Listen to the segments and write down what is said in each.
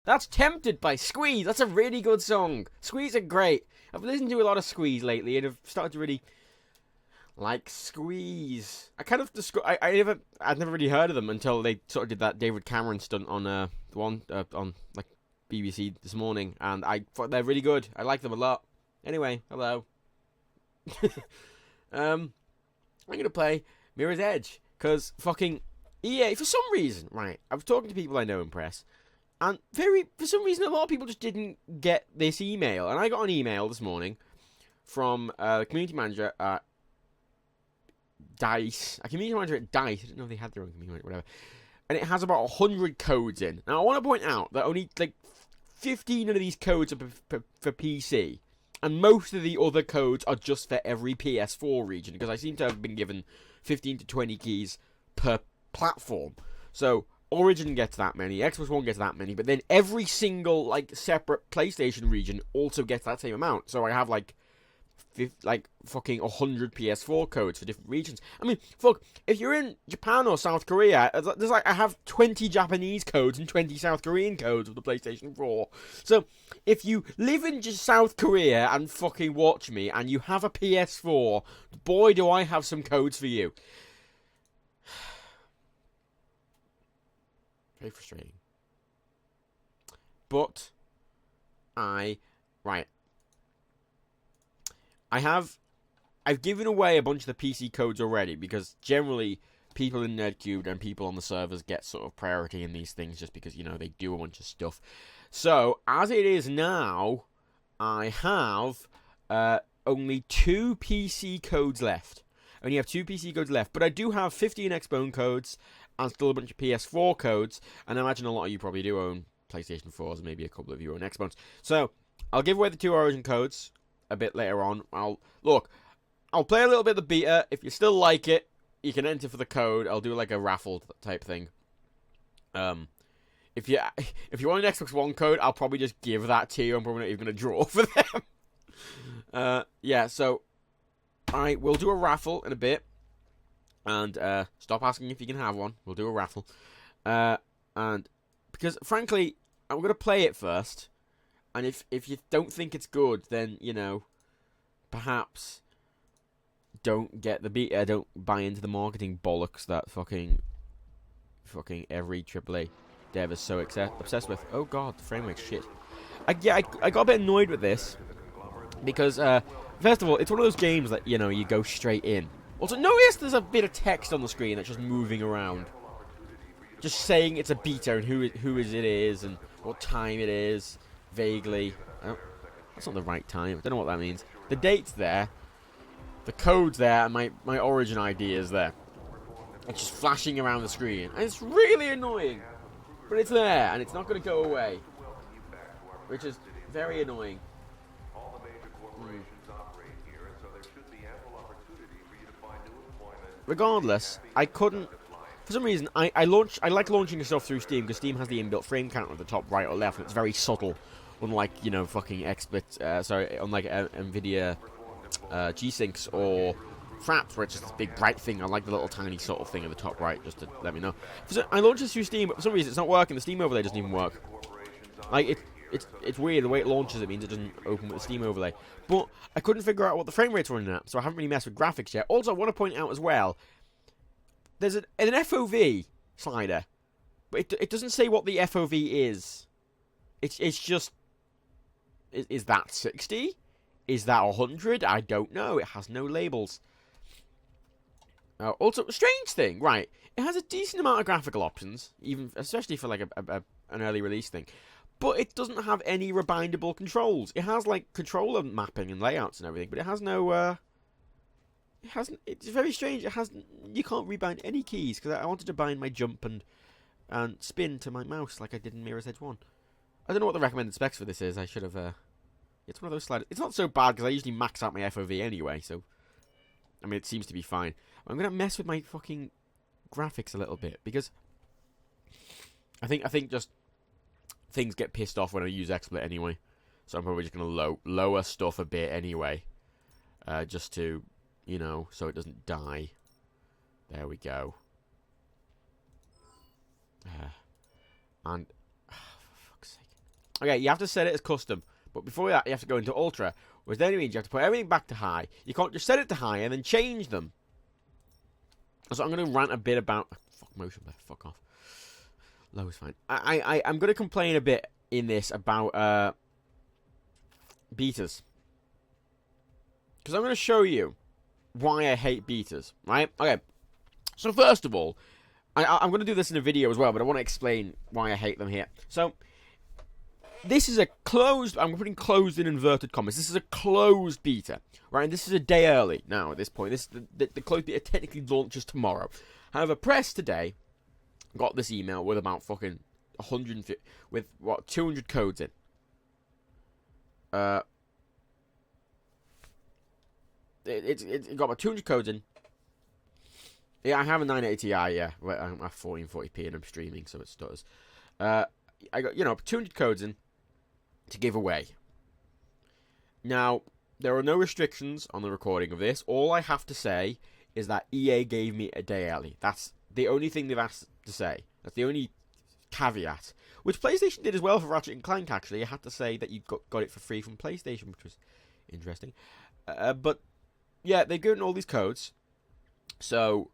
That's Tempted by Squeeze. That's a really good song. Squeeze are great. I've listened to a lot of Squeeze lately, and I've started to really like Squeeze. I'd never really heard of them until they sort of did that David Cameron stunt on the one on like BBC this morning, and I thought they're really good. I like them a lot. Anyway, hello. I'm gonna play Mirror's Edge because fucking EA for some reason, right? I was talking to people I know in press. And for some reason, a lot of people just didn't get this email. And I got an email this morning from the community manager at DICE. A community manager at DICE. I didn't know they had their own community manager, whatever. And it has about 100 codes in. Now, I want to point out that only, 15 of these codes are for PC. And most of the other codes are just for every PS4 region. Because I seem to have been given 15 to 20 keys per platform. So Origin gets that many, Xbox One gets that many, but then every single separate PlayStation region also gets that same amount. So I have fucking 100 PS4 codes for different regions. I mean, fuck, if you're in Japan or South Korea, I have 20 Japanese codes and 20 South Korean codes of the PlayStation 4. So if you live in just South Korea and fucking watch me and you have a PS4, boy do I have some codes for you. Very frustrating. But I've given away a bunch of the PC codes already because generally people in Nerdcubed and people on the servers get sort of priority in these things just because, they do a bunch of stuff. So, as it is now, I have only 2 PC codes left. I only have 2 PC codes left, but I do have 15 Xbone codes and still a bunch of PS4 codes, and I imagine a lot of you probably do own PlayStation 4s, maybe a couple of you own Xbox. So, I'll give away the 2 Origin codes a bit later on. I'll play a little bit of the beta. If you still like it, you can enter for the code. I'll do a raffle type thing. If you want an Xbox One code, I'll probably just give that to you. I'm probably not even going to draw for them. Yeah, so we'll do a raffle in a bit. And stop asking if you can have one. We'll do a raffle. And because, frankly, I'm going to play it first. And if you don't think it's good, then, perhaps don't get the beta. Don't buy into the marketing bollocks that fucking every AAA dev is so obsessed with. Oh, God, the frame rate's shit. I got a bit annoyed with this. Because, first of all, it's one of those games that, you go straight in. Also, notice there's a bit of text on the screen that's just moving around. Just saying it's a beta and who it is and what time it is, vaguely. Oh, that's not the right time. I don't know what that means. The date's there. The code's there, and my Origin ID is there. It's just flashing around the screen. And it's really annoying. But it's there, and it's not going to go away. Which is very annoying. Regardless, I couldn't. For some reason, I like launching stuff through Steam because Steam has the inbuilt frame counter at the top right or left, and it's very subtle, unlike fucking unlike Nvidia G-Syncs or Fraps, where it's just this big bright thing. I like the little tiny subtle thing at the top right, just to let me know. I launched this through Steam, but for some reason it's not working. The Steam overlay doesn't even work. It's weird the way it launches. It means it doesn't open with the Steam overlay. But I couldn't figure out what the frame rate's running at, so I haven't really messed with graphics yet. Also, I want to point out as well, there's an FOV slider, but it doesn't say what the FOV is. It's just, is that 60? Is that 100? I don't know. It has no labels. Also, a strange thing, right? It has a decent amount of graphical options, especially for an early release thing. But it doesn't have any rebindable controls. It has controller mapping and layouts and everything, but it has no. It's very strange. You can't rebind any keys because I wanted to bind my jump and spin to my mouse like I did in Mirror's Edge 1. I don't know what the recommended specs for this is. I should have. It's one of those sliders. It's not so bad because I usually max out my FOV anyway. So, I mean, it seems to be fine. I'm gonna mess with my fucking graphics a little bit because I think just things get pissed off when I use XSplit anyway. So I'm probably just gonna lower stuff a bit anyway, just to so it doesn't die. There we go. And for fuck's sake. Okay, you have to set it as custom. But before that, you have to go into Ultra. Which then means you have to put everything back to high. You can't just set it to high and then change them. So I'm going to rant a bit about... Fuck, motion blur. Fuck off. Low is fine. I'm going to complain a bit in this about betas. Because I'm going to show you why I hate betas, right? Okay. So first of all, I'm going to do this in a video as well, but I want to explain why I hate them here. So, this is a closed... I'm putting closed in inverted commas. This is a closed beta, right? And this is a day early now at this point. The closed beta technically launches tomorrow. However, Press today got this email with about fucking 150... with, what, 200 codes in. It got about 200 codes in. Yeah, I have a 980 Ti, yeah. I'm at 1440p and I'm streaming, so it stutters. I got, 200 codes in to give away. Now, there are no restrictions on the recording of this. All I have to say is that EA gave me a day early. That's the only thing they've asked to say. That's the only caveat. Which PlayStation did as well for Ratchet & Clank, actually. I had to say that you got it for free from PlayStation, which was interesting. But, yeah, they've given all these codes. So...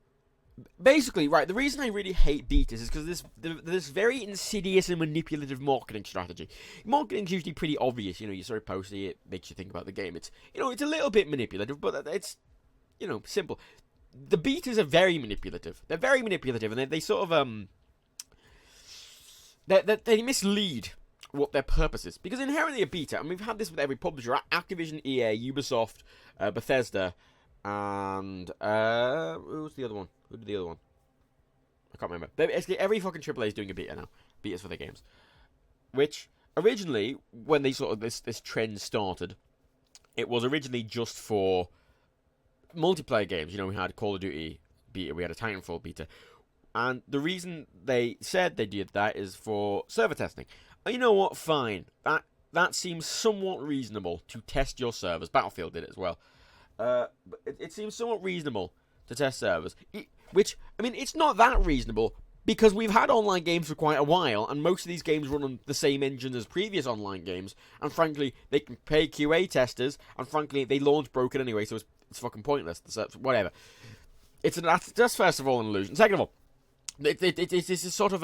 basically, right, the reason I really hate betas is because this very insidious and manipulative marketing strategy. Marketing's usually pretty obvious, you sort of post it, makes you think about the game. It's, it's a little bit manipulative, but it's, simple. The betas are very manipulative. They're very manipulative, and they sort of, they mislead what their purpose is. Because inherently a beta, and we've had this with every publisher, Activision, EA, Ubisoft, Bethesda, and, who was the other one? Who did the other one? I can't remember. Basically, every fucking AAA is doing a beta now. Betas for their games. Which, originally, when they sort of this trend started, it was originally just for multiplayer games. We had Call of Duty beta, we had a Titanfall beta. And the reason they said they did that is for server testing. And you know what? Fine. That seems somewhat reasonable to test your servers. Battlefield did it as well. But it seems somewhat reasonable to test servers. Which, I mean, it's not that reasonable, because we've had online games for quite a while, and most of these games run on the same engine as previous online games, and frankly, they can pay QA testers, and frankly, they launch broken anyway, so it's fucking pointless, so whatever. That's first of all an illusion. Second of all, it's a sort of,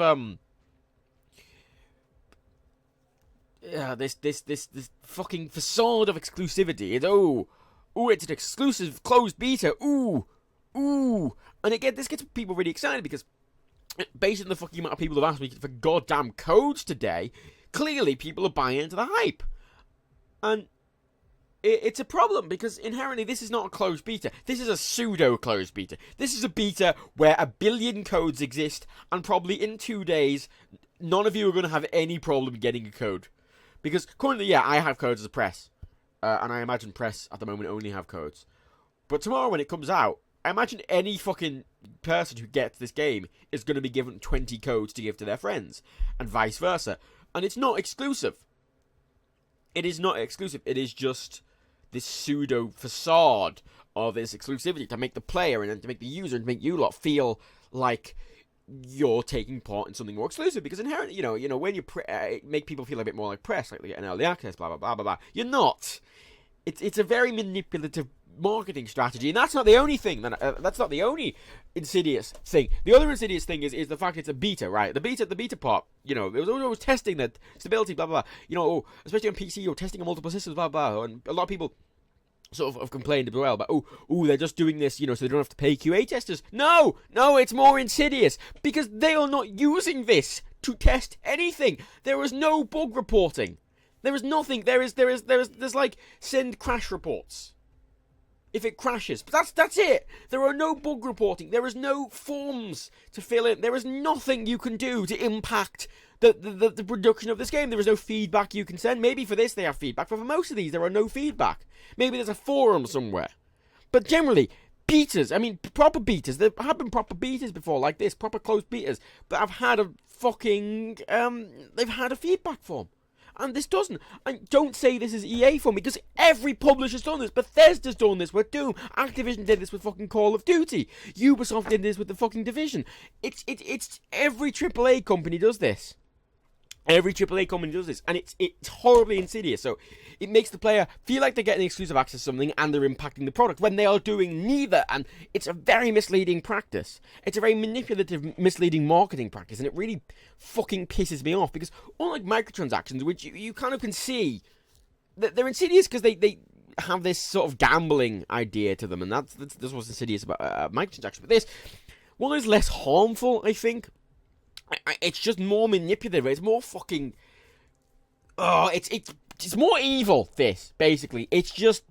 this fucking facade of exclusivity. It's an exclusive closed beta, and again, this gets people really excited because, based on the fucking amount of people who've asked me for goddamn codes today, clearly people are buying into the hype. And it's a problem because inherently this is not a closed beta. This is a pseudo-closed beta. This is a beta where 1 billion codes exist, and probably in 2 days, none of you are going to have any problem getting a code. Because currently, I have codes as a Press. And I imagine Press at the moment only have codes. But tomorrow when it comes out, I imagine any fucking person who gets this game is going to be given 20 codes to give to their friends, and vice versa. And it's not exclusive. It is not exclusive. It is just this pseudo facade of this exclusivity to make the player and to make the user and to make you lot feel like you're taking part in something more exclusive. Because inherently, when you make people feel a bit more like Press, like they get an early access, blah blah blah blah blah. You're not. It's a very manipulative marketing strategy, and that's not the only thing. That's not the only insidious thing. The other insidious thing is the fact it's a beta, right? The beta part, it was always testing that stability, blah blah blah. Especially on PC, you're testing on multiple systems, blah blah. And a lot of people sort of have complained as well about, they're just doing this, so they don't have to pay QA testers. No, it's more insidious because they are not using this to test anything. There is no bug reporting. There is nothing. There's like send crash reports if it crashes. But that's it. There are no bug reporting. There is no forms to fill in. There is nothing you can do to impact the production of this game. There is no feedback you can send. Maybe for this they have feedback, but for most of these there are no feedback. Maybe there's a forum somewhere. But generally, betas, I mean proper betas, there have been proper betas before like this, proper closed betas, but I've had a fucking, they've had a feedback form. And this doesn't. And don't say this is EA for me, because every publisher's done this. Bethesda's done this with Doom. Activision did this with fucking Call of Duty. Ubisoft did this with the fucking Division. It's every AAA company does this. Every AAA company does this, and it's horribly insidious. So it makes the player feel like they're getting exclusive access to something, and they're impacting the product when they are doing neither. And it's a very misleading practice. It's a very manipulative, misleading marketing practice, and it really fucking pisses me off because unlike microtransactions, which you kind of can see that they're insidious because they have this sort of gambling idea to them, and that's what's insidious about microtransactions. But this one is less harmful, I think. It's just more manipulative. It's more fucking. Oh, it's more evil. This basically, it's just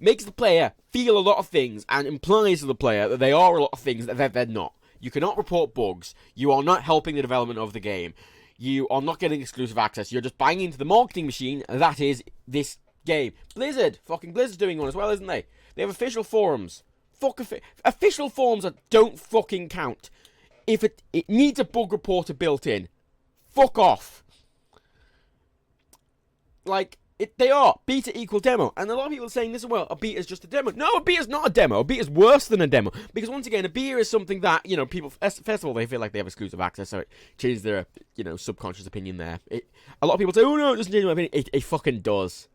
makes the player feel a lot of things and implies to the player that they are a lot of things that they're not. You cannot report bugs. You are not helping the development of the game. You are not getting exclusive access. You're just buying into the marketing machine that is this game. Fucking Blizzard's doing one as well, isn't they? They have official forums. Official forums that don't fucking count. If it needs a bug reporter built in, fuck off. Like, they are. Beta equal demo. And a lot of people are saying this as well. A beta is just a demo. No, a beta is not a demo. A beta is worse than a demo. Because once again, a beta is something that, people, first of all, they feel like they have exclusive access. So it changes their, subconscious opinion there. A lot of people say, oh no, it doesn't change my opinion. It fucking does.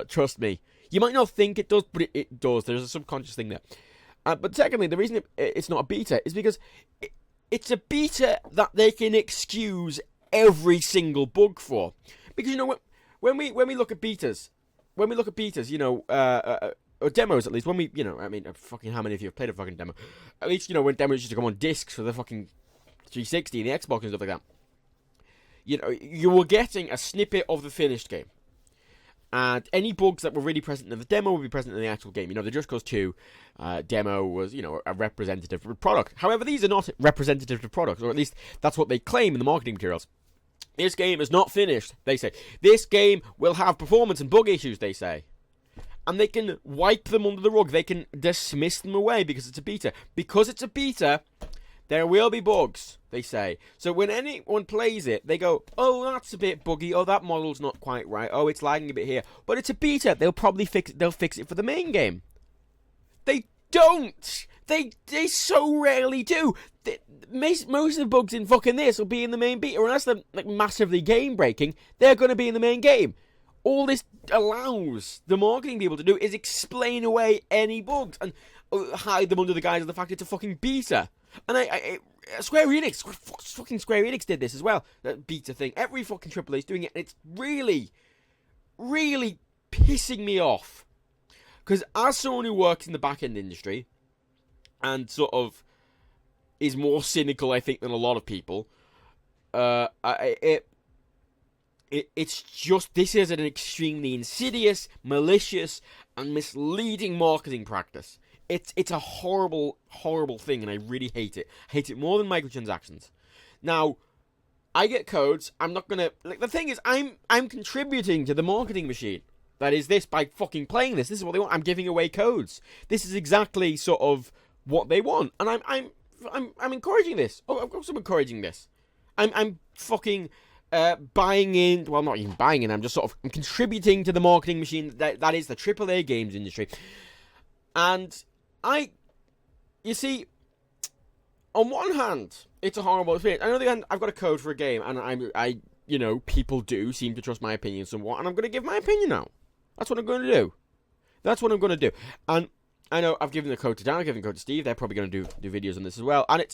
Trust me. You might not think it does, but it does. There's a subconscious thing there. But secondly, the reason it's not a beta is because it's a beta that they can excuse every single bug for. Because, when we look at betas, or demos at least, fucking how many of you have played a fucking demo? At least, when demos used to come on discs for the fucking 360 and the Xbox and stuff like that. You were getting a snippet of the finished game. And any bugs that were really present in the demo would be present in the actual game. The Just Cause 2 demo was, a representative product. However, these are not representative products, or at least that's what they claim in the marketing materials. This game is not finished, they say. This game will have performance and bug issues, they say. And they can wipe them under the rug. They can dismiss them away because it's a beta. Because it's a beta, there will be bugs, they say. So when anyone plays it, they go, oh, that's a bit buggy. Oh, that model's not quite right. Oh, it's lagging a bit here. But it's a beta. They'll probably fix it. They'll fix it for the main game. They don't. They so rarely do. Most of the bugs in fucking this will be in the main beta. Unless they're massively game-breaking, they're going to be in the main game. All this allows the marketing people to do is explain away any bugs and hide them under the guise of the fact it's a fucking beta. And Square Enix did this as well, that beta thing. Every fucking AAA is doing it, and it's really, really pissing me off. Because as someone who works in the back-end industry, and sort of is more cynical, I think, than a lot of people, it's just, this is an extremely insidious, malicious, and misleading marketing practice. It's a horrible, horrible thing, and I really hate it. I hate it more than microtransactions. Now, I get codes. I'm not gonna... the thing is, I'm contributing to the marketing machine. That is this, by fucking playing this. This is what they want. I'm giving away codes. This is exactly sort of what they want. And I'm encouraging this. Oh, of course I'm encouraging this. I'm fucking... buying in... Well, not even buying in. I'm contributing to the marketing machine that is the AAA games industry. And... you see, on one hand, it's a horrible experience. On the other hand, I've got a code for a game, and people do seem to trust my opinion somewhat, and I'm going to give my opinion now. That's what I'm going to do. And I know I've given the code to Dan, I've given the code to Steve. They're probably going to do videos on this as well. And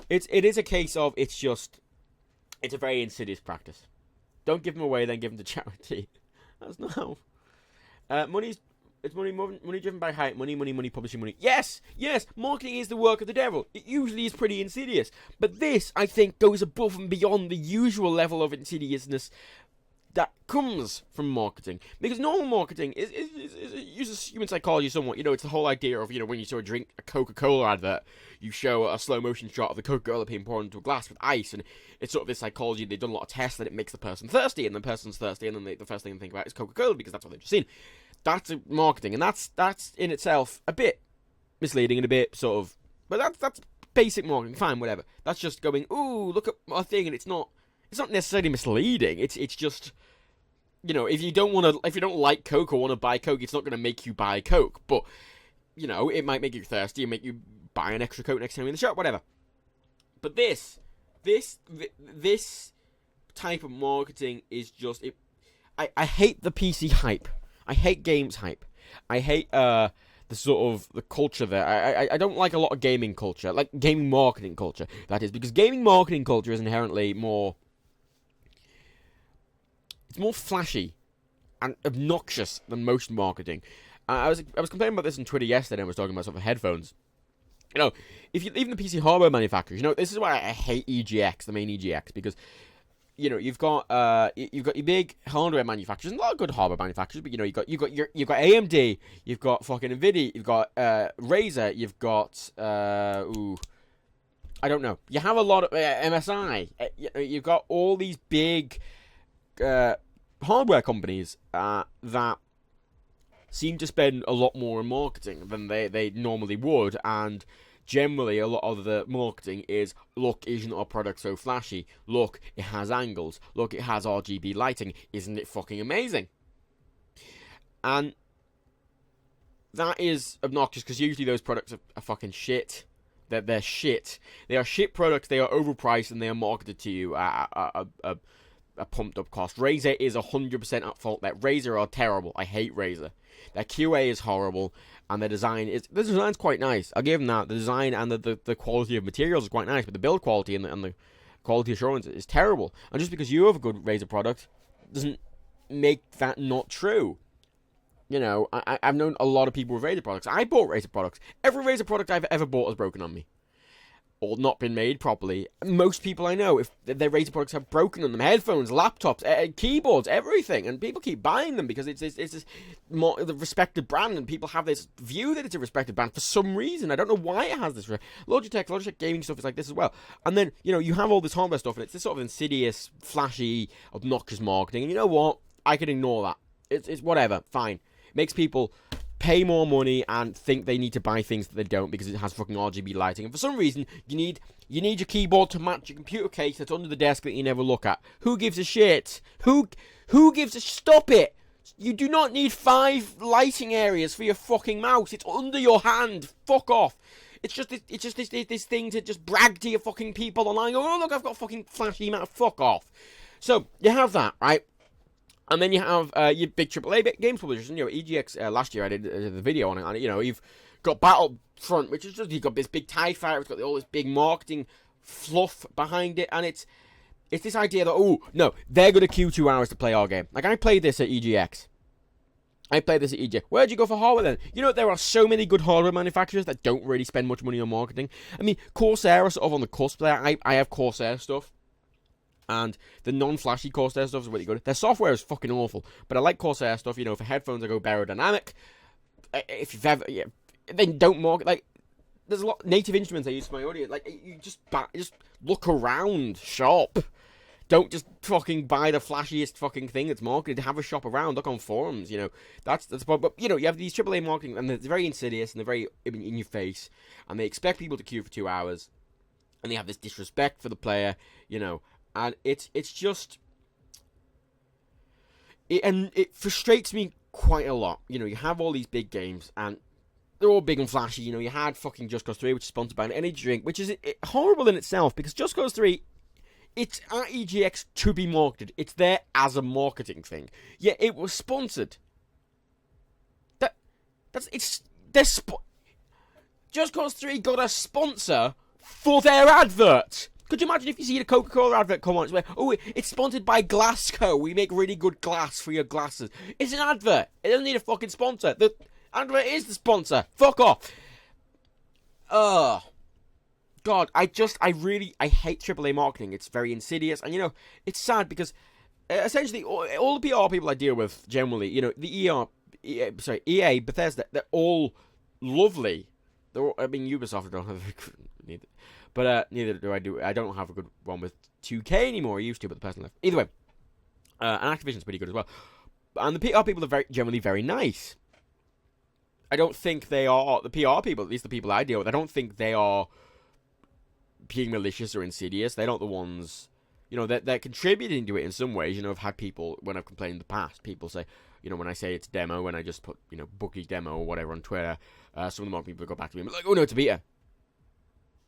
it is a case of, it's a very insidious practice. Don't give them away, then give them to charity. That's not how. It's money driven by hype, money, publishing money. Yes, marketing is the work of the devil. It usually is pretty insidious. But this, I think, goes above and beyond the usual level of insidiousness that comes from marketing. Because normal marketing uses human psychology somewhat. It's the whole idea of, when you drink a Coca-Cola advert, you show a slow motion shot of the Coca-Cola being poured into a glass with ice, and it's sort of this psychology. They've done a lot of tests that it makes the person thirsty, and the person's thirsty, and then the first thing they think about is Coca-Cola, because that's what they've just seen. That's marketing, and that's in itself a bit misleading and a bit sort of... But that's basic marketing, fine, whatever. That's just going, ooh, look at my thing, and it's not necessarily misleading. It's just, if you don't like Coke or want to buy Coke, it's not going to make you buy Coke. But, it might make you thirsty and make you buy an extra Coke next time in the shop, whatever. But this type of marketing is just... I hate the PC hype. I hate games hype. I hate the sort of the culture there. I don't like a lot of gaming culture, like gaming marketing culture, that is, because gaming marketing culture is inherently more... It's more flashy and obnoxious than most marketing. I was complaining about this on Twitter yesterday. I was talking about sort of headphones. You know, even the PC hardware manufacturers, you know, this is why I hate EGX, the main EGX, because, you know, you've got your big hardware manufacturers, and a lot of good hardware manufacturers, but you know, you've got AMD, you've got fucking Nvidia, you've got Razer, you've got I don't know, you have a lot of MSI, you've got all these big hardware companies that seem to spend a lot more in marketing than they normally would, and generally a lot of the marketing is, look, isn't our product so flashy? Look, it has angles. Look, it has RGB lighting. Isn't it fucking amazing? And that is obnoxious, because usually those products are fucking shit. They're shit. They are shit products, they are overpriced, and they are marketed to you at a pumped up cost. Razer is 100% at fault. That Razer are terrible. I hate Razer. Their QA is horrible, and the design's quite nice. I'll give them that. The design and the quality of materials is quite nice, but the build quality and the quality assurance is terrible. And just because you have a good Razer product doesn't make that not true. You know, I've known a lot of people with Razer products. I bought Razer products. Every Razer product I've ever bought has broken on me, or not been made properly. Most people I know, if their Razer products have broken on them, headphones, laptops, keyboards, everything, and people keep buying them because it's this the respected brand, and people have this view that it's a respected brand for some reason. I don't know why it has this. Logitech gaming stuff is like this as well. And then, you know, you have all this hardware stuff, and it's this sort of insidious, flashy, obnoxious marketing. And you know what? I can ignore that. It's whatever. Fine. Makes people pay more money and think they need to buy things that they don't because it has fucking RGB lighting. And for some reason, you need your keyboard to match your computer case that's under the desk that you never look at. Who gives a shit? Who gives a... Stop it! You do not need 5 lighting areas for your fucking mouse. It's under your hand. Fuck off. It's just this thing to just brag to your fucking people online. Oh, look, I've got a fucking flashy mouse. Fuck off. So, you have that, right? And then you have your big AAA games publishers. You know, EGX, last year I did the video on it. And, you know, you've got Battlefront, which is just, you've got this big TIE fighter. It's got all this big marketing fluff behind it. And it's this idea that, oh, no, they're going to queue 2 hours to play our game. Like, I played this at EGX. Where'd you go for hardware then? You know, there are so many good hardware manufacturers that don't really spend much money on marketing. I mean, Corsair are sort of on the cusp there. I have Corsair stuff. And the non-flashy Corsair stuff is really good. Their software is fucking awful, but I like Corsair stuff. You know, for headphones, I go Barodynamic. If you've ever, they don't market, like, there's a lot of Native Instruments I use for my audio. Like, you just look around, shop. Don't just fucking buy the flashiest fucking thing that's marketed. Have a shop around, look on forums. You know, that's the problem. But you know, you have these AAA marketing, and they're very insidious and they're very in your face, and they expect people to queue for 2 hours, and they have this disrespect for the player. You know. And it's just... It frustrates me quite a lot. You know, you have all these big games, and they're all big and flashy. You know, you had fucking Just Cause 3, which is sponsored by an energy drink, which is horrible in itself, because Just Cause 3, it's at EGX to be marketed. It's there as a marketing thing. Yet it was sponsored. Just Cause 3 got a sponsor for their advert. Could you imagine if you see a Coca-Cola advert come on, it's like, oh, it's sponsored by Glasgow. We make really good glass for your glasses. It's an advert. It doesn't need a fucking sponsor. The advert is the sponsor. Fuck off. God, I hate AAA marketing. It's very insidious. And, you know, it's sad because essentially all the PR people I deal with generally, you know, the EA, Bethesda, they're all lovely. Ubisoft don't have neither. But neither do I. I don't have a good one with 2K anymore. I used to, but the person left. Either way, and Activision's pretty good as well. And the PR people are generally very nice. I don't think they are, the PR people, at least the people I deal with, I don't think they are being malicious or insidious. They're not the ones, you know, they're contributing to it in some ways. You know, I've had people, when I've complained in the past, people say, you know, when I say it's a demo, when I just put, you know, bookie demo or whatever on Twitter, some of the more people go back to me and be like, oh no, it's a beta.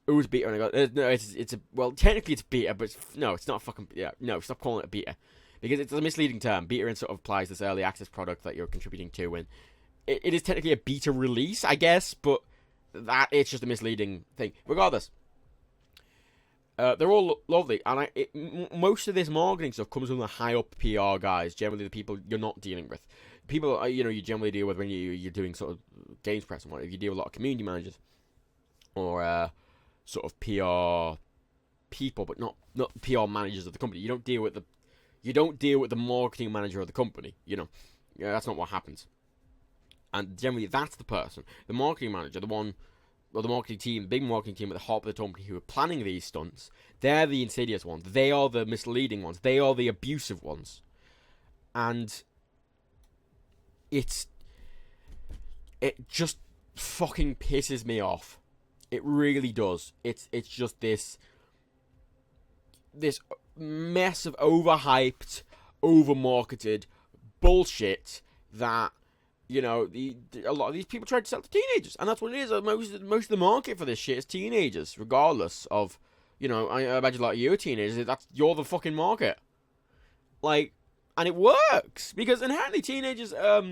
It was beta, and I go, no, it's a, well, technically it's beta, but no, it's not fucking, yeah, no, stop calling it a beta. Because it's a misleading term. Beta sort of applies this early access product that you're contributing to, and it is technically a beta release, I guess, but that it's just a misleading thing. Regardless, they're all lovely, and most of this marketing stuff comes from the high up PR guys, generally the people you're not dealing with. People, you generally deal with when you're doing sort of games press and whatever. You deal with a lot of community managers or sort of PR people, but not PR managers of the company. You don't deal with the marketing manager of the company. That's not what happens. And generally, that's the person, the marketing manager, the marketing team, the big marketing team at the top of the company who are planning these stunts. They're the insidious ones. They are the misleading ones. They are the abusive ones. And it just fucking pisses me off. It really does. It's just this mess of overhyped, overmarketed bullshit that a lot of these people try to sell to teenagers, and that's what it is. Most of the market for this shit is teenagers, regardless of I imagine like you're teenagers. You're the fucking market, and it works because inherently teenagers are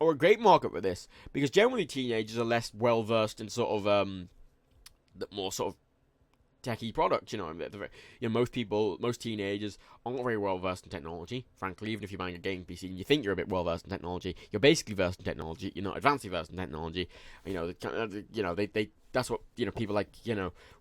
a great market for this because generally teenagers are less well versed in sort of the more sort of techie product, most teenagers aren't very well versed in technology. Frankly, even if you're buying a gaming PC and you think you're a bit well versed in technology, you're basically versed in technology. You're not advancedly versed in technology. They that's what people like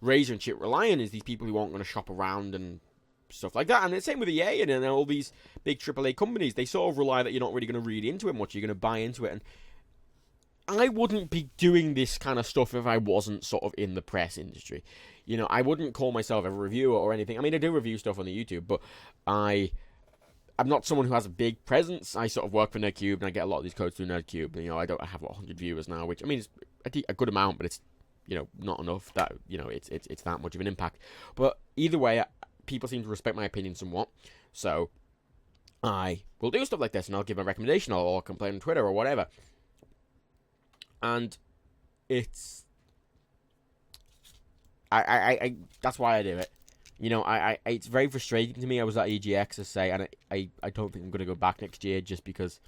Razer and shit rely on, is these people who aren't going to shop around and stuff like that. And the same with EA and all these big AAA companies. They sort of rely that you're not really going to read into it much. You're going to buy into it. And I wouldn't be doing this kind of stuff if I wasn't sort of in the press industry. I wouldn't call myself a reviewer or anything. I mean, I do review stuff on the YouTube, but I'm not someone who has a big presence. I sort of work for Nerdcubed, and I get a lot of these codes through Nerdcubed. I have 100 viewers now, which, I mean, it's a good amount, but it's, not enough that, it's that much of an impact. But either way, people seem to respect my opinion somewhat, so I will do stuff like this, and I'll give a recommendation, or I'll complain on Twitter, or whatever. And it's... I that's why I do it. It's very frustrating to me. I was at EGX, to say, and I don't think I'm going to go back next year just because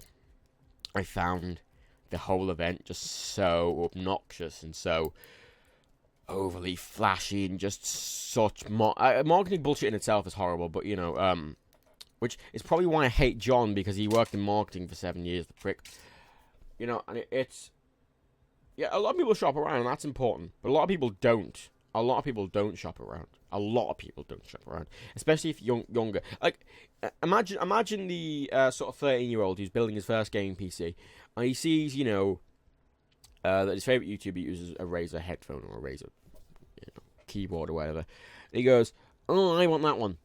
I found the whole event just so obnoxious and so overly flashy and just such marketing bullshit in itself is horrible. But which is probably why I hate John, because he worked in marketing for 7 years. The prick, and it's a lot of people shop around, and that's important, but a lot of people don't. A lot of people don't shop around. A lot of people don't shop around, especially if younger. Like, imagine the sort of 13-year-old who's building his first gaming PC, and he sees, that his favorite YouTuber uses a Razer headphone or a Razer keyboard or whatever. And he goes, "Oh, I want that one,"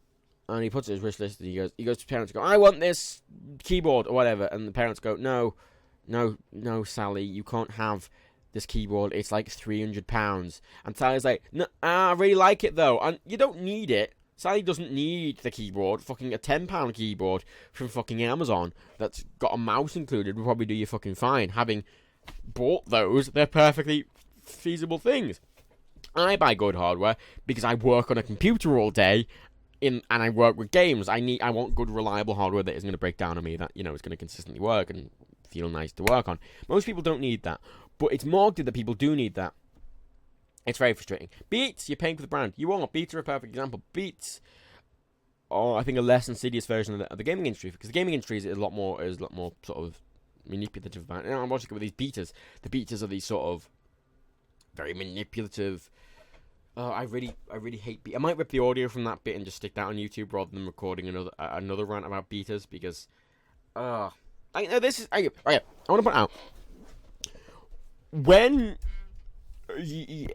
and he puts it in his wish list. And he goes to his parents, and go, "I want this keyboard or whatever," and the parents go, "No, Sally, you can't have this keyboard, it's like £300. And Sally's like, "No, I really like it though." And you don't need it. Sally doesn't need the keyboard. Fucking a £10 keyboard from fucking Amazon that's got a mouse included will probably do you fucking fine. Having bought those, they're perfectly feasible things. I buy good hardware because I work on a computer all day and I work with games. I want good, reliable hardware that isn't going to break down on me, that, is going to consistently work and feel nice to work on. Most people don't need that. But it's marketed that people do need that. It's very frustrating. Beats, you're paying for the brand. You are. Beats are a perfect example. Beats are, I think, a less insidious version of the gaming industry, because the gaming industry is a lot more sort of manipulative about it. I'm watching with these beaters. The beaters are these sort of very manipulative. I really hate. I might rip the audio from that bit and just stick that on YouTube rather than recording another rant about beaters, because I want to point out, when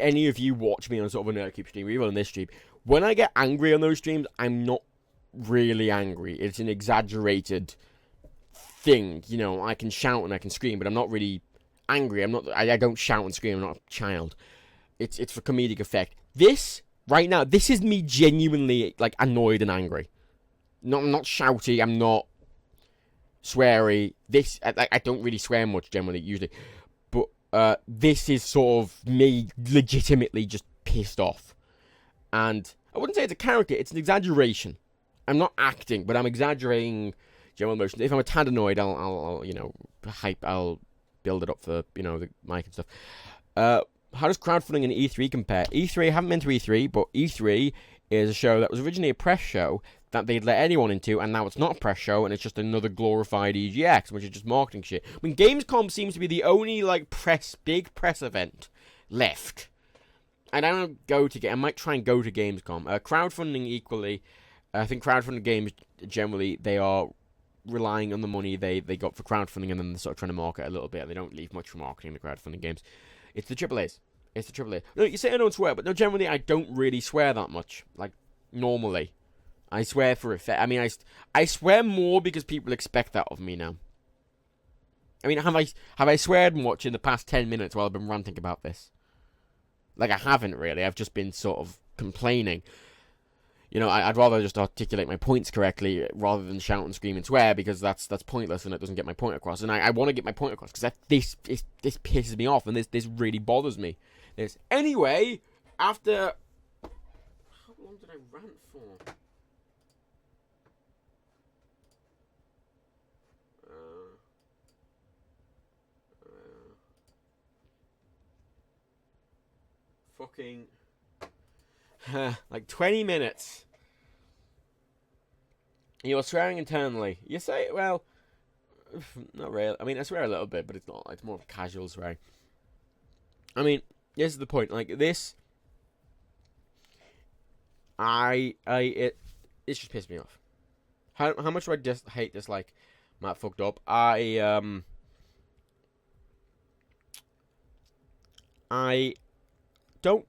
any of you watch me on sort of a Nerdcubed stream, or even on this stream, when I get angry on those streams, I'm not really angry. It's an exaggerated thing. I can shout and I can scream, but I'm not really angry. I don't shout and scream. I'm not a child. It's for comedic effect. This, right now, this is me genuinely, annoyed and angry. I'm not shouty. I'm not sweary. I don't really swear much, generally, usually. But this is sort of me legitimately just pissed off. And I wouldn't say it's a character, it's an exaggeration. I'm not acting, but I'm exaggerating general emotions. If I'm a tad annoyed, I'll you know, I'll build it up for, you know, the mic and stuff. How does crowdfunding and E3 compare? E3, I haven't been to E3, but E3 is a show that was originally a press show that they'd let anyone into, and now it's not a press show, and it's just another glorified EGX, which is just marketing shit. I mean, Gamescom seems to be the only, like, big press event left. And I don't go to I might try and go to Gamescom. Crowdfunding equally, I think crowdfunding games, generally, they are relying on the money they got for crowdfunding, and then they're sort of trying to market a little bit. They don't leave much for marketing the crowdfunding games. It's the AAAs. It's the AAA. No, you say I don't swear, but no, generally I don't really swear that much. Like, normally. I swear for effect. I mean, I swear more because people expect that of me now. I mean, have I sweared much in the past 10 minutes while I've been ranting about this? Like, I haven't really. I've just been sort of complaining. You know, I'd rather just articulate my points correctly rather than shout and scream and swear, because that's pointless and it doesn't get my point across. And I want to get my point across because this pisses me off and this really bothers me. Anyway, after... How long did I rant for? Fucking... like 20 minutes. You're swearing internally. You say, well, not really. I mean, I swear a little bit, but it's not. It's more of a casual swearing. I mean, this is the point. Like this, it just pissed me off. How much do I dislike Matt fucked up? I don't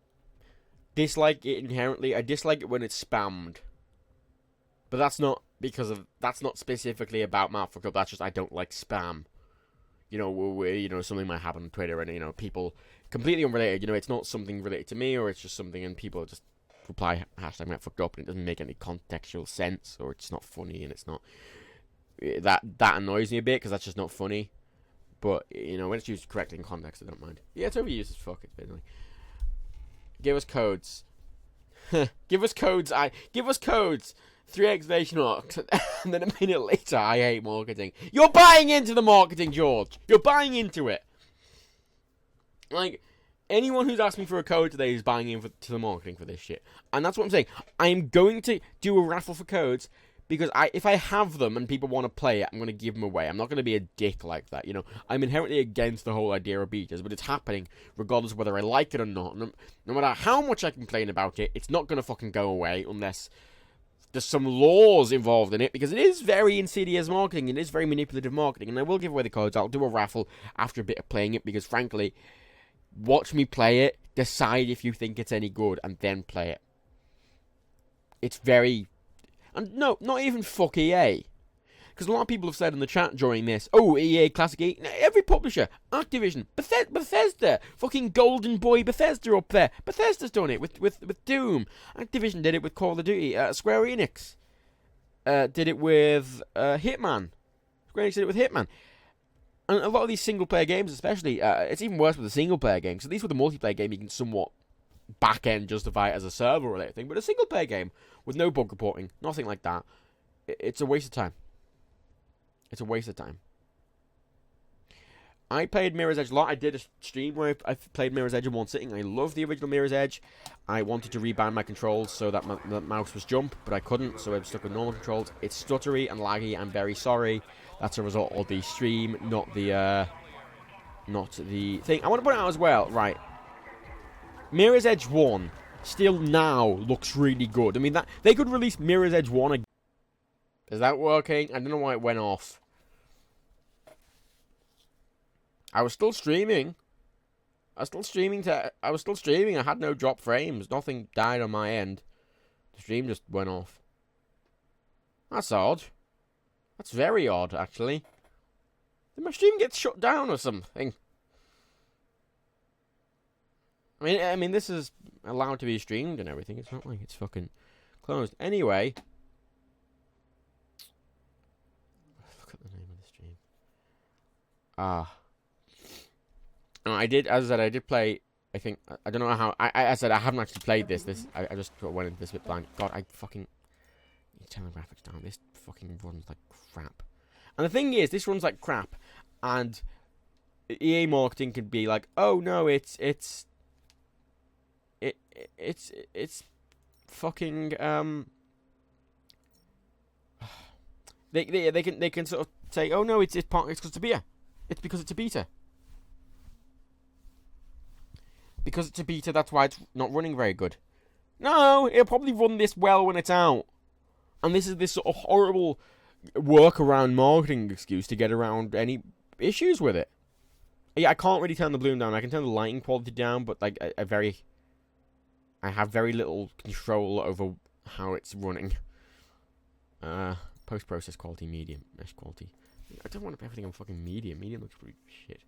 dislike it inherently. I dislike it when it's spammed, but that's not specifically about Matt fucked up. That's just I don't like spam. You know, something might happen on Twitter and, you know, people completely unrelated. You know, it's not something related to me, or it's just something and people just reply hashtag Matt fucked up and it doesn't make any contextual sense, or it's not funny and it's not that annoys me a bit because that's just not funny. But, you know, when it's used correctly in context, I don't mind. Yeah, it's overused as fuck. It's basically. Give us codes. Give us codes. Give us codes. 3 exclamation marks. And then a minute later, I hate marketing. You're buying into the marketing, George. You're buying into it. Like, anyone who's asked me for a code today is buying into the marketing for this shit. And that's what I'm saying. I'm going to do a raffle for codes because if I have them and people want to play it, I'm going to give them away. I'm not going to be a dick like that, you know. I'm inherently against the whole idea of betas, but it's happening regardless of whether I like it or not. No matter how much I complain about it, it's not going to fucking go away unless there's some laws involved in it, because it is very insidious marketing. It is very manipulative marketing, and I will give away the codes. I'll do a raffle after a bit of playing it, because frankly, watch me play it, decide if you think it's any good, and then play it. It's very... And no, not even fuck EA. Because a lot of people have said in the chat during this, oh, EA, Classic EA, every publisher, Activision, Bethesda, fucking Golden Boy Bethesda up there. Bethesda's done it with Doom. Activision did it with Call of Duty. Square Enix did it with Hitman. Square Enix did it with Hitman. And a lot of these single-player games especially, it's even worse with the single-player games. So these with the multiplayer game, you can somewhat back-end justify it as a server-related thing. But a single-player game with no bug reporting, nothing like that, it's a waste of time. It's a waste of time. I played Mirror's Edge a lot. I did a stream where I played Mirror's Edge in one sitting. I love the original Mirror's Edge. I wanted to rebind my controls so that the mouse was jump, but I couldn't, so I'm stuck with normal controls. It's stuttery and laggy. I'm very sorry. That's a result of the stream, not the thing. I want to point out as well, right, Mirror's Edge 1 still now looks really good. I mean, that they could release Mirror's Edge 1 again. Is that working? I don't know why it went off. I was still streaming. I was still streaming. I had no drop frames. Nothing died on my end. The stream just went off. That's odd. That's very odd, actually. Did my stream get shut down or something? I mean, this is allowed to be streamed and everything. It's not like it's fucking closed. Anyway. Look at the name of the stream. I did, as I said, I did play I think I don't know how. I said I haven't actually played this. I just went into this a bit blind. God, I fucking turn the graphics down. This fucking runs like crap. And the thing is, this runs like crap, and EA marketing can be like, oh no, it's fucking they can sort of say, oh no, it's because it's a beta. It's because it's a beta. Because it's a beta, that's why it's not running very good. No, it'll probably run this well when it's out. And this is this sort of horrible workaround marketing excuse to get around any issues with it. Yeah, I can't really turn the bloom down. I can turn the lighting quality down, but like I have very little control over how it's running. Post-process quality, medium, mesh quality. I don't want everything on fucking medium. Medium looks pretty shit.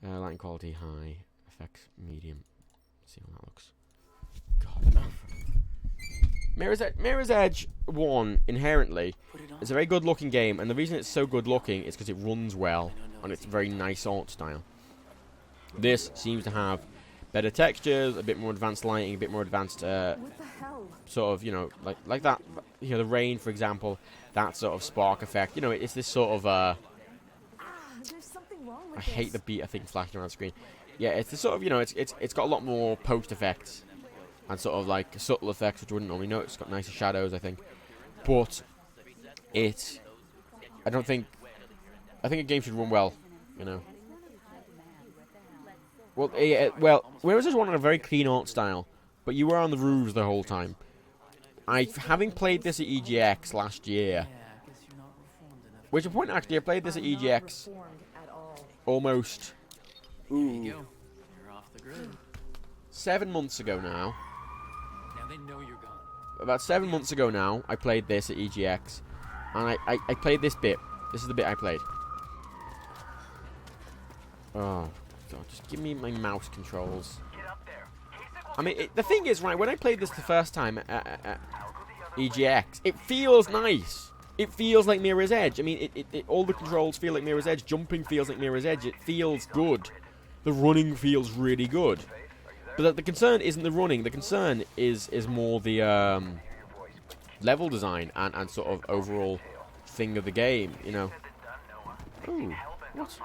Lighting quality, high. Effects, medium. Let's see how that looks. God. Mirror's Edge 1, inherently, is a very good-looking game, and the reason it's so good-looking is because it runs well, and it's a very nice art style. This seems to have better textures, a bit more advanced lighting, a bit more advanced, sort of, you know, like that, you know, the rain, for example, that sort of spark effect. You know, it's this sort of, I hate the beta thing flashing around the screen. Yeah, it's the sort of, you know, it's got a lot more post effects and sort of like subtle effects, which you wouldn't normally know. It's got nicer shadows, I think. But I think a game should run well, you know. Well, Mirror's Edge one had a very clean art style, but you were on the roofs the whole time. Having played this at EGX last year, which a point actually, I played this at EGX almost. Ooh. 7 months ago now. They know you're gone. About 7 months ago now, I played this at EGX, and I played this bit. This is the bit I played. Oh, God, just give me my mouse controls. I mean, the thing is, right, when I played this the first time at EGX, it feels nice. It feels like Mirror's Edge. I mean, all the controls feel like Mirror's Edge. Jumping feels like Mirror's Edge. It feels good. The running feels really good. But the concern isn't the running. The concern is more the level design and sort of overall thing of the game, you know. Ooh, what?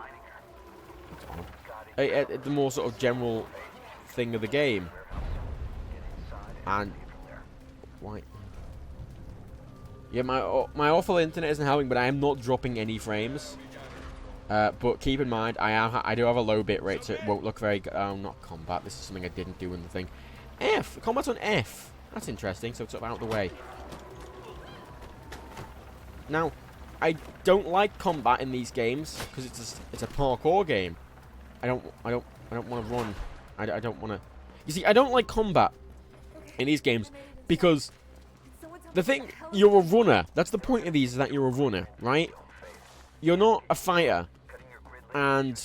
The more sort of general thing of the game. And why? Yeah, my awful internet isn't helping, but I am not dropping any frames. But keep in mind, I do have a low bit rate, so it won't look very good. Oh, not combat. This is something I didn't do in the thing. F. Combat's on F. That's interesting. So it's sort of out of the way. Now, I don't like combat in these games because it's a parkour game. I don't want to run. I don't want to. You see, I don't like combat in these games because the thing, you're a runner. That's the point of these, is that you're a runner, right? You're not a fighter. And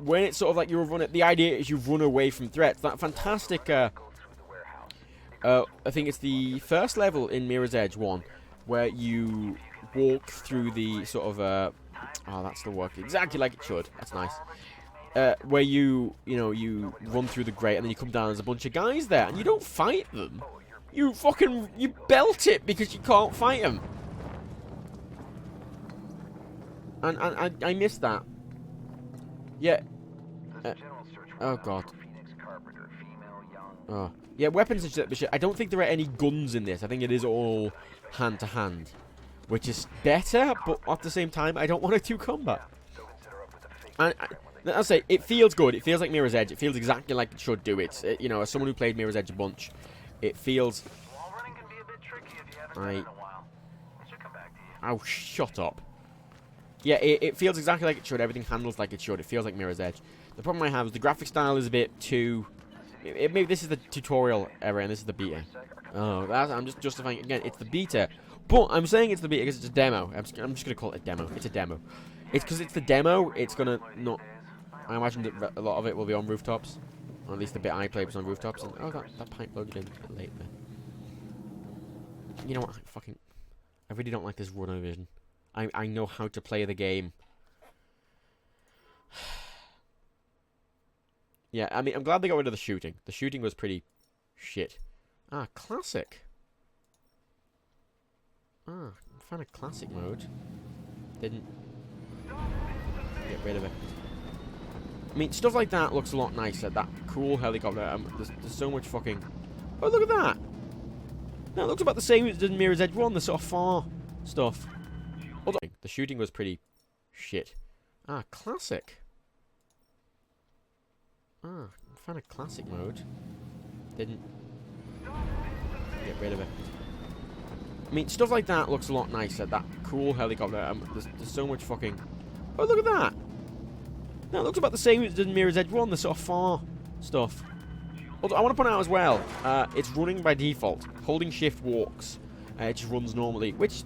when it's sort of like you're a runner, the idea is you run away from threats. That fantastic, I think it's the first level in Mirror's Edge 1, where you walk through the sort of, oh, that's the work, exactly like it should. That's nice. Where you run through the grate and then you come down, there's a bunch of guys there, and you don't fight them. You belt it because you can't fight them. And I missed that. Yeah. Oh, God. Oh. Yeah, weapons and shit. I don't think there are any guns in this. I think it is all hand-to-hand. Which is better, but at the same time, I don't want to do combat. And I'll say, it feels good. It feels like Mirror's Edge. It feels exactly like it should do. It's, you know, as someone who played Mirror's Edge a bunch, it feels... Oh, shut up. Yeah, it feels exactly like it should. Everything handles like it should. It feels like Mirror's Edge. The problem I have is the graphic style is a bit too... maybe this is the tutorial era and this is the beta. Oh, I'm just justifying it again. It's the beta. But I'm saying it's the beta because it's a demo. I'm just going to call it a demo. It's a demo. It's because it's the demo, it's going to not... I imagine that a lot of it will be on rooftops. Or at least the bit I played was on rooftops. And, oh, that pipe loaded in a bit late there. You know what? I really don't like this runner vision. I know how to play the game. Yeah, I mean, I'm glad they got rid of the shooting. The shooting was pretty shit. Ah, classic. Ah, I found a classic mode. Didn't get rid of it. I mean, stuff like that looks a lot nicer. That cool helicopter. There's so much fucking... Oh, look at that! No, it looks about the same as the Mirror's Edge 1, the sort of far stuff. Although, the shooting was pretty shit. Ah, classic. Ah, I found a classic mode. Didn't get rid of it. I mean, stuff like that looks a lot nicer. That cool helicopter. There's so much fucking... Oh, look at that! No, it looks about the same as the Mirror's Edge 1, the sort of far stuff. Although, I want to point out as well, it's running by default. Holding shift walks. It just runs normally, which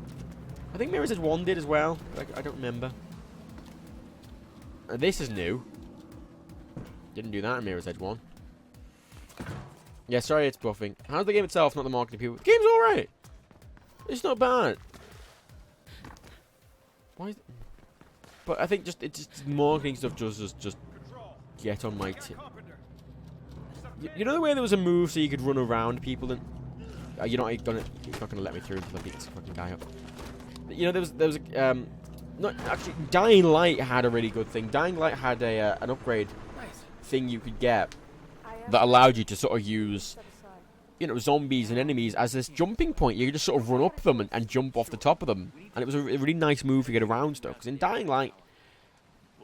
I think Mirror's Edge 1 did as well. I don't remember. This is new. Didn't do that in Mirror's Edge 1. Yeah, sorry it's buffing. How's the game itself, not the marketing people? The game's alright. It's not bad. Why is... But I think just marketing stuff just get on my tip. You know the way there was a move so you could run around people and you're not gonna let me through until I beat this fucking guy up. You know there was not actually Dying Light had a really good thing. Dying Light had a an upgrade thing you could get that allowed you to sort of use, you know, zombies and enemies as this jumping point. You could just sort of run up them and jump off the top of them, and it was a really nice move to get around stuff. Because in Dying Light,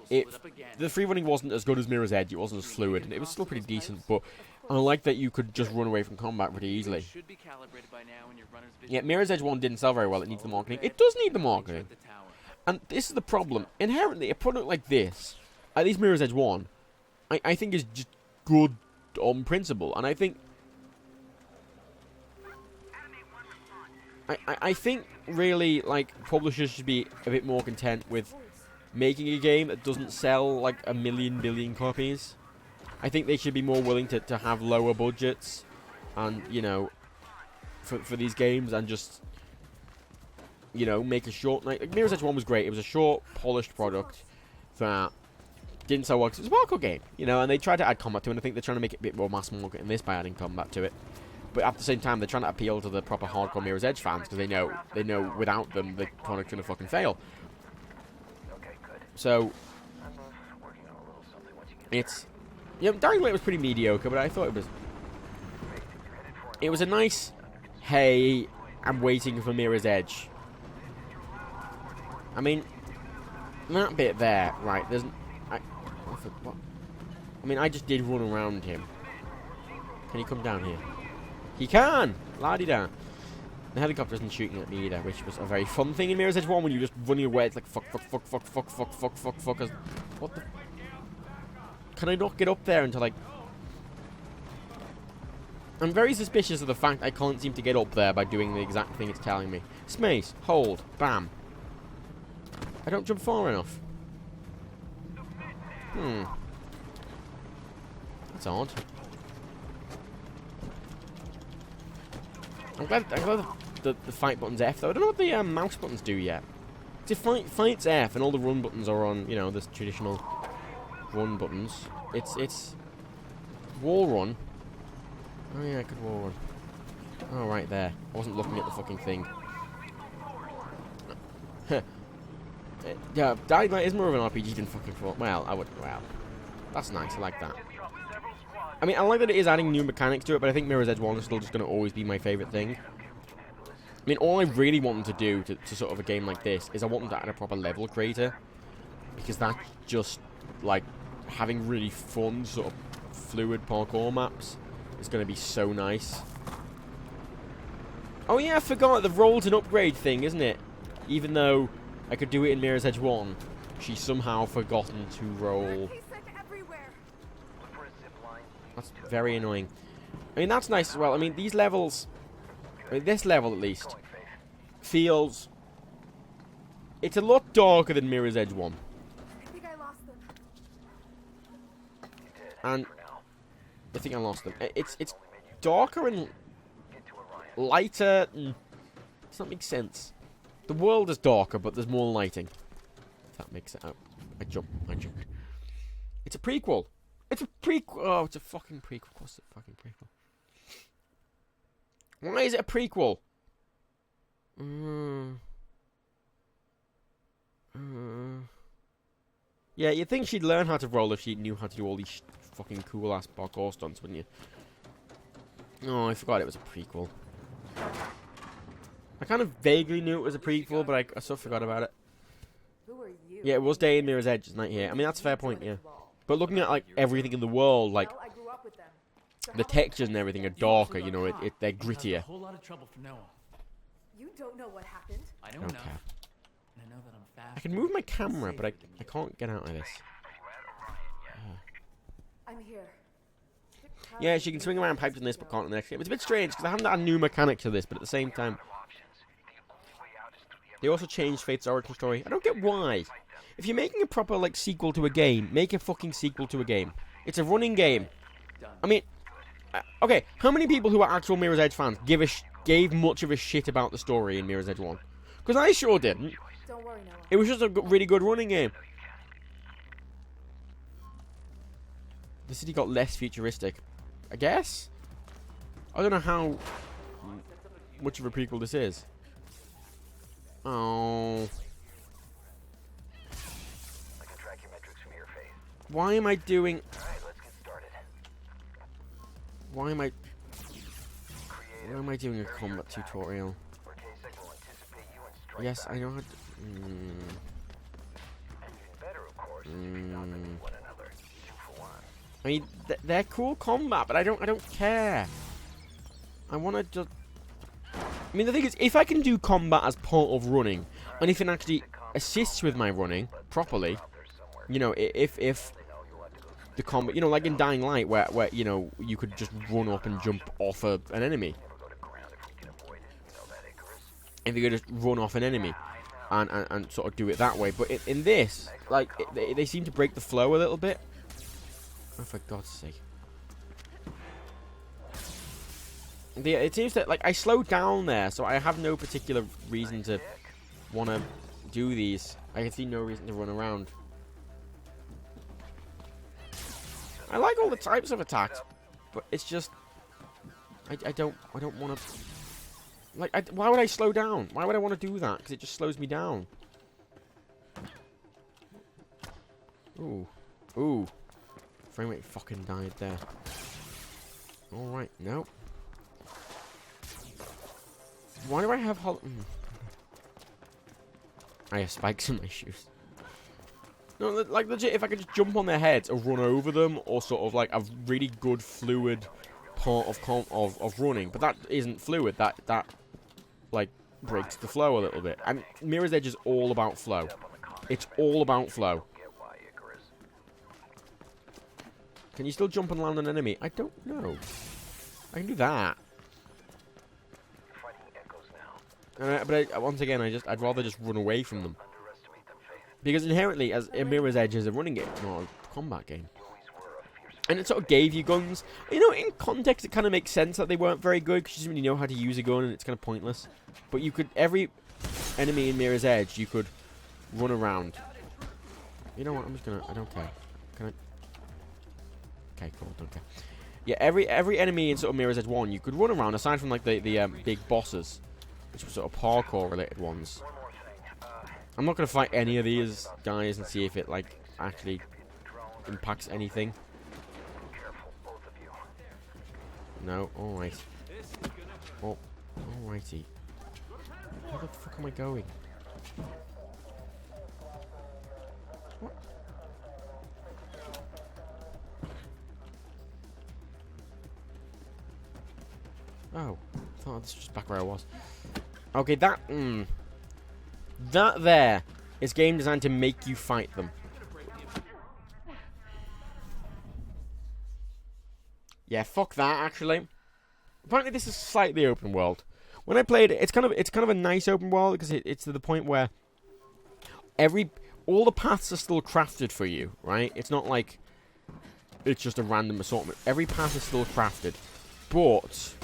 the free running wasn't as good as Mirror's Edge. It wasn't as fluid, and it was still pretty decent. But I like that you could just run away from combat pretty easily. Yeah, Mirror's Edge 1 didn't sell very well. It needs the marketing. It does need the marketing, and this is the problem. Inherently, a product like this, at least Mirror's Edge 1, I think is just good on principle, and I think I think really, like, publishers should be a bit more content with making a game that doesn't sell like a billion copies. I think they should be more willing to have lower budgets, and you know, for these games, and just, you know, make a short. Like Mirror's Edge 1 was great. It was a short, polished product that didn't sell well because it was a parkour game, you know, and they tried to add combat to it, and I think they're trying to make it a bit more mass market in this by adding combat to it. But at the same time, they're trying to appeal to the proper hardcore Mirror's Edge fans, because they know without them, the product's going to fucking fail. So, it's... Yeah, Dying Light was pretty mediocre, but I thought it was a nice, hey, I'm waiting for Mirror's Edge. I mean, that bit there, right, there's... What? I mean, I just did run around him. Can he come down here? He can! La-di-da. The helicopter isn't shooting at me either, which was a very fun thing in Mirror's Edge 1 when you're just running away. It's like, fuck. What the... Can I not get up there until, like... I'm very suspicious of the fact I can't seem to get up there by doing the exact thing it's telling me. Space, hold, bam. I don't jump far enough. That's odd. I'm glad the fight button's F, though. I don't know what the mouse buttons do yet. If fight's F and all the run buttons are on, you know, the traditional run buttons. It's wall run. Oh yeah, I could wall run. Oh, right there. I wasn't looking at the fucking thing. Yeah, Dying Light is more of an RPG than fucking Fort. Well, that's nice. I like that. I mean, I like that it is adding new mechanics to it, but I think Mirror's Edge 1 is still just going to always be my favourite thing. I mean, all I really want them to do to sort of a game like this is I want them to add a proper level creator, because that just, like, having really fun, sort of fluid parkour maps is going to be so nice. Oh yeah, I forgot, the roll's an upgrade thing, isn't it? Even though I could do it in Mirror's Edge 1, she's somehow forgotten to roll. That's very annoying. I mean, that's nice as well. I mean, these levels... I mean, this level, at least, feels... It's a lot darker than Mirror's Edge 1. I think I lost them. And... I think I lost them. It's darker and lighter. Does that make sense? The world is darker, but there's more lighting. If that makes it out. I jumped. It's a prequel. It's a prequel. Oh, it's a fucking prequel. What's a fucking prequel? Why is it a prequel? Yeah, you'd think she'd learn how to roll if she knew how to do all these fucking cool-ass parkour stunts, wouldn't you? Oh, I forgot it was a prequel. I kind of vaguely knew it was a prequel, but I sort of forgot about it. Who are you? Yeah, it was day in Mirror's Edge, night here. I mean, that's a fair point, yeah. But looking at, like, everything in the world, like, Well, I grew up with them. So the how textures and everything are darker, you know, they're Caused grittier. a whole lot of trouble from now on. You don't know what happened. I know Okay. enough. And I know that I'm fast. I can move my camera, but I can't get out of this. I'm here. Yeah, she can swing around pipes in this, but can't in the next game. It's a bit strange, because I haven't had a new mechanic to this, but at the same time... They also changed Fate's origin story. I don't get why. If you're making a proper, like, sequel to a game, make a fucking sequel to a game. It's a running game. I mean... okay, how many people who are actual Mirror's Edge fans gave much of a shit about the story in Mirror's Edge 1? Because I sure didn't. Don't worry, Noah. It was just a really good running game. The city got less futuristic, I guess? I don't know how much of a prequel this is. Oh. I can track your metrics from your face. Why am I doing... Alright, let's get started. Why am I Creative. doing a combat tutorial? For K6 will anticipate you and strike Yes, back. I know how to... And even better, of course, is if you're dominating one another. 2 for 1. I mean, they're cool combat, but I don't care. I want to just... I mean, the thing is, if I can do combat as part of running, and if it actually assists with my running properly, you know, if the combat, you know, like in Dying Light, where you know, you could just run up and jump off an enemy. If you could just run off an enemy and sort of do it that way. But in this, like, they seem to break the flow a little bit. Oh, for God's sake. It seems that, like, I slowed down there, so I have no particular reason to want to do these. I can see no reason to run around. I like all the types of attacks, but it's just... I don't want to... Like, why would I slow down? Why would I want to do that? Because it just slows me down. Ooh. Ooh. Frame rate fucking died there. Alright, no. Why do I have I have spikes in my shoes. No, like, legit, if I could just jump on their heads or run over them, or sort of, like, a really good fluid part of running. But that isn't fluid. That like, breaks the flow a little bit. And Mirror's Edge is all about flow. It's all about flow. Can you still jump and land an enemy? I don't know. I can do that. But once again, I'd rather just run away from them. Because inherently, as Mirror's Edge is a running game, not a combat game. And it sort of gave you guns. You know, in context, it kind of makes sense that they weren't very good, because you didn't really know how to use a gun, and it's kind of pointless. But you could, every enemy in Mirror's Edge, you could run around. You know what, I'm just gonna, I don't care. Can I? Okay, cool, don't care. Yeah, every enemy in sort of Mirror's Edge 1, you could run around, aside from, like, the big bosses, which were sort of parkour-related ones. I'm not going to fight any of these guys and see if it, like, actually impacts anything. No, alright. Oh, alrighty. Where the fuck am I going? What? Oh, I thought this was just back where I was. Okay, that there is game designed to make you fight them. Yeah, fuck that, actually. Apparently this is slightly open world. When I played it, it's kind of a nice open world, because it's to the point where all the paths are still crafted for you, right? It's not like it's just a random assortment. Every path is still crafted. But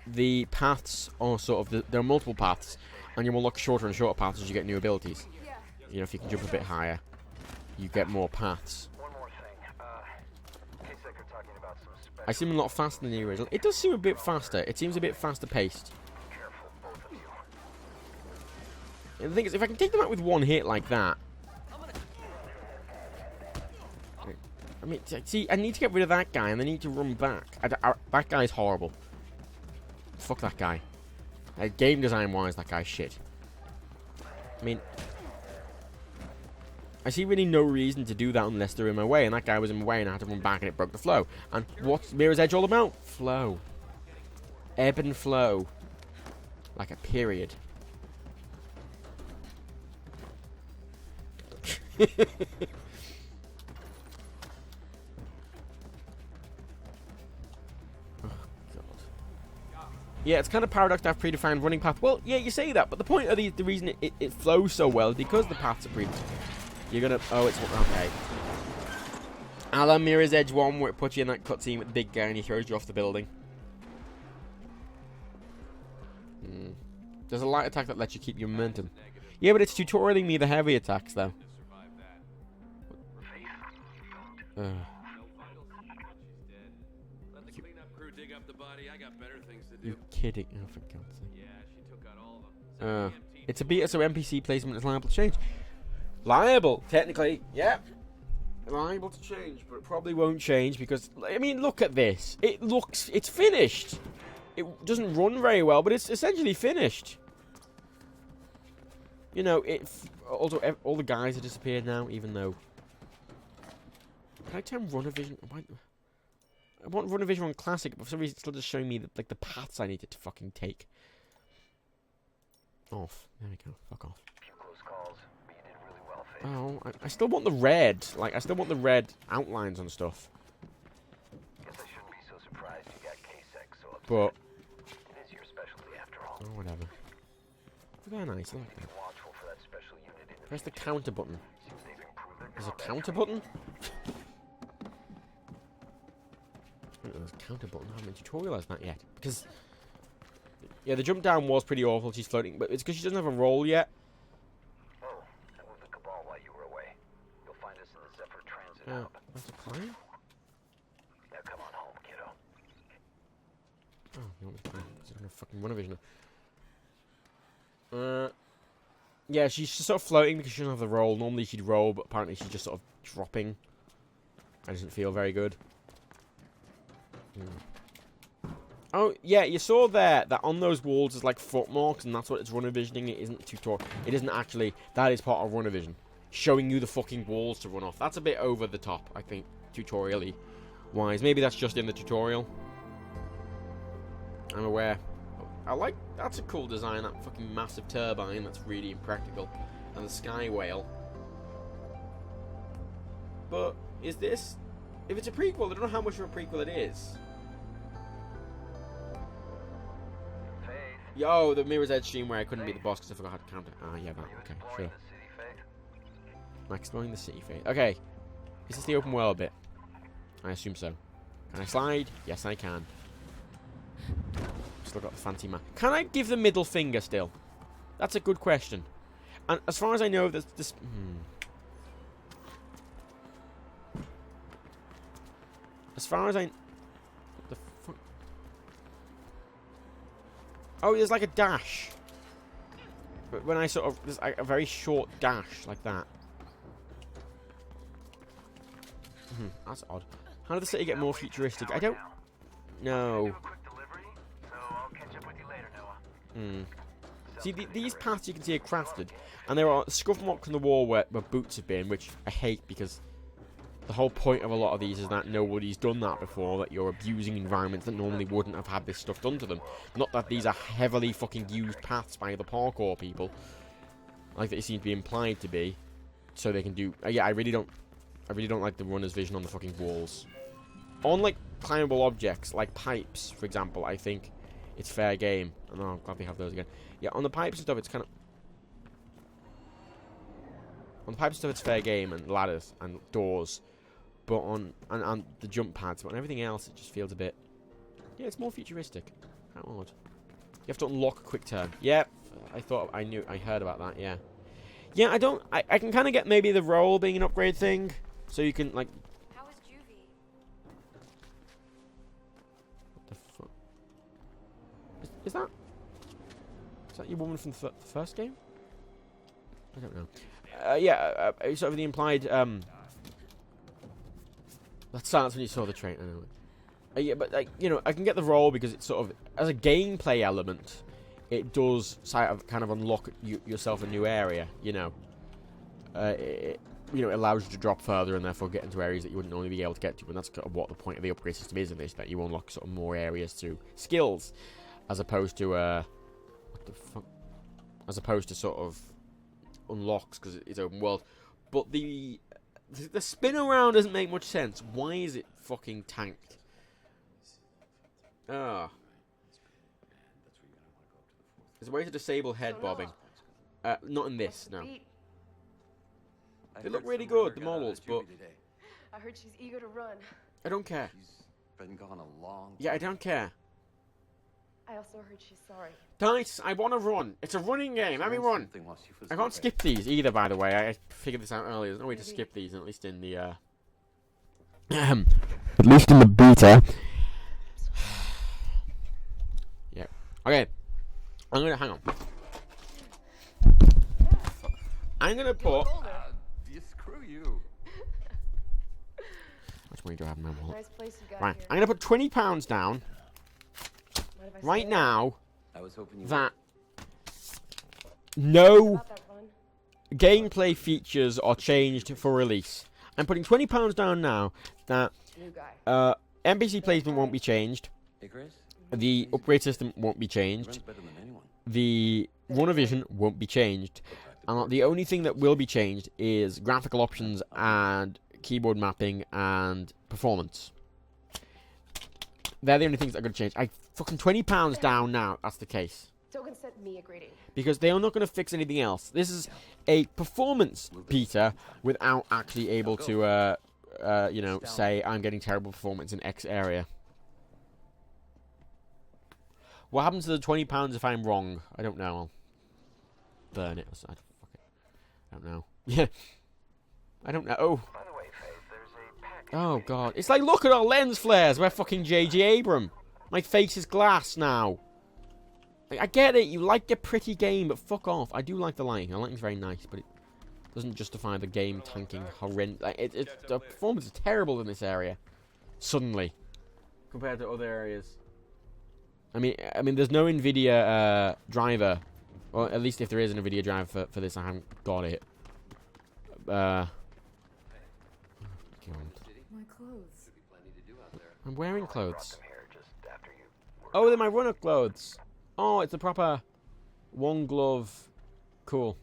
the paths are sort of there are multiple paths, and you will unlock shorter and shorter paths as you get new abilities. You know, if you can jump a bit higher, you get more paths. One more I seem a lot faster than the original. It does seem a bit faster. It seems a bit faster paced. Careful, both of you. And the thing is, if I can take them out with one hit like that... I mean, see, I need to get rid of that guy, and I need to run back. That guy's horrible. Fuck that guy. Game design-wise, that guy's shit. I mean... I see really no reason to do that unless they're in my way, and that guy was in my way, and I had to run back, and it broke the flow. And what's Mirror's Edge all about? Flow. Ebb and flow. Like a period. Yeah, it's kind of paradox to have predefined running path. Well, yeah, you say that, but the point of the reason it flows so well is because the paths are predefined. You're gonna... Oh, it's... Okay. A la Mirror's Edge 1, where it puts you in that cutscene with the big guy and he throws you off the building. There's a light attack that lets you keep your momentum. Yeah, but it's tutorialing me the heavy attacks, though. You're kidding. Oh, for God's sake. It's a beta, so NPC placement is liable to change. Liable, technically, yeah. Liable to change, but it probably won't change because, I mean, look at this. It's finished. It doesn't run very well, but it's essentially finished. You know, also, all the guys have disappeared now, even though... Can I turn Runnervision? I want Runnervision on Classic, but for some reason it's still just showing me, the paths I needed to fucking take. Off. There we go. Fuck off. Close calls, but you did really well, Faith. Oh, I still want the red. Like, I still want the red outlines on stuff. Guess I shouldn't be so surprised you got K-Sec so upset. But... It is your specialty after all. Oh, whatever. Very nice, I like that. Watchful for that special unit in the Press the counter button. See if they've improved their There's a combat counter button? There's a counter button. I haven't tutorialized that yet. Because... Yeah, the jump down was pretty awful. She's floating, but it's because she doesn't have a roll yet. Oh, I moved the Cabal while you were away. You'll find us in the Zephyr Transit hub. That's a climb? Now come on home, kiddo. Oh, you want me to climb? Because I don't have fucking Runnervision. Yeah, she's just sort of floating because she doesn't have the roll. Normally she'd roll, but apparently she's just sort of dropping. That doesn't feel very good. Oh, yeah, you saw there that on those walls is like foot marks, and that's what it's Runnervisioning. It isn't tutorial. It isn't actually. That is part of Runnervision. Showing you the fucking walls to run off. That's a bit over the top, I think, tutorially wise. Maybe that's just in the tutorial. I'm aware. I like... That's a cool design, that fucking massive turbine. That's really impractical. And the sky whale. But, is this... If it's a prequel, I don't know how much of a prequel it is. Faith. Yo, the Mirror's Edge stream where I couldn't beat the boss because I forgot how to counter. Ah, yeah, that. Okay, sure. The city, Faith. I'm exploring the city, Faith. Okay. Is this the open world bit? I assume so. Can I slide? Yes, I can. Still got the fancy map. Can I give the middle finger still? That's a good question. And as far as I know, there's this... As far as I... What the fuck? Oh, there's like a dash. But when I sort of... There's like a very short dash, like that. That's odd. How did the city get more futuristic? I don't... know. See, these paths you can see are crafted. And there are scuff marks on the wall where boots have been, which I hate because... The whole point of a lot of these is that nobody's done that before, that you're abusing environments that normally wouldn't have had this stuff done to them. Not that these are heavily fucking used paths by the parkour people, like they seem to be implied to be, so they can do... yeah, I really don't like the runner's vision on the fucking walls. On, like, climbable objects, like pipes, for example, I think it's fair game. Oh, I'm glad they have those again. Yeah, on the pipes and stuff, it's kind of... On the pipes and stuff, it's fair game, and ladders, and doors. But on and the jump pads, but on everything else, it just feels a bit... Yeah, it's more futuristic. How odd. You have to unlock a quick turn. Yeah, I heard about that, yeah. Yeah, I can kind of get maybe the roll being an upgrade thing. So you can, like... How is Juvie? Is that your woman from the first game? I don't know. Yeah, sort of the implied. That starts when you saw the train. I know. Yeah, but like I can get the role because it's sort of as a gameplay element, it does kind of unlock yourself a new area. It allows you to drop further and therefore get into areas that you wouldn't normally be able to get to. And that's kind of what the point of the upgrade system is in this, that you unlock sort of more areas through skills, as opposed to what the fuck? As opposed to sort of unlocks because it's open world. But the spin around doesn't make much sense. Why is it fucking tanked? Ah. There's a way to disable head bobbing. Not in this, no. They look really good, the models, but I heard she's eager to run. I don't care. She's been gone a long time. Yeah, I don't care. I also heard she's sorry. Guys, I want to run. It's a running game. Let me run. I can't skip these either, by the way. I figured this out earlier. There's no way to skip these, at least in the at least in the beta. Yeah. Okay. I'm gonna hang on. I'm gonna put. Screw you. Which money do I have in my wallet? Nice place you got Right. here. I'm gonna put £20 down Mind if I right stay? now. I was hoping you That no About that run? gameplay features are changed for release. I'm putting £20 down now. That New guy. NPC placement won't be changed. Hey, Chris. The upgrade system won't be He changed. runs better than anyone. The runner vision won't be changed. And the only thing that will be changed is graphical options and keyboard mapping and performance. They're the only things that are going to change. I fucking £20 down now. That's the case. Token sent me a greeting. Because they are not going to fix anything else. This is a performance beta without actually able to, say I'm getting terrible performance in X area. What happens to the £20 if I'm wrong? I don't know. I'll burn it. Fuck it. I don't know. Yeah. I don't know. Oh. By the way, Faith, there's a package. Oh, God. It's like, look at our lens flares. We're fucking J.J. Abrams. My face is glass now. I get it. You like your pretty game, but fuck off. I do like the lighting. The lighting's very nice, but it doesn't justify the game tanking horrendous. The performance is terrible in this area. Suddenly. Compared to other areas. I mean, there's no NVIDIA driver. Or at least if there is an NVIDIA driver for this, I haven't got it. God. My clothes. I'm wearing clothes. Brought them here just after you were Oh, they're my runner clothes. Oh, it's a proper one glove. Cool.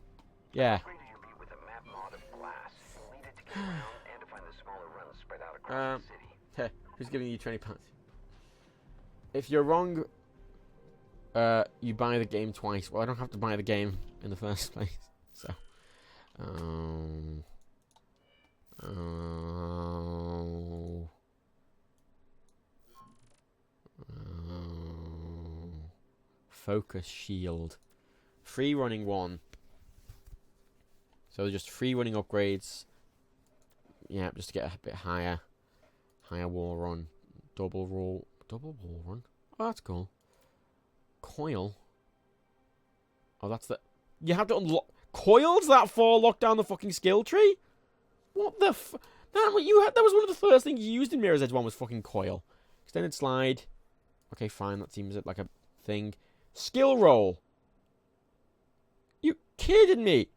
Yeah. upgraded your beat with a map mod of glass. You'll need it to get around and to find the smaller runs spread out across the city. Who's giving you £20? If you're wrong, you buy the game twice. Well, I don't have to buy the game in the first place. So, focus shield, free running 1. So just free running upgrades. Yeah, just to get a bit higher wall run, double wall run. Oh, that's cool. Coil. Oh, that's the. You have to unlock coils that fall lock down the fucking skill tree. What the f? That what you had? That was one of the first things you used in Mirror's Edge 1 was fucking coil. Extended slide. Okay, fine. That seems like a thing. Skill roll. You kidding me?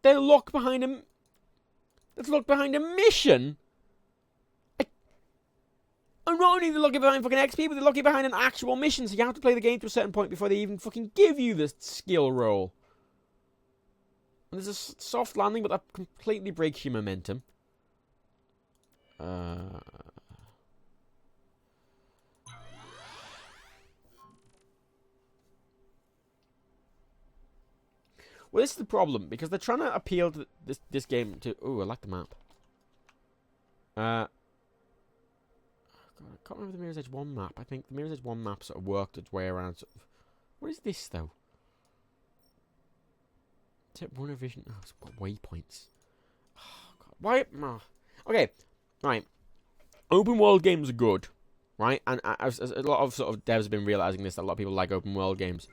They lock behind him. Let's look behind a mission. And not only are they looking behind fucking XP, but they're looking behind an actual mission, so you have to play the game to a certain point before they even fucking give you the skill roll. And there's a soft landing, but that completely breaks your momentum. Well, this is the problem, because they're trying to appeal to this game to... Ooh, I like the map. God, I can't remember the Mirror's Edge 1 map. I think the Mirror's Edge 1 map sort of worked its way around. What is this, though? Is it runner vision? Oh, it's got waypoints. Oh, God. Why? Oh. Okay, right. Open world games are good. right? And as a lot of sort of devs have been realizing this, that a lot of people like open world games.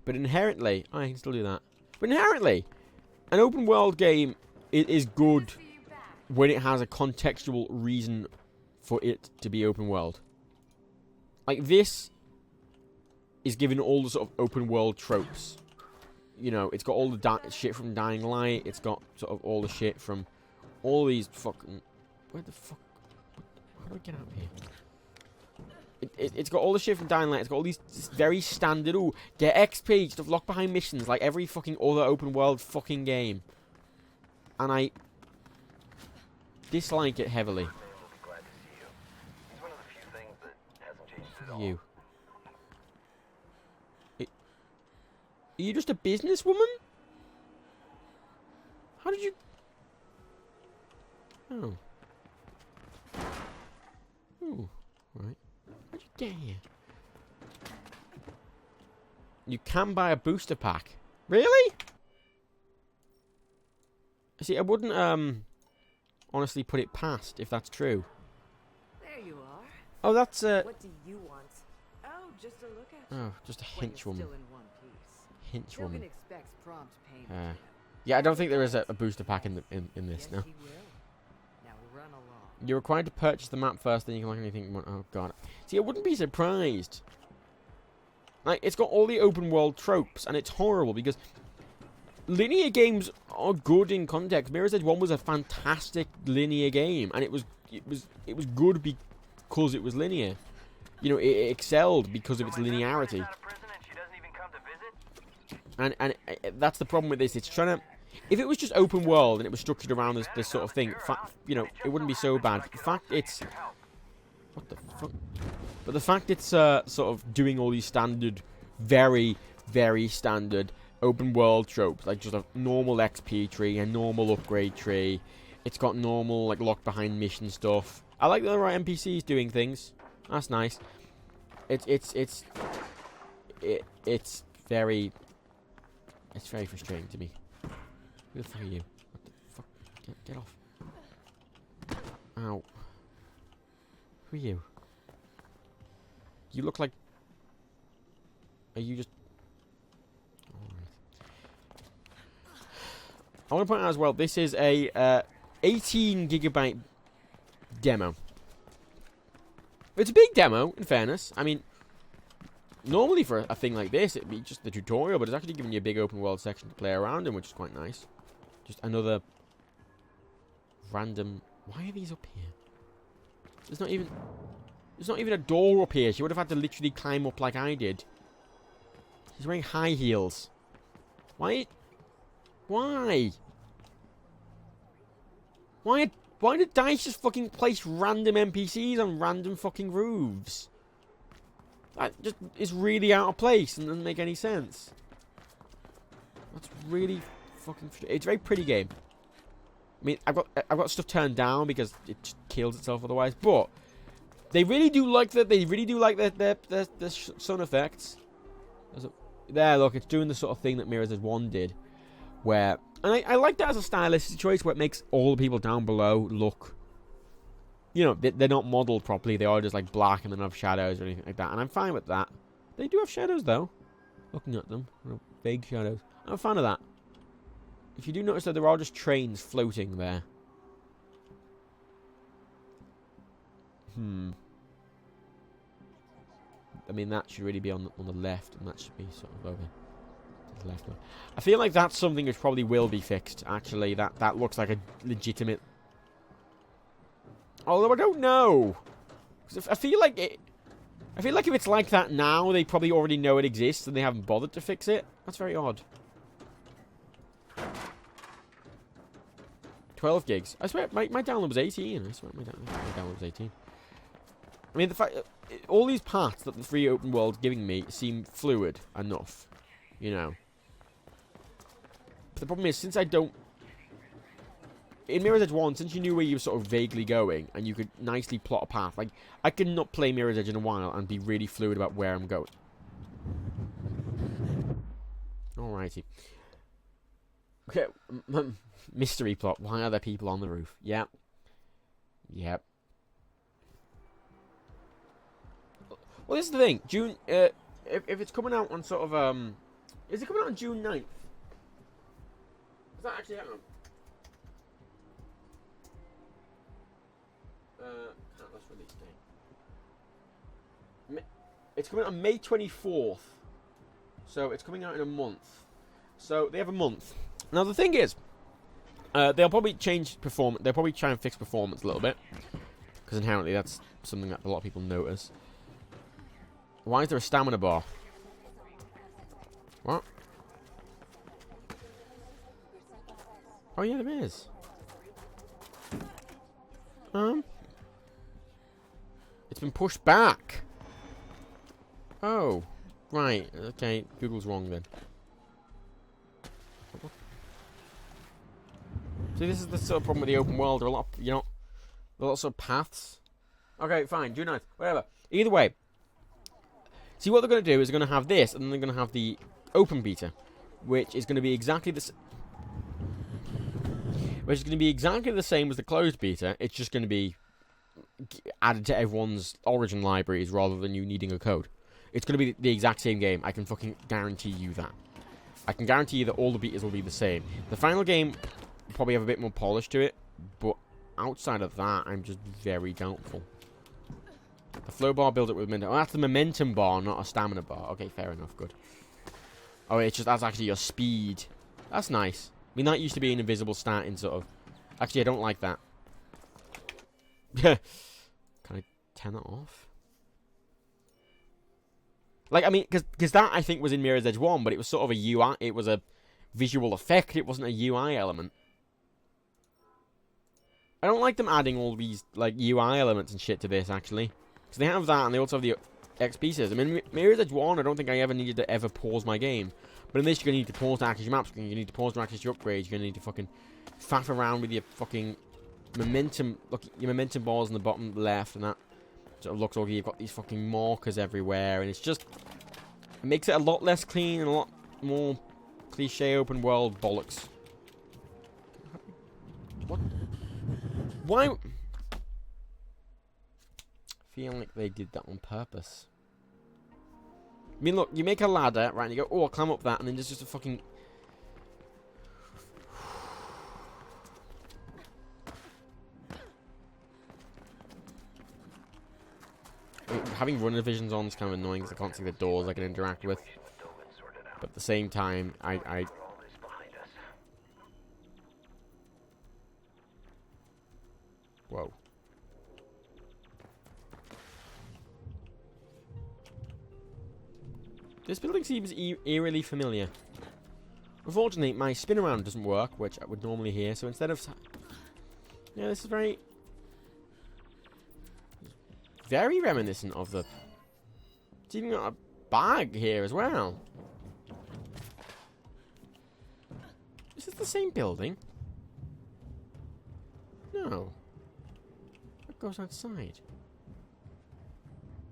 But inherently, I can still do that. But inherently, an open world game is good when it has a contextual reason for it to be open world. Like, this is given all the sort of open world tropes. You know, it's got all the shit from Dying Light. It's got sort of all the shit from all these fucking... Where the fuck... How do I get out of here? It's got all the shit from Dying Light. It's got all these very standard, ooh, get XP, stuff locked behind missions, like every fucking other open world fucking game. And I dislike it heavily. You. Are you just a businesswoman? How did you... Oh. Ooh, right. How'd you get here? You can buy a booster pack. Really? See, I wouldn't, honestly put it past if that's true. There you are. Oh, that's, What do you want? Oh, just a look at you. Oh, just a When you're henchwoman. still in one piece. Logan Henchwoman. expects prompt payment. Yeah, I don't think there is a booster pack in this, Yes, no. he will. Now run along. You're required to purchase the map first, then you can look anything you want. Oh, God. See, I wouldn't be surprised. Like, it's got all the open world tropes, and it's horrible, because linear games are good in context. Mirror's Edge 1 was a fantastic linear game, and it was good because it was linear. You know, it excelled because of its linearity. And that's the problem with this. It's trying to... If it was just open world and it was structured around this sort of thing, you know, it wouldn't be so bad. But the fact it's... What the fuck? But the fact it's sort of doing all these standard, very, very standard open world tropes, like just a normal XP tree, a normal upgrade tree. It's got normal, like, locked behind mission stuff. I like the right NPCs doing things. That's nice. It's very... It's very frustrating to me. Who the fuck are you? What the fuck? Get off. Ow. Who are you? You look like... Are you just... Alright. I want to point out as well, this is a 18 gigabyte demo. It's a big demo, in fairness. I mean, normally for a thing like this, it'd be just the tutorial, but it's actually giving you a big open world section to play around in, which is quite nice. Just another random... Why are these up here? There's not even a door up here. She would have had to literally climb up like I did. She's wearing high heels. Why? Why? Why did DICE just fucking place random NPCs on random fucking roofs? That just is really out of place and doesn't make any sense. That's really fucking... It's a very pretty game. I mean, I've got stuff turned down because it just kills itself otherwise, but they really do like that. They really do like the sun effects. There, look, it's doing the sort of thing that Mirror's Edge 1 did, where... And I like that as a stylistic choice, where it makes all the people down below look... You know, they're not modelled properly. They are just, like, black and they don't have shadows or anything like that. And I'm fine with that. They do have shadows, though. Looking at them. Vague shadows. I'm a fan of that. If you do notice that there are just trains floating there. I mean, that should really be on the left, and that should be sort of over to the left. I feel like that's something which probably will be fixed, actually. That looks like a legitimate... Although I don't know. 'Cause I feel like if it's like that now, they probably already know it exists and they haven't bothered to fix it. That's very odd. 12 gigs. I swear, my download was 18. I swear my download was 18. I mean, the fact... all these paths that the free open world's giving me seem fluid enough. You know. But the problem is, since I don't... In Mirror's Edge 1, since you knew where you were sort of vaguely going, and you could nicely plot a path, like, I could not play Mirror's Edge in a while and be really fluid about where I'm going. Alrighty. Okay, mystery plot. Why are there people on the roof? Yep. Yep. Well, this is the thing. June. If it's coming out on sort of is it coming out on June 9th? Does that actually happen? Let's release date. It's coming out on May 24th. So it's coming out in a month. So they have a month. Now the thing is, they'll probably change performance. They'll probably try and fix performance a little bit, because inherently that's something that a lot of people notice. Why is there a stamina bar? What? Oh yeah, there is. It's been pushed back. Oh, right. Okay, Google's wrong then. See, this is the sort of problem with the open world. There are a lot, lots of paths. Okay, fine. June 9th. Whatever. Either way. See, what they're going to do is they're going to have this, and then they're going to have the open beta, which is going to be exactly the same as the closed beta. It's just going to be added to everyone's origin libraries rather than you needing a code. It's going to be the exact same game. I can fucking guarantee you that. I can guarantee you that all the betas will be the same. The final game will probably have a bit more polish to it, but outside of that, I'm just very doubtful. The flow bar build up with momentum. Oh, that's the momentum bar, not a stamina bar. Okay, fair enough. Good. Oh, that's actually your speed. That's nice. I mean, that used to be an invisible stat in sort of... Actually, I don't like that. Can I turn that off? Like, I mean, because that, I think, was in Mirror's Edge 1, but it was sort of a UI... It was a visual effect. It wasn't a UI element. I don't like them adding all these, like, UI elements and shit to this, actually. Because they have that, and they also have the XP system. I mean, Mirror's Edge 1, I don't think I ever needed to ever pause my game. But in this, you're going to need to pause to access your map screen. You need to pause to access your upgrades. You're going to need to fucking faff around with your fucking momentum. Look, your momentum bars on the bottom left, and that sort of looks like you've got these fucking markers everywhere. And it's just... It makes it a lot less clean and a lot more cliche open world bollocks. What? Why... I feel like they did that on purpose. I mean, look, you make a ladder, right, and you go, oh, I'll climb up that, and then there's just a fucking... I mean, having runner visions on is kind of annoying, because I can't see the doors I can interact with. But at the same time, I... Whoa. This building seems eerily familiar. Unfortunately, my spin around doesn't work, which I would normally hear, so instead of... Yeah, this is very reminiscent of the... It's even got a bag here as well. Is this the same building? No. What goes outside?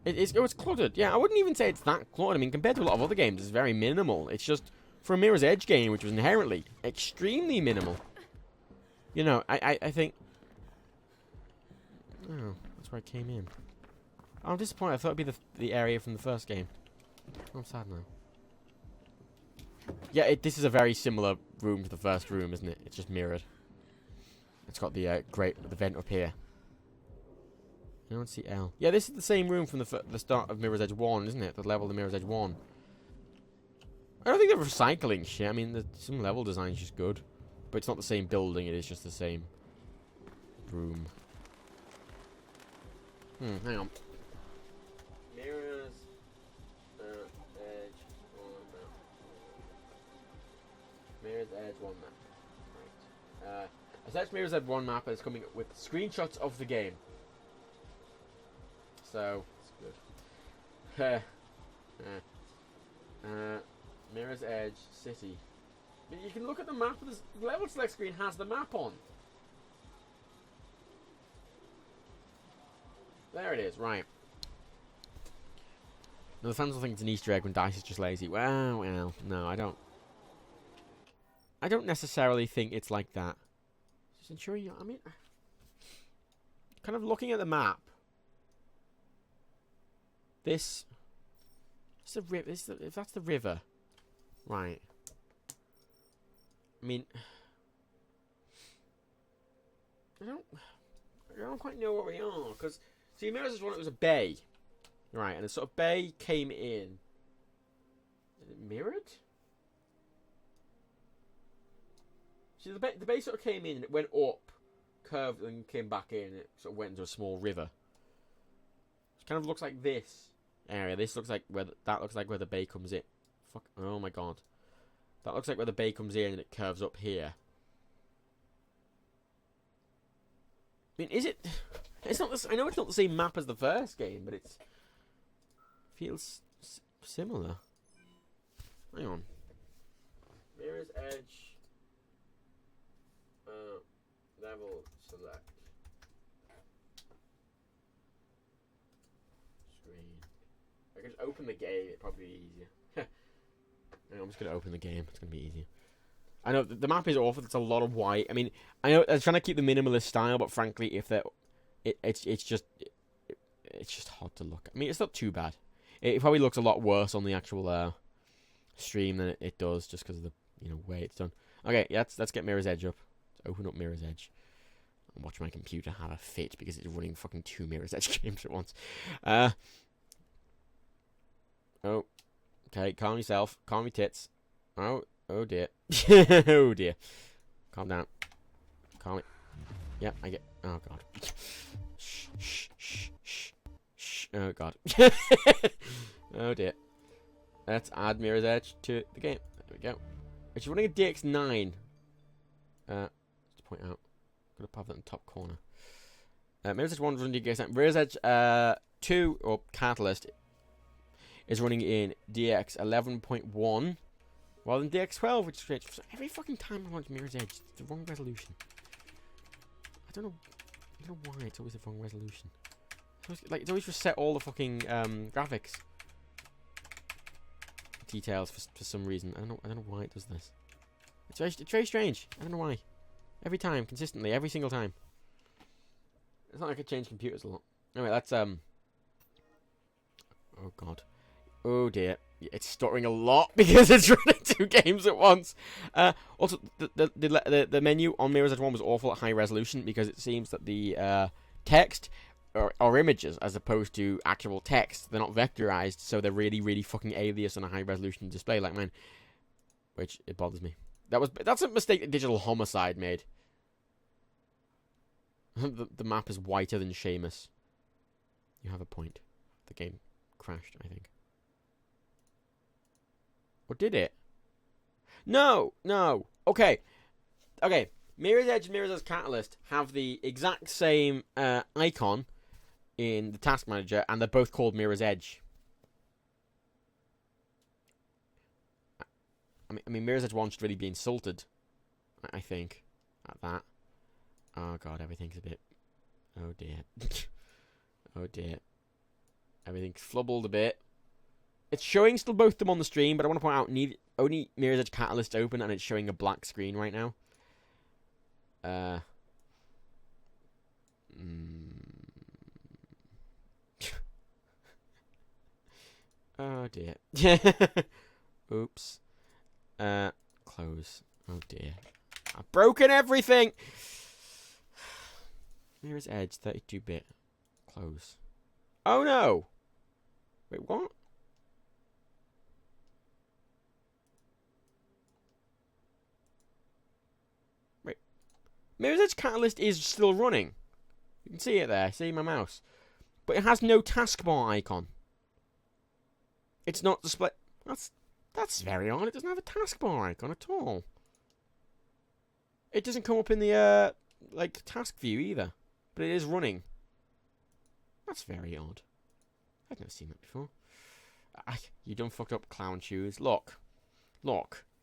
It's cluttered. Yeah, I wouldn't even say it's that cluttered. I mean, compared to a lot of other games, it's very minimal. It's just, for a Mirror's Edge game, which was inherently extremely minimal. You know, I think... Oh, that's where I came in. I'm disappointed. I thought it'd be the area from the first game. I'm sad now. Yeah, this is a very similar room to the first room, isn't it? It's just mirrored. It's got the the vent up here. I don't see L. Yeah, this is the same room from the start of Mirror's Edge 1, isn't it? The level of Mirror's Edge 1. I don't think they're recycling shit. I mean, some level design is just good. But it's not the same building, it is just the same room. Hang on. Mirror's Edge 1 map. Mirror's Edge 1 map. Right. I searched Mirror's Edge 1 map and it's coming up with screenshots of the game. So, it's good. Mirror's Edge City. You can look at the map. The level select screen has the map on. There it is, right. Now the fans will think it's an Easter egg when DICE is just lazy. Well, no, I don't. I don't necessarily think it's like that. Just ensure you. I mean, kind of looking at the map. This It's the river. If that's the river, right? I mean, I don't quite know where we are because see, Mirror's Edge one, it was a bay, right? And the sort of bay came in. Is it mirrored? See, the bay sort of came in and it went up, curved, and came back in. It sort of went into a small river. It kind of looks like this area. This looks like that looks like where the bay comes in. Fuck! Oh my god, that looks like where the bay comes in and it curves up here. I mean, is it? It's not. I know it's not the same map as the first game, but it feels similar. Hang on. Mirror's Edge. Level select. Screen. I can just open the game. It'd probably be easier. I'm just gonna open the game. It's gonna be easier. I know the map is awful. It's a lot of white. I mean, I know they're trying to keep the minimalist style, but frankly, if they're, it's just hard to look. I mean, it's not too bad. It probably looks a lot worse on the actual stream than it does, just because of the way it's done. Okay, yeah, let's get Mirror's Edge up. Let's open up Mirror's Edge and watch my computer have a fit because it's running fucking 2 Mirror's Edge games at once. Oh, okay, calm yourself, calm your tits. Oh dear. Oh dear. Calm down. Calm it. Yeah, I get. Oh god. Shh, shh, shh, shh, shh. Oh god. Oh dear. Let's add Mirror's Edge to the game. There we go. It's running a DX9. Just to point out. I'm gonna pop that in the top corner. Mirror's Edge 1 is running DX9. Mirror's Edge 2 or Catalyst is running in DX 11.1. Rather than DX12, which is great. Every fucking time I launch Mirror's Edge, it's the wrong resolution. I don't know why it's always the wrong resolution. It's always reset all the fucking graphics details for some reason. I don't know why it does this. It's very strange. I don't know why. Every time, consistently, every single time. It's not like I change computers a lot. Anyway, that's oh god. Oh dear. It's stuttering a lot because it's running 2 games at once. Also, the menu on Mirror's Edge 1 was awful at high resolution because it seems that the text are images as opposed to actual text. They're not vectorized, so they're really, really fucking alias on a high resolution display like mine, which it bothers me. That's a mistake that Digital Homicide made. The map is whiter than Seamus. You have a point. The game crashed, I think. Or did it? No. Okay. Mirror's Edge and Mirror's Edge Catalyst have the exact same icon in the task manager, and they're both called Mirror's Edge. I mean, Mirror's Edge 1 should really be insulted, I think, at that. Oh god, everything's a bit... Oh dear. Oh dear. Everything's flubbled a bit. It's showing still both of them on the stream, but I want to point out only Mirror's Edge Catalyst open, and it's showing a black screen right now. Oh dear. Oops. Close. Oh dear. I've broken everything! Mirror's Edge 32-bit. Close. Oh no! Wait, what? Wait. Mirror's Edge Catalyst is still running. You can see it there. See my mouse. But it has no taskbar icon. It's not display... That's very odd. It doesn't have a taskbar icon at all. It doesn't come up in the, task view either. But it is running. That's very odd. I've never seen that before. You done fucked up, clown shoes. Look.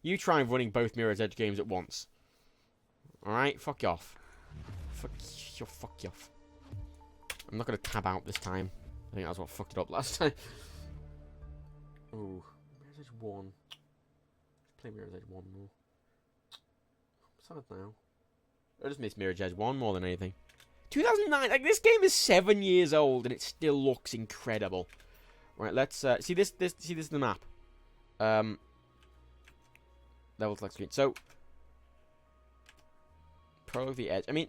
You try running both Mirror's Edge games at once. Alright? Fuck you off. Fuck you off. I'm not going to tab out this time. I think that's what fucked it up last time. Ooh. Mirror's Edge 1. Let's play Mirror's Edge 1 more. I'm sad now. I just miss Mirror's Edge 1 more than anything. 2009, this game is 7 years old and it still looks incredible. Right, let's see this is the map. Level select screen. So prologue the edge. I mean,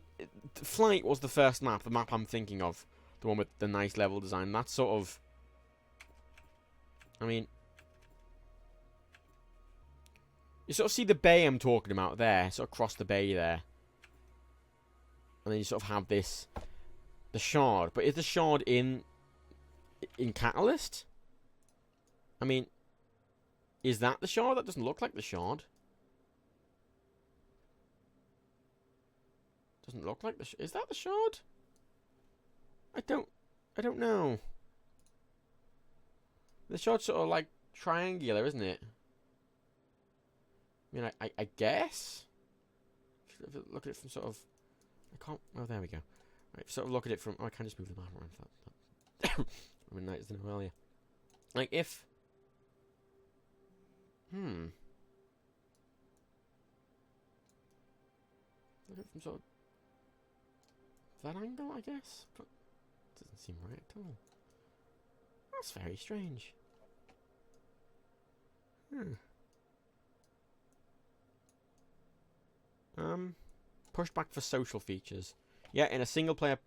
Flight was the first map, the map I'm thinking of, the one with the nice level design. That's sort of, I mean, you sort of see the bay I'm talking about there, sort of across the bay there, and then you sort of have this, the shard. But is the shard in Catalyst? I mean, is that the shard? That doesn't look like the shard. Doesn't look like the is that the shard? I don't know. The shard's sort of like triangular, isn't it? I mean, I guess. If you look at it from sort of, I can't. Oh, there we go. Right, sort of look at it from. Oh, I can just move the map around. I mean, night isn't earlier. Like if. Look at it from sort of that angle, I guess. But it doesn't seem right at all. That's very strange. Push back for social features. Yeah, in a single player,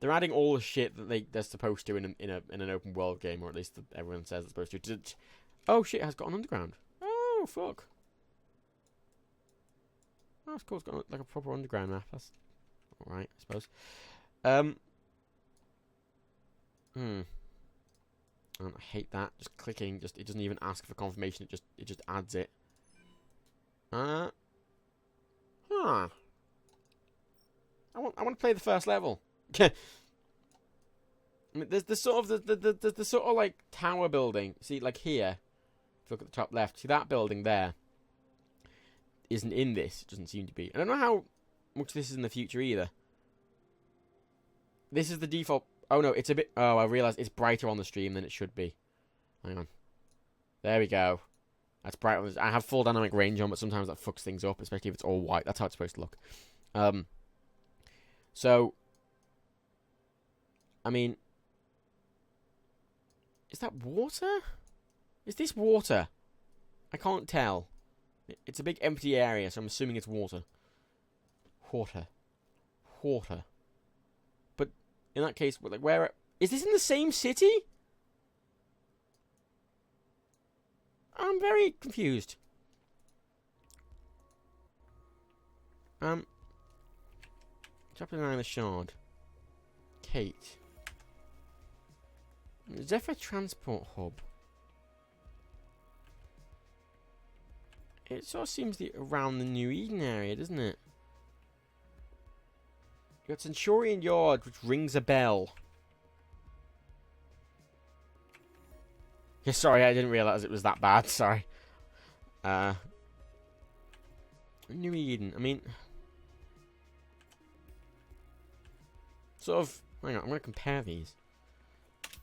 they're adding all the shit that they're supposed to in an open world game, or at least everyone says it's supposed to. Oh shit, it has got an underground. Oh fuck. Oh, that's cool. It's got like a proper underground map. That's alright, I suppose. I hate that. Just clicking, it doesn't even ask for confirmation. It just adds it. I want to play the first level. I mean, there's the sort of the sort of like tower building. See, like here, if you look at the top left, see that building there. Isn't in this. It doesn't seem to be. I don't know how much this is in the future either. This is the default. Oh no, it's a bit. Oh, I realised it's brighter on the stream than it should be. Hang on. There we go. That's bright. I have full dynamic range on, but sometimes that fucks things up, especially if it's all white. That's how it's supposed to look. So, I mean, is that water? Is this water? I can't tell. It's a big empty area, so I'm assuming it's water. Water. But in that case, like, where is this in the same city? I'm very confused. Chapter 9, the Shard. Kate. Zephyr Transport Hub. It sort of seems around the New Eden area, doesn't it? You got Centurion Yard, which rings a bell. Yeah, sorry, I didn't realise it was that bad. Sorry. New Eden. I mean, sort of. Hang on, I'm going to compare these.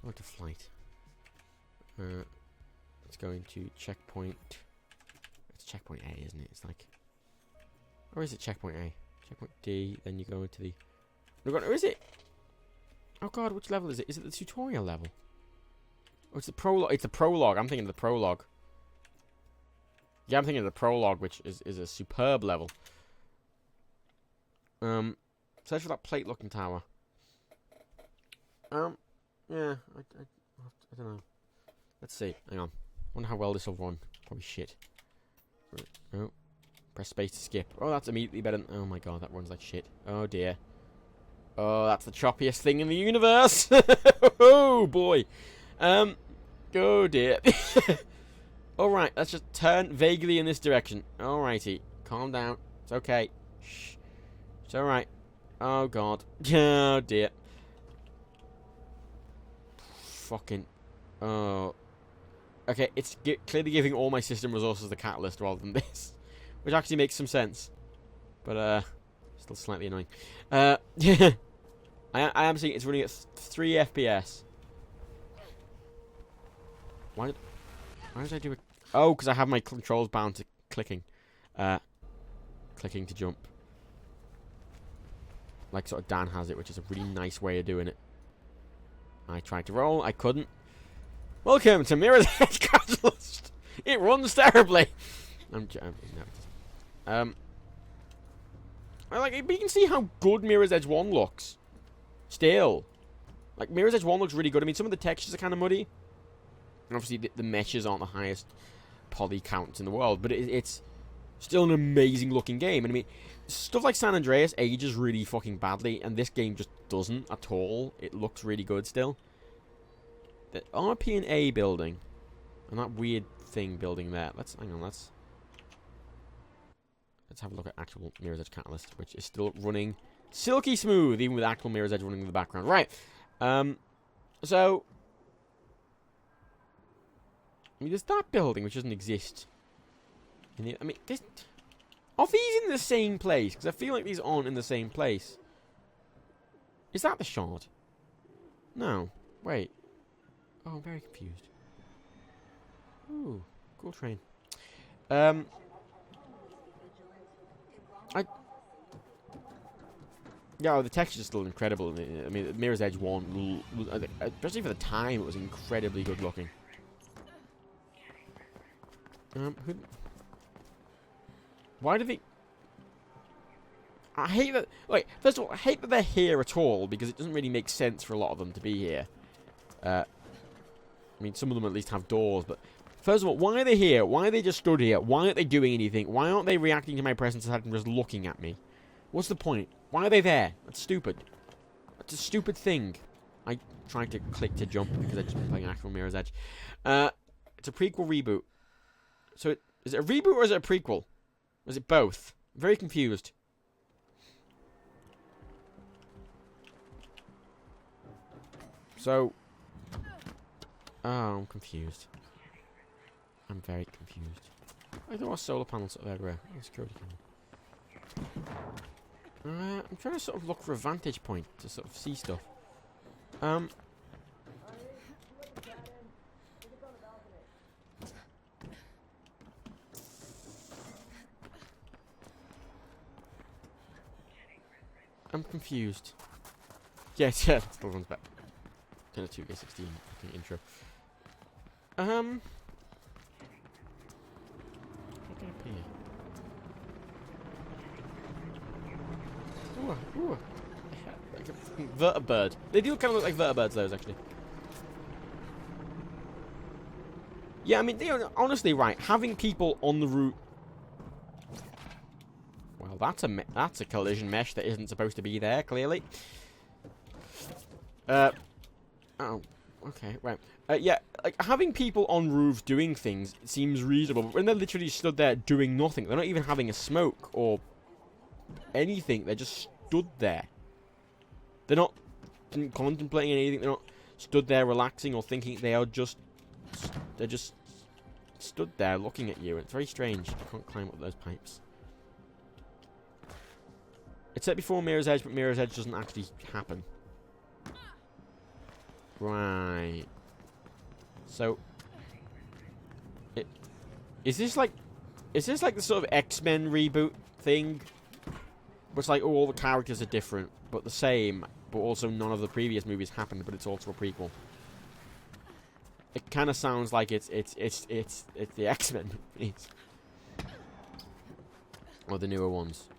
Go to flight. Let's go into checkpoint. It's checkpoint A, isn't it? It's like, or is it checkpoint A? Checkpoint D. Then you go into the. Or is it? Oh God, which level is it? Is it the tutorial level? Oh, it's the prologue. It's the prologue. I'm thinking of the prologue. Yeah, I'm thinking of the prologue, which is a superb level. Search for that plate-looking tower. Yeah, I don't know. Let's see. Hang on. Wonder how well this will run. Probably shit. Oh, press space to skip. Oh, that's immediately better. Oh my God, that runs like shit. Oh dear. Oh, that's the choppiest thing in the universe. Oh boy. Oh dear. Alright, let's just turn vaguely in this direction. Alrighty. Calm down. It's okay. Shh. It's alright. Oh God. Oh dear. Fucking. Oh. Okay, it's clearly giving all my system resources the catalyst rather than this. Which actually makes some sense. But, still slightly annoying. Yeah. I am seeing it's running at 3 FPS. Why did I do it? Oh, because I have my controls bound to clicking. Clicking to jump. Like sort of Dan has it, which is a really nice way of doing it. I tried to roll, I couldn't. Welcome to Mirror's Edge Catalyst. It runs terribly. I'm joking. No. I like it, but you can see how good Mirror's Edge 1 looks. Still. Like, Mirror's Edge 1 looks really good. I mean, some of the textures are kind of muddy. And obviously, the meshes aren't the highest poly counts in the world. But it's still an amazing looking game. And I mean, stuff like San Andreas ages really fucking badly. And this game just doesn't at all. It looks really good still. The RP&A building. And that weird thing building there. Hang on, let's have a look at actual Mirror's Edge Catalyst, which is still running silky smooth, even with actual Mirror's Edge running in the background. Right. So, I mean, there's that building which doesn't exist. I mean, are these in the same place? Because I feel like these aren't in the same place. Is that the shard? No. Wait. Oh, I'm very confused. Ooh, cool train. Yeah, the texture's still incredible. I mean, Mirror's Edge 1, especially for the time, it was incredibly good looking. Why do they... I hate that... Wait, first of all, I hate that they're here at all, because it doesn't really make sense for a lot of them to be here. I mean, some of them at least have doors, but... First of all, why are they here? Why are they just stood here? Why aren't they doing anything? Why aren't they reacting to my presence aside from just looking at me? What's the point? Why are they there? That's stupid. That's a stupid thing. I tried to click to jump because I just been playing actual Mirror's Edge. It's a prequel reboot. So, is it a reboot or is it a prequel? Or is it both? I'm very confused. So... Oh, I'm confused. I'm very confused. I thought solar panels up everywhere. Oh, security camera. I'm trying to sort of look for a vantage point to sort of see stuff. I'm confused. Yes, yeah, still runs back. Kind of 2K16 intro. What can I pay? Ooh. Like a fucking vertibird. They do kind of look like vertibirds, those, actually. Yeah, I mean, honestly, right, having people on the route... Well, that's a collision mesh that isn't supposed to be there, clearly. Oh, okay, right. Yeah, like, having people on roofs doing things seems reasonable, but when they're literally stood there doing nothing, they're not even having a smoke or anything, they're just stood there. They're not contemplating anything, they're not stood there relaxing or thinking, they're just stood there looking at you. It's very strange. I can't climb up those pipes. It's set before Mirror's Edge, but Mirror's Edge doesn't actually happen. Right. So, is this like the sort of X-Men reboot thing? But it's like, oh, all the characters are different, but the same, but also none of the previous movies happened, but it's also a prequel. It kind of sounds like it's the X-Men movies. Or the newer ones.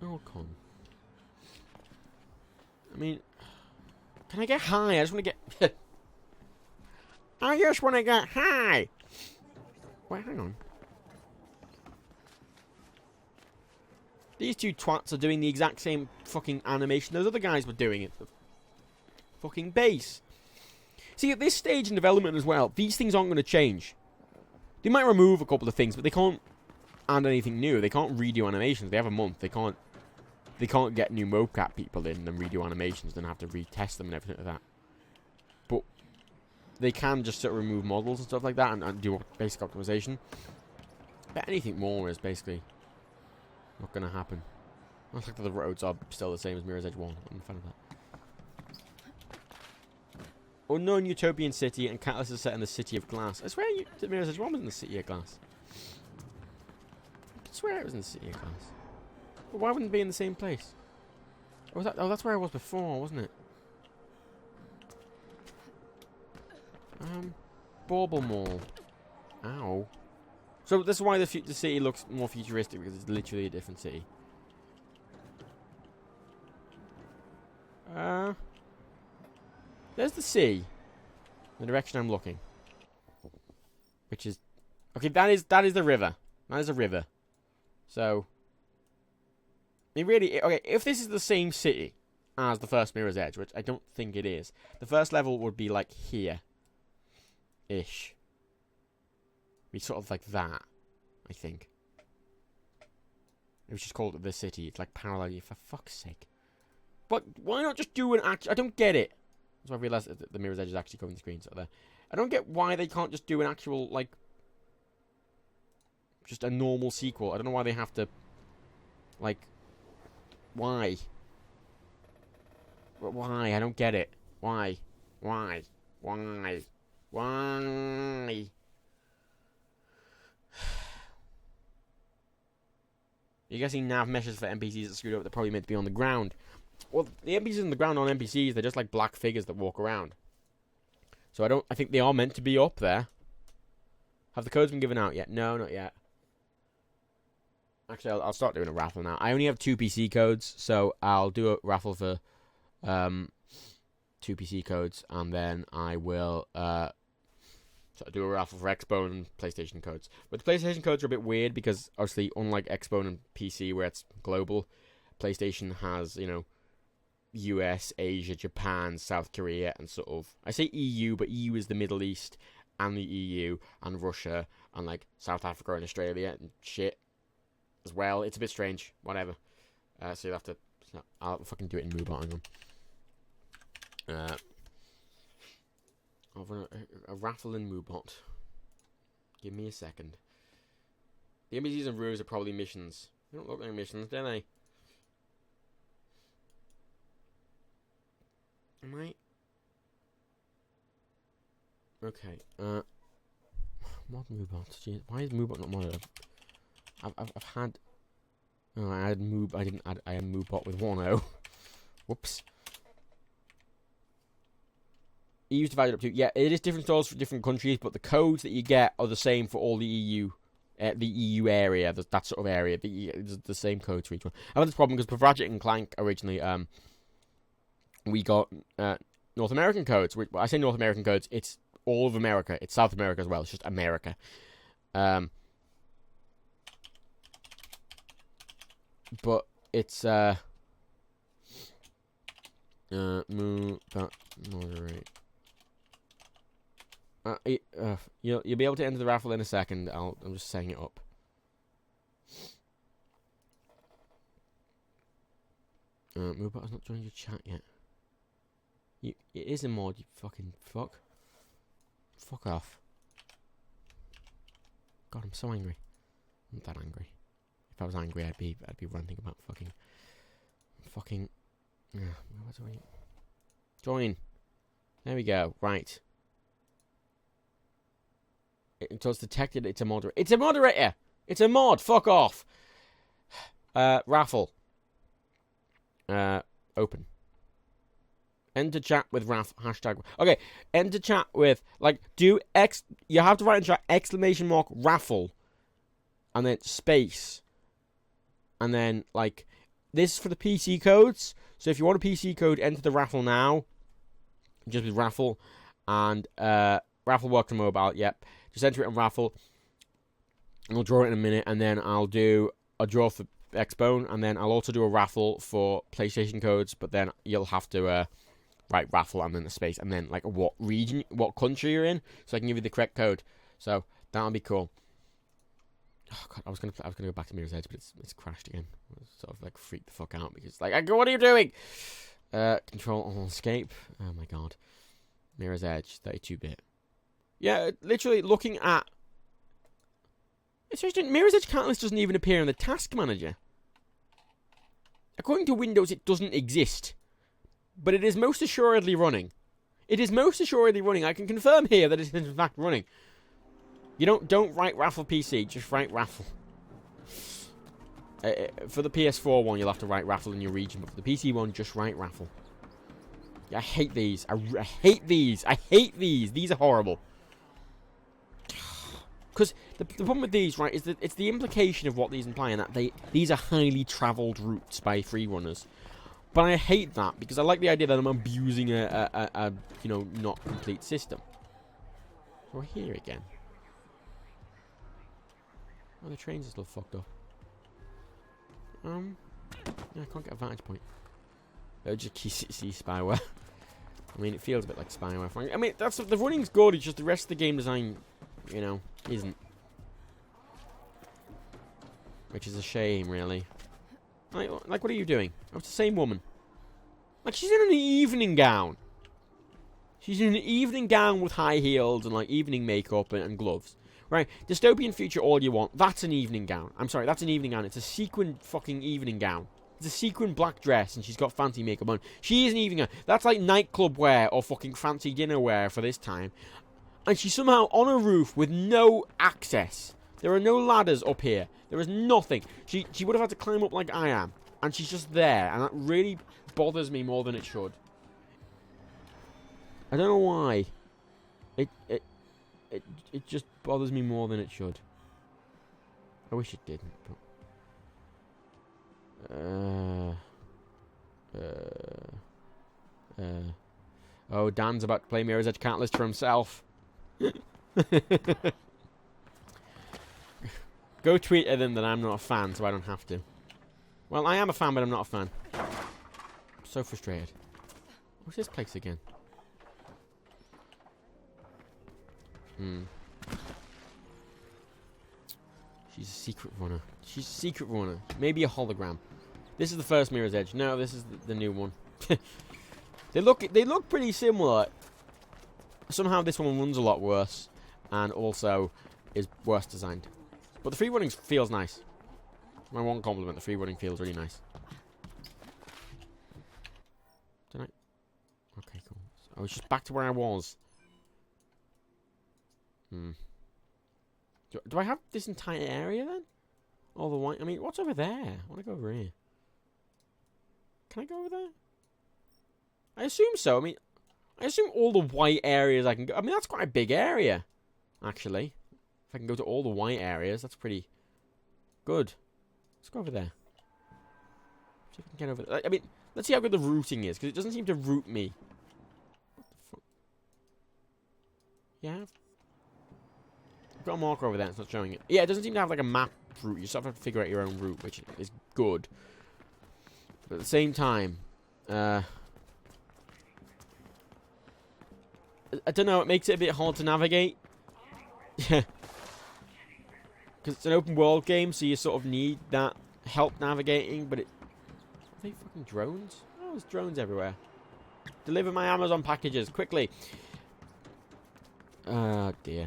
Oh, come. I mean, can I get high? I just want to get... I just want to get high! Wait, hang on. These two twats are doing the exact same fucking animation those other guys were doing at the fucking base. See, at this stage in development as well, these things aren't going to change. They might remove a couple of things, but they can't add anything new. They can't redo animations. They have a month. They can't get new mocap people in and redo animations and have to retest them and everything like that. But they can just sort of remove models and stuff like that and do basic optimization. But anything more is basically not going to happen. I think that the roads are still the same as Mirror's Edge 1. I'm a fan of that. Unknown utopian city, and Catalyst is set in the City of Glass. I swear Mirror's Edge 1 was in the City of Glass. I swear it was in the City of Glass. But why wouldn't it be in the same place? Oh, that's where I was before, wasn't it? Bauble Mall. Ow. So this is why the city looks more futuristic, because it's literally a different city. There's the sea. The direction I'm looking. Which is... Okay, that is the river. That is a river. So... It really... Okay, if this is the same city as the first Mirror's Edge, which I don't think it is, the first level would be like here. Ish. Be sort of like that, I think. It was just called the city. It's like parallel, for fuck's sake. But why not just do an actual... I don't get it. That's why I realised that the Mirror's Edge is actually covering the screen, so there. I don't get why they can't just do an actual, like... Just a normal sequel. I don't know why they have to... Like... Why? Why? I don't get it. Why? Why? Why? Why? You're guessing nav meshes for NPCs that screwed up, they're probably meant to be on the ground. Well, the NPCs on the ground aren't NPCs, they're just like black figures that walk around. So I think they are meant to be up there. Have the codes been given out yet? No, not yet. Actually, I'll start doing a raffle now. I only have 2 PC codes, so I'll do a raffle for 2 PC codes, and then I will do a raffle for Xbone and PlayStation codes. But the PlayStation codes are a bit weird because, obviously, unlike Xbone and PC, where it's global, PlayStation has, you know, US, Asia, Japan, South Korea, and sort of... I say EU, but EU is the Middle East, and the EU, and Russia, and, like, South Africa and Australia, and shit. As well, it's a bit strange. Whatever. So you'll have to... I'll fucking do it in Moobot. I'll run a raffle in Moobot. Give me a second. The NPCs and rooms are probably missions. They don't look like missions, do they? Am I... Okay. Mod Moobot. Jeez, why is Moobot not modded? I've had... Oh, I had Moob... I didn't add... I had Moobot with 1.0. Whoops. EU's divided up to... Yeah, it is different stores for different countries, but the codes that you get are the same for all the EU... the EU area, that sort of area. It's the same codes for each one. I had this problem because for Ratchet and Clank originally, we got North American codes. When I say North American codes, it's all of America. It's South America as well. It's just America. But it's move that moderate. You'll be able to enter the raffle in a second. I'm just setting it up. Moobot has not joined your chat yet. It is a mod, you fucking fuck. Fuck off. God, I'm so angry. I'm not that angry. If I was angry, I'd be ranting about fucking. Join. There we go. Right. Until it's detected, it's a moderator. It's a moderator. It's a mod. Fuck off. Raffle. Open. Enter chat with hashtag. Okay. Enter chat with you have to write in chat ! Raffle, and then space. And then, this is for the PC codes. So if you want a PC code, enter the raffle now. Just with raffle. And, raffle works on mobile, yep. Just enter it on raffle. And we'll draw it in a minute. And then I'll do a draw for Xbone. And then I'll also do a raffle for PlayStation codes. But then you'll have to, write raffle and then the space. And then, what region, what country you're in. So I can give you the correct code. So, that'll be cool. Oh god, I was gonna go back to Mirror's Edge, but it's crashed again. I was sort of freaked the fuck out because what are you doing? Control Alt Escape. Oh my god, Mirror's Edge 32-bit. Yeah, literally looking at. Mirror's Edge Catalyst doesn't even appear in the Task Manager. According to Windows, it doesn't exist, but it is most assuredly running. It is most assuredly running. I can confirm here that it is in fact running. You don't write raffle PC, just write raffle. For the PS4 one, you'll have to write raffle in your region, but for the PC one, just write raffle. Yeah, I hate these. I hate these. I hate these. These are horrible. Because the problem with these, right, is that it's the implication of what these imply, and that these are highly travelled routes by free runners. But I hate that because I like the idea that I'm abusing a you know, not complete system. So we're here again. Oh, the trains are still fucked up. Yeah, I can't get a vantage point. Just see spyware. I mean, it feels a bit like spyware. I mean, that's the running's good. It's just the rest of the game design, you know, isn't. Which is a shame, really. Like, what are you doing? Oh, it's the same woman. Like, she's in an evening gown. She's in an evening gown with high heels and, like, evening makeup and gloves. Right? Dystopian future all you want. That's an evening gown. I'm sorry, that's an evening gown. It's a sequin fucking evening gown. It's a sequin black dress and she's got fancy makeup on. She is an evening gown. That's like nightclub wear or fucking fancy dinner wear for this time. And she's somehow on a roof with no access. There are no ladders up here. There is nothing. She would have had to climb up like I am. And she's just there. And that really bothers me more than it should. I don't know why. It just bothers me more than it should. I wish it didn't. But oh, Dan's about to play Mirror's Edge Catalyst for himself. Go tweet at them that I'm not a fan, so I don't have to. Well, I am a fan, but I'm not a fan. I'm so frustrated. What's this place again? She's a secret runner. She's a secret runner. Maybe a hologram. This is the first Mirror's Edge. No, this is the new one. They look pretty similar. Somehow this one runs a lot worse, and also is worse designed. But the free running feels nice. My one compliment: the free running feels really nice. Did I? Okay, cool. So I was just back to where I was. Do I have this entire area then? All the white. I mean, what's over there? I want to go over here. Can I go over there? I assume so. I mean, I assume all the white areas I can go. I mean, that's quite a big area, actually. If I can go to all the white areas, that's pretty good. Let's go over there. See if I can get over there. I mean, let's see how good the routing is, because it doesn't seem to route me. What the fuck? Yeah. I've got a marker over there, it's not showing it. Yeah, it doesn't seem to have like a map route. You just have to figure out your own route, which is good. But at the same time, I don't know, it makes it a bit hard to navigate. Yeah. Because it's an open world game, so you sort of need that help navigating, but it... Are they fucking drones? Oh, there's drones everywhere. Deliver my Amazon packages, quickly! Oh, dear.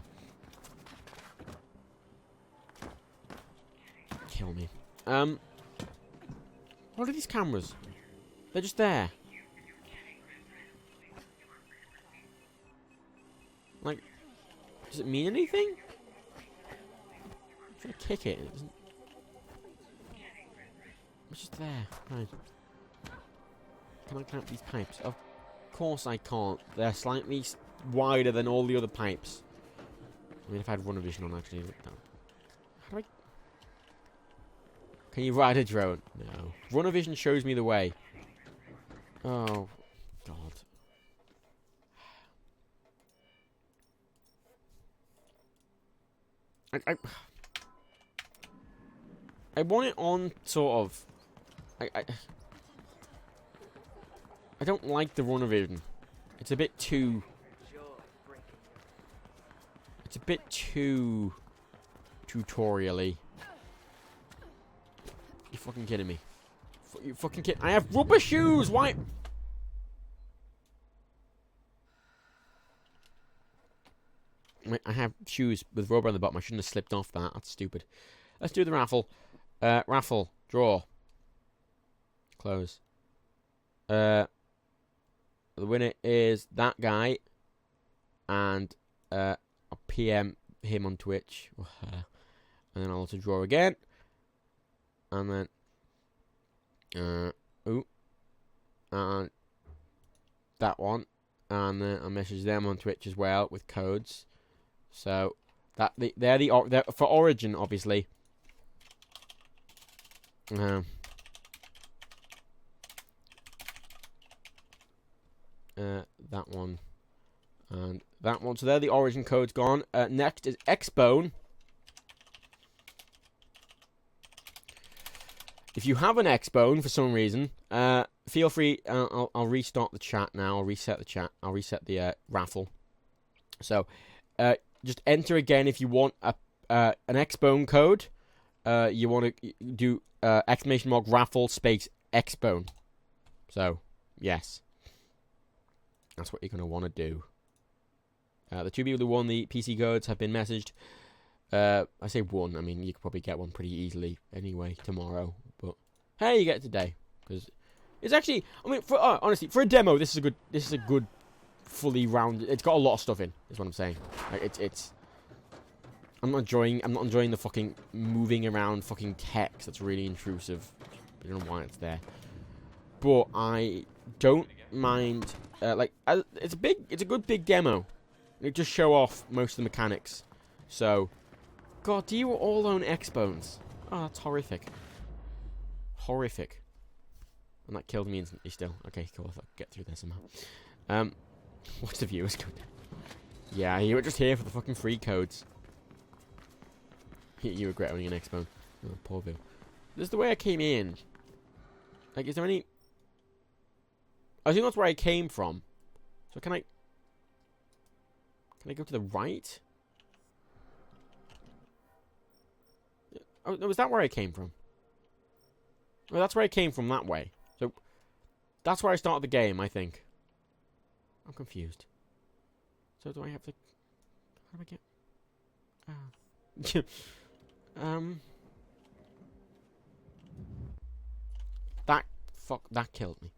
Kill me. What are these cameras? They're just there. Like, does it mean anything? I'm trying to kick it. It doesn't. It's just there. Right. Can I climb up these pipes? Of course I can't. They're slightly wider than all the other pipes. I mean, if I had runner vision on, actually. How do I... Can you ride a drone? No. Runner vision shows me the way. Oh, God. I want it on sort of. I don't like the runner vision. It's a bit too. It's a bit too tutorial-y. You fucking kidding me? You fucking kidding? I have rubber shoes. Why? I have shoes with rubber on the bottom. I shouldn't have slipped off that. That's stupid. Let's do the raffle. Raffle. Draw. Close. The winner is that guy. And I'll PM him on Twitch. And then I'll also draw again. And then... ooh. And... that one, and I message them on Twitch as well with codes. So they're for Origin, obviously. That one and that one. So they're the Origin codes gone. Next is Xbone. If you have an Xbone for some reason, feel free. I'll restart the chat now. I'll reset the chat. I'll reset the raffle. So, just enter again if you want an Xbone code. You want to do !mark raffle space Xbone. So, yes, that's what you're gonna want to do. The 2 people who won the PC codes have been messaged. I say one. I mean, you could probably get one pretty easily anyway tomorrow. But hey, you get it today because it's actually. I mean, honestly, for a demo, this is a good, fully rounded. It's got a lot of stuff in. Is what I'm saying. Like, it's. I'm not enjoying the fucking moving around fucking text. That's really intrusive. I don't know why it's there. But I don't mind. It's a good big demo. It just show off most of the mechanics. So. God, do you all own Xbones? Oh, that's horrific. Horrific. And that killed me instantly still. Okay, cool. I'll get through this somehow. What's the viewers code? Yeah, you were just here for the fucking free codes. You regret owning an Xbone. Oh, poor Bill. This is the way I came in. Like, is there any... I think that's where I came from. So can I go to the right? Oh, no, is that where I came from? Well, that's where I came from that way. So, that's where I started the game, I think. I'm confused. So, do I have to... How do I get... That killed me.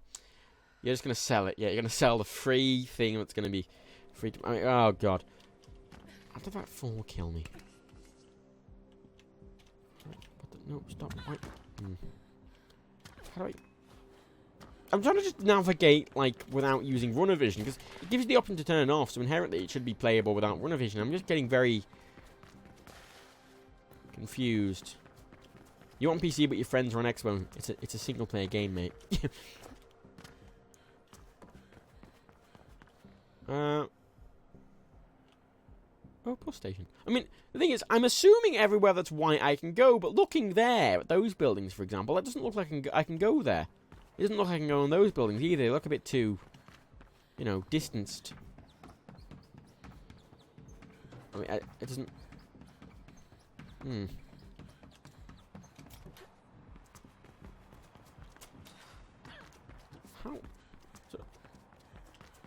You're just gonna sell it. Yeah, you're gonna sell the free thing that's gonna be free to... I mean, oh, God. How did that 4 kill me? No, stop. Wait. How do I... I'm trying to just navigate, like, without using runner vision, because it gives you the option to turn it off, so inherently it should be playable without runner vision. I'm just getting very... confused. You want PC, but your friends are on Xbox. It's a single-player game, mate. Oh, bus station. I mean, the thing is, I'm assuming everywhere that's white I can go, but looking there at those buildings, for example, that doesn't look like I can go there. It doesn't look like I can go on those buildings either. They look a bit too, you know, distanced. I mean, it doesn't... How? So,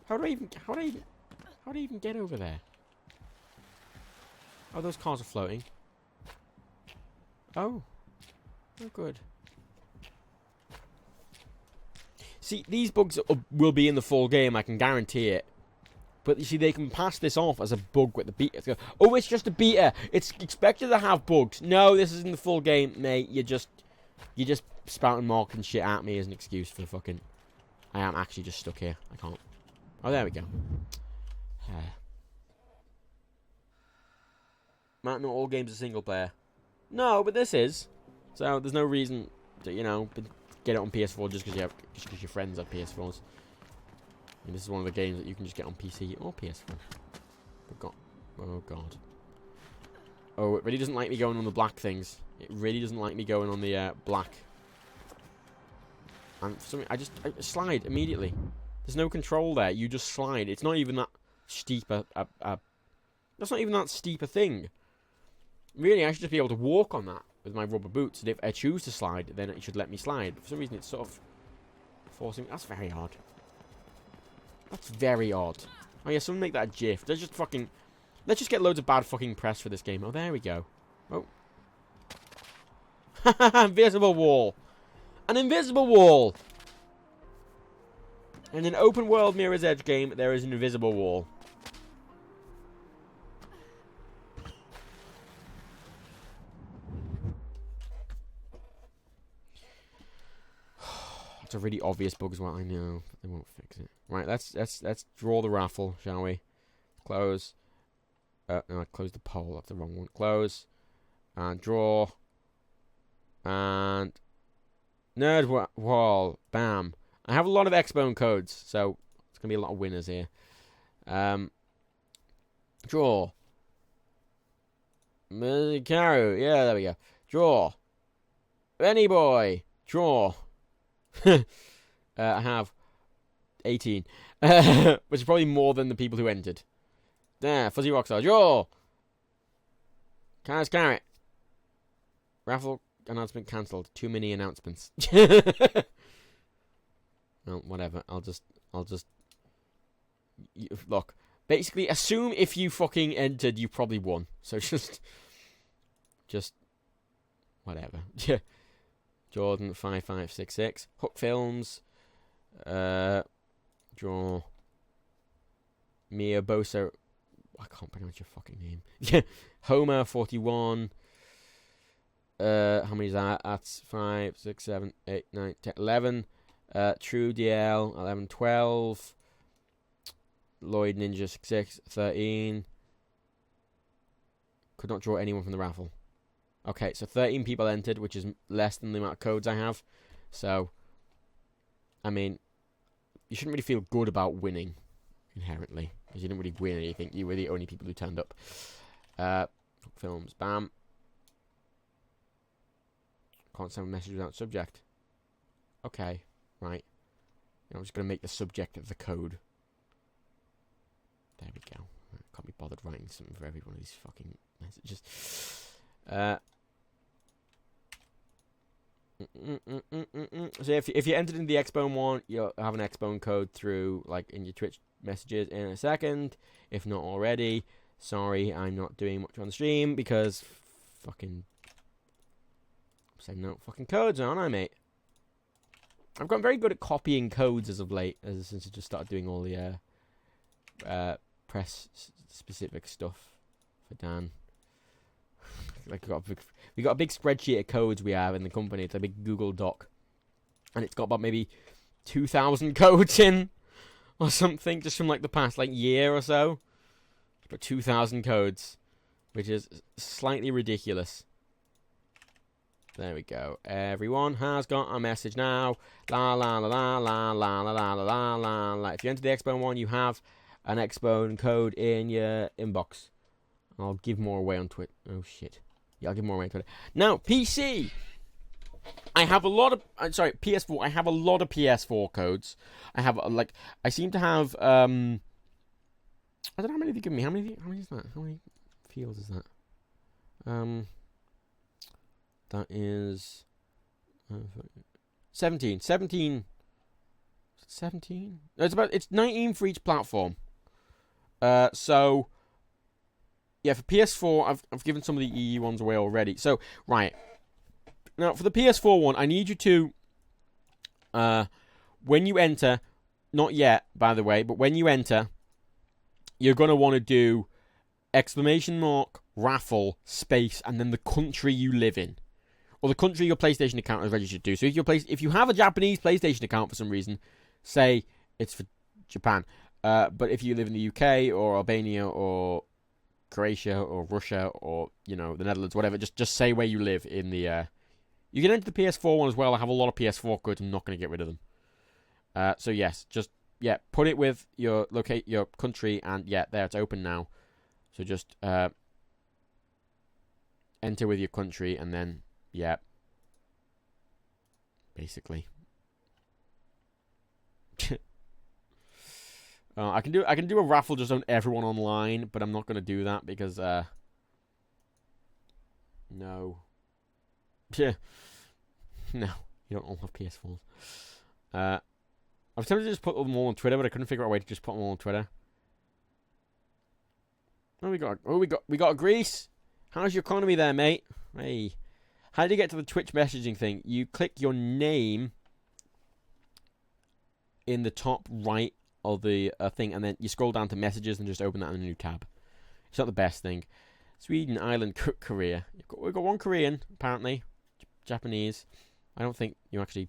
how do I even get over there? Oh, those cars are floating. Oh. Oh, good. See, these bugs will be in the full game, I can guarantee it. But you see, they can pass this off as a bug with the beta. Oh, it's just a beta. It's expected to have bugs. No, this isn't the full game, mate. You're just spouting marking shit at me as an excuse for fucking... I am actually just stuck here. I can't. Oh, there we go. Matt, not all games are single player. No, but this is. So there's no reason to, you know, get it on PS4 just because your friends have PS4s. And this is one of the games that you can just get on PC or PS4. Oh god. Oh, it really doesn't like me going on the black things. It really doesn't like me going on the black. And for some reason, I slide immediately. There's no control there. You just slide. It's not even that steep that's not even that steep a thing. Really, I should just be able to walk on that with my rubber boots. And if I choose to slide, then it should let me slide. For some reason, it's sort of forcing... That's very odd. That's very odd. Oh yeah, someone make that a GIF. Let's just get loads of bad fucking press for this game. Oh, there we go. Oh. Invisible wall. An invisible wall. In an open world Mirror's Edge game, there is an invisible wall. It's a really obvious bug as well. I know, but they won't fix it. Right, let's draw the raffle, shall we? Close. No, I closed the poll. That's the wrong one. Close. And draw. And nerd wall. Bam. I have a lot of Xbone codes, so it's gonna be a lot of winners here. Draw. Karu. Yeah, there we go. Draw. Benny boy. Draw. I have 18, which is probably more than the people who entered. There, Fuzzy Rockstar. Draw. Carrot Carrot. Raffle announcement cancelled. Too many announcements. Well, whatever. I'll just look. Basically, assume if you fucking entered, you probably won. So just whatever. Yeah. Jordan 5566. Hook Films. Draw. Mia Bosa. I can't pronounce your fucking name. Homer 41. How many is that? That's 5, 6, 7, 8, 9, 10, 11. True DL 11, 12. Lloyd Ninja 6, 13. Could not draw anyone from the raffle. Okay, so 13 people entered, which is less than the amount of codes I have. So, I mean, you shouldn't really feel good about winning, inherently. Because you didn't really win anything. You were the only people who turned up. Films, bam. Can't send a message without subject. Okay, right. I'm just going to make the subject of the code. There we go. Can't be bothered writing something for every one of these fucking messages. So if you entered in the Xbone one, you'll have an Xbone code through, like, in your Twitch messages in a second. If not already, sorry, I'm not doing much on the stream because fucking I'm sending out fucking codes, aren't I, mate? I've gotten very good at copying codes as of late, since I just started doing all the press specific stuff for Dan. Like we got a big spreadsheet of codes we have in the company. It's a big Google Doc, and it's got about maybe 2,000 codes in, or something, just from like the past year or so. It's got 2,000 codes, which is slightly ridiculous. There we go. Everyone has got a message now. La la la la la la la la la la la. If you enter the Xbone one, you have an Xbone code in your inbox. I'll give more away on Twitter. Oh shit. Yeah, I'll give more away on Twitter. Now, PC. I have a lot of PS4. I have a lot of PS4 codes. I have I seem to have I don't know how many they give me. How many is that? How many fields is that? That is 17. 17. 17? No, it's 19 for each platform. So yeah, for PS4, I've given some of the EU ones away already. So right now for the PS4 one, I need you to when you enter, not yet by the way, but when you enter, you're gonna want to do !raffle space and then the country you live in. Or the country your PlayStation account is registered to. So if you have a Japanese PlayStation account for some reason, say it's for Japan. But if you live in the UK or Albania or Croatia or Russia or the Netherlands, whatever, just say where you live in the. You can enter the PS4 one as well. I have a lot of PS4 codes. I'm not going to get rid of them. So yes, put it with your country, and there it's open now. So just enter with your country, and then. Yeah. Basically. I can do a raffle just on everyone online, but I'm not going to do that because no. No, you don't all have PS4s. I was tempted to just put them all on Twitter, but I couldn't figure out a way to just put them all on Twitter. We got a Greece. How's your economy there, mate? Hey. How do you get to the Twitch messaging thing? You click your name in the top right of the thing, and then you scroll down to messages and just open that in a new tab. It's not the best thing. Sweden, Ireland, Korea. We've got one Korean, apparently. Japanese. I don't think you actually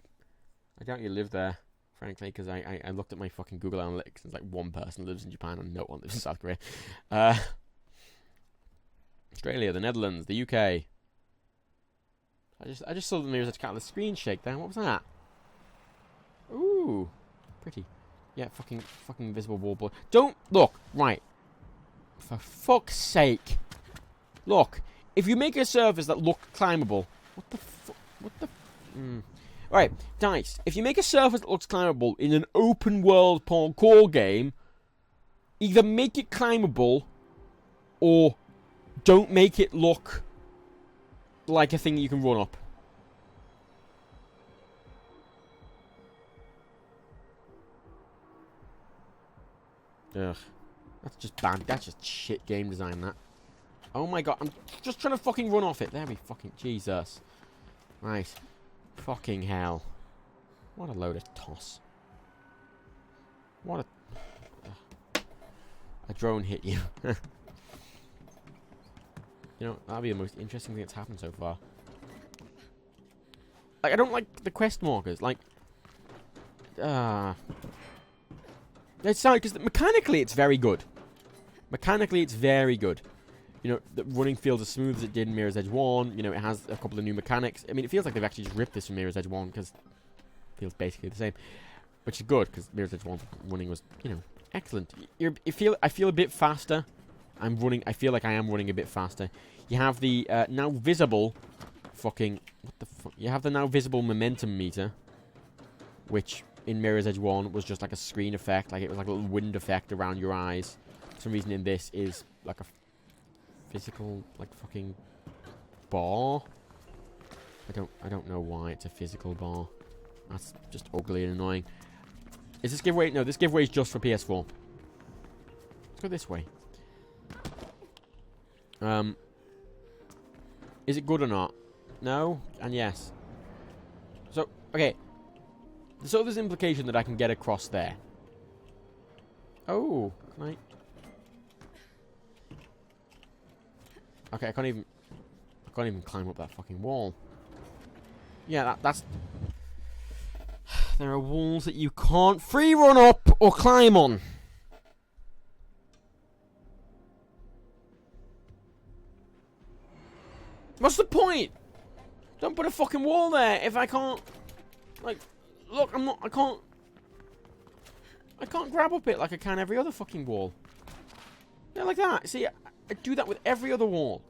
I doubt you live there, frankly, because I looked at my fucking Google Analytics, and it's like one person lives in Japan and no one lives in South Korea. Australia, the Netherlands, the UK. I just saw the Mirror's Edge cat with the screen shake there. What was that? Ooh, pretty. Yeah, fucking invisible wall boy. Don't look right. For fuck's sake. Look, if you make a surface that looks climbable, what the fuck? What the? Alright, Dice. If you make a surface that looks climbable in an open world parkour game, either make it climbable or don't make it look like a thing you can run up. Ugh. That's just bad. That's just shit game design, that. Oh my god, I'm just trying to fucking run off it. There we fucking... Jesus. Right. Fucking hell. What a load of toss. What a... A drone hit you. You know, that'll be the most interesting thing that's happened so far. Like, I don't like the quest markers. Like... It's sad, because mechanically it's very good. Mechanically it's very good. You know, the running feels as smooth as it did in Mirror's Edge 1. You know, it has a couple of new mechanics. I mean, it feels like they've actually just ripped this from Mirror's Edge 1, because it feels basically the same. Which is good, because Mirror's Edge 1 running was, you know, excellent. I feel a bit faster. I feel like I am running a bit faster. You have the now visible fucking... What the fuck? You have the now visible momentum meter, which in Mirror's Edge 1 was just like a screen effect. Like, it was like a little wind effect around your eyes. For some reason in this is like a physical, like, fucking bar. I don't know why it's a physical bar. That's just ugly and annoying. Is this giveaway? No, this giveaway is just for PS4. Let's go this way. Is it good or not? No and yes. So, okay. So there's implication that I can get across there. Oh, can I? Okay, I can't even climb up that fucking wall. Yeah, that's... There are walls that you can't free run up or climb on. What's the point? Don't put a fucking wall there if I can't... Like, look, I can't grab up it like I can every other fucking wall. Yeah, like that. See, I do that with every other wall.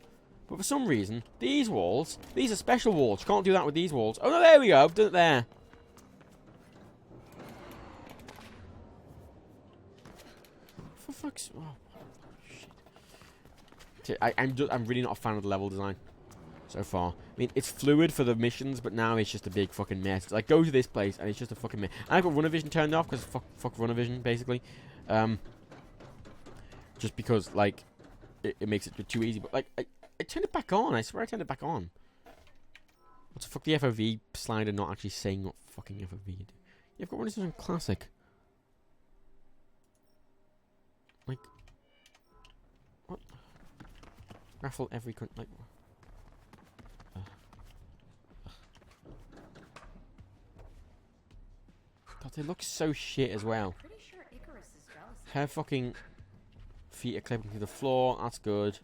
But for some reason, these walls, these are special walls. You can't do that with these walls. Oh, no, there we go. I've done it there. For fuck's... Oh, shit. I'm really not a fan of the level design so far. I mean, it's fluid for the missions, but now it's just a big fucking mess. It's like, go to this place, and it's just a fucking mess. And I've got runner vision turned off, because fuck runner vision, basically. Just because, like, it makes it too easy. But, like, I turned it back on. I swear I turned it back on. What's the fuck the FOV slider not actually saying what fucking FOV you do? You've got runner vision classic. Like, what? Raffle every country. Like, God, they look so shit as well. Pretty sure Icarus is jealous. Her fucking feet are clipping through the floor. That's good.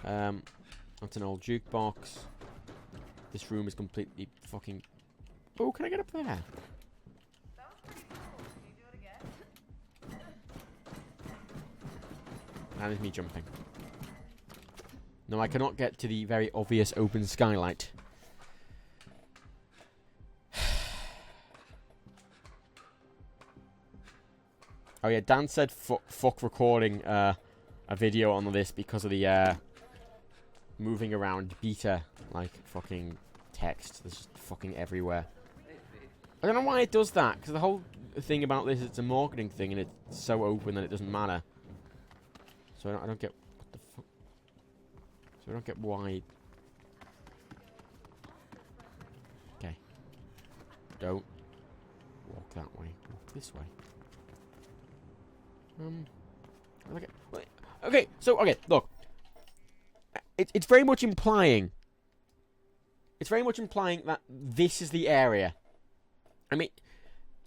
That's an old jukebox. This room is completely fucking... Oh, can I get up there? That was pretty cool. Can you do it again? That is me jumping. No, I cannot get to the very obvious open skylight. Oh yeah, Dan said fuck recording a video on this because of the moving around beta, like, fucking text. There's just fucking everywhere. I don't know why it does that, because the whole thing about this is it's a marketing thing and it's so open that it doesn't matter. So I don't get... What the fuck? So I don't get why... Okay. Don't walk that way. Walk this way. Okay, so, okay, look. It's very much implying... It's very much implying that this is the area. I mean,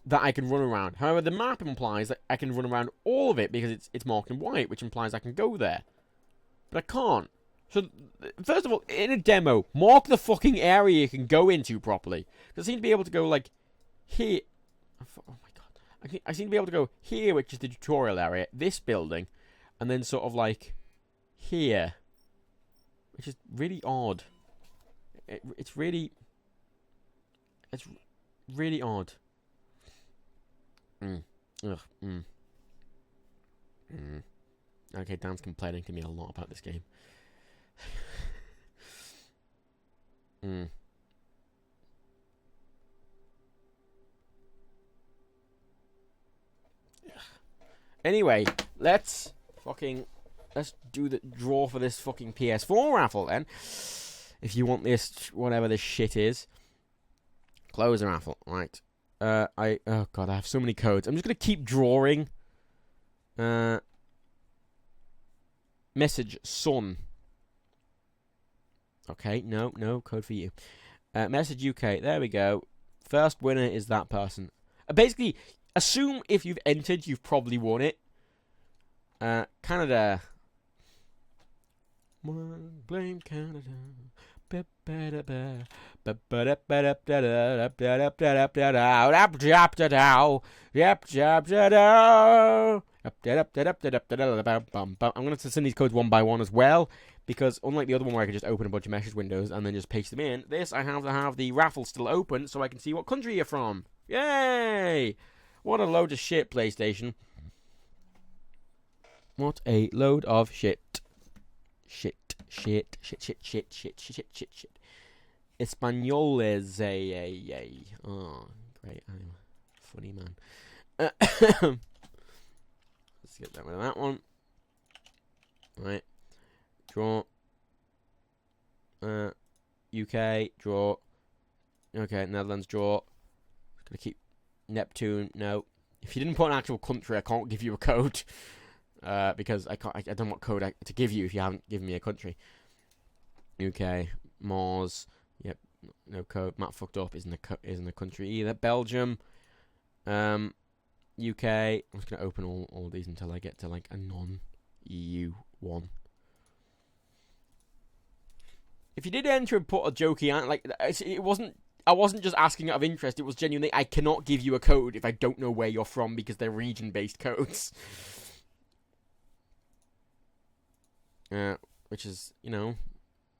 that I can run around. However, the map implies that I can run around all of it because it's marked in white, which implies I can go there. But I can't. So, first of all, in a demo, mark the fucking area you can go into properly. Because I seem to be able to go, like, here. Oh my god. I seem to be able to go here, which is the tutorial area, this building, and then sort of, like, here. Which is really odd. It's really odd. Okay, Dan's complaining to me a lot about this game. Anyway, let's do the draw for this fucking PS4 raffle then. If you want this, whatever this shit is. Close the raffle, right. Oh god, I have so many codes. I'm just gonna keep drawing. Message son. Okay, no, code for you. Message UK, there we go. First winner is that person. Basically, assume if you've entered, you've probably won it. Canada. Blame Canada. I'm going to send these codes one by one as well, because unlike the other one where I can just open a bunch of message windows and then just paste them in, this I have to have the raffle still open so I can see what country you're from. Yay! What a load of shit, PlayStation. What a load of shit. Shit. Españoles. Oh, great. I'm a funny man. Let's get that rid of that one. Right. Draw. UK. Draw. Okay, Netherlands. Draw. Gonna keep Neptune. No. If you didn't put an actual country, I can't give you a code. Because I don't know what code to give you if you haven't given me a country. UK, Mars, yep, no code. Matt fucked up. Isn't a country either. Belgium, UK. I'm just gonna open all these until I get to like a non-EU one. If you did enter and put a jokey on, like it wasn't. I wasn't just asking out of interest. It was genuinely. I cannot give you a code if I don't know where you're from because they're region-based codes. Which is, you know,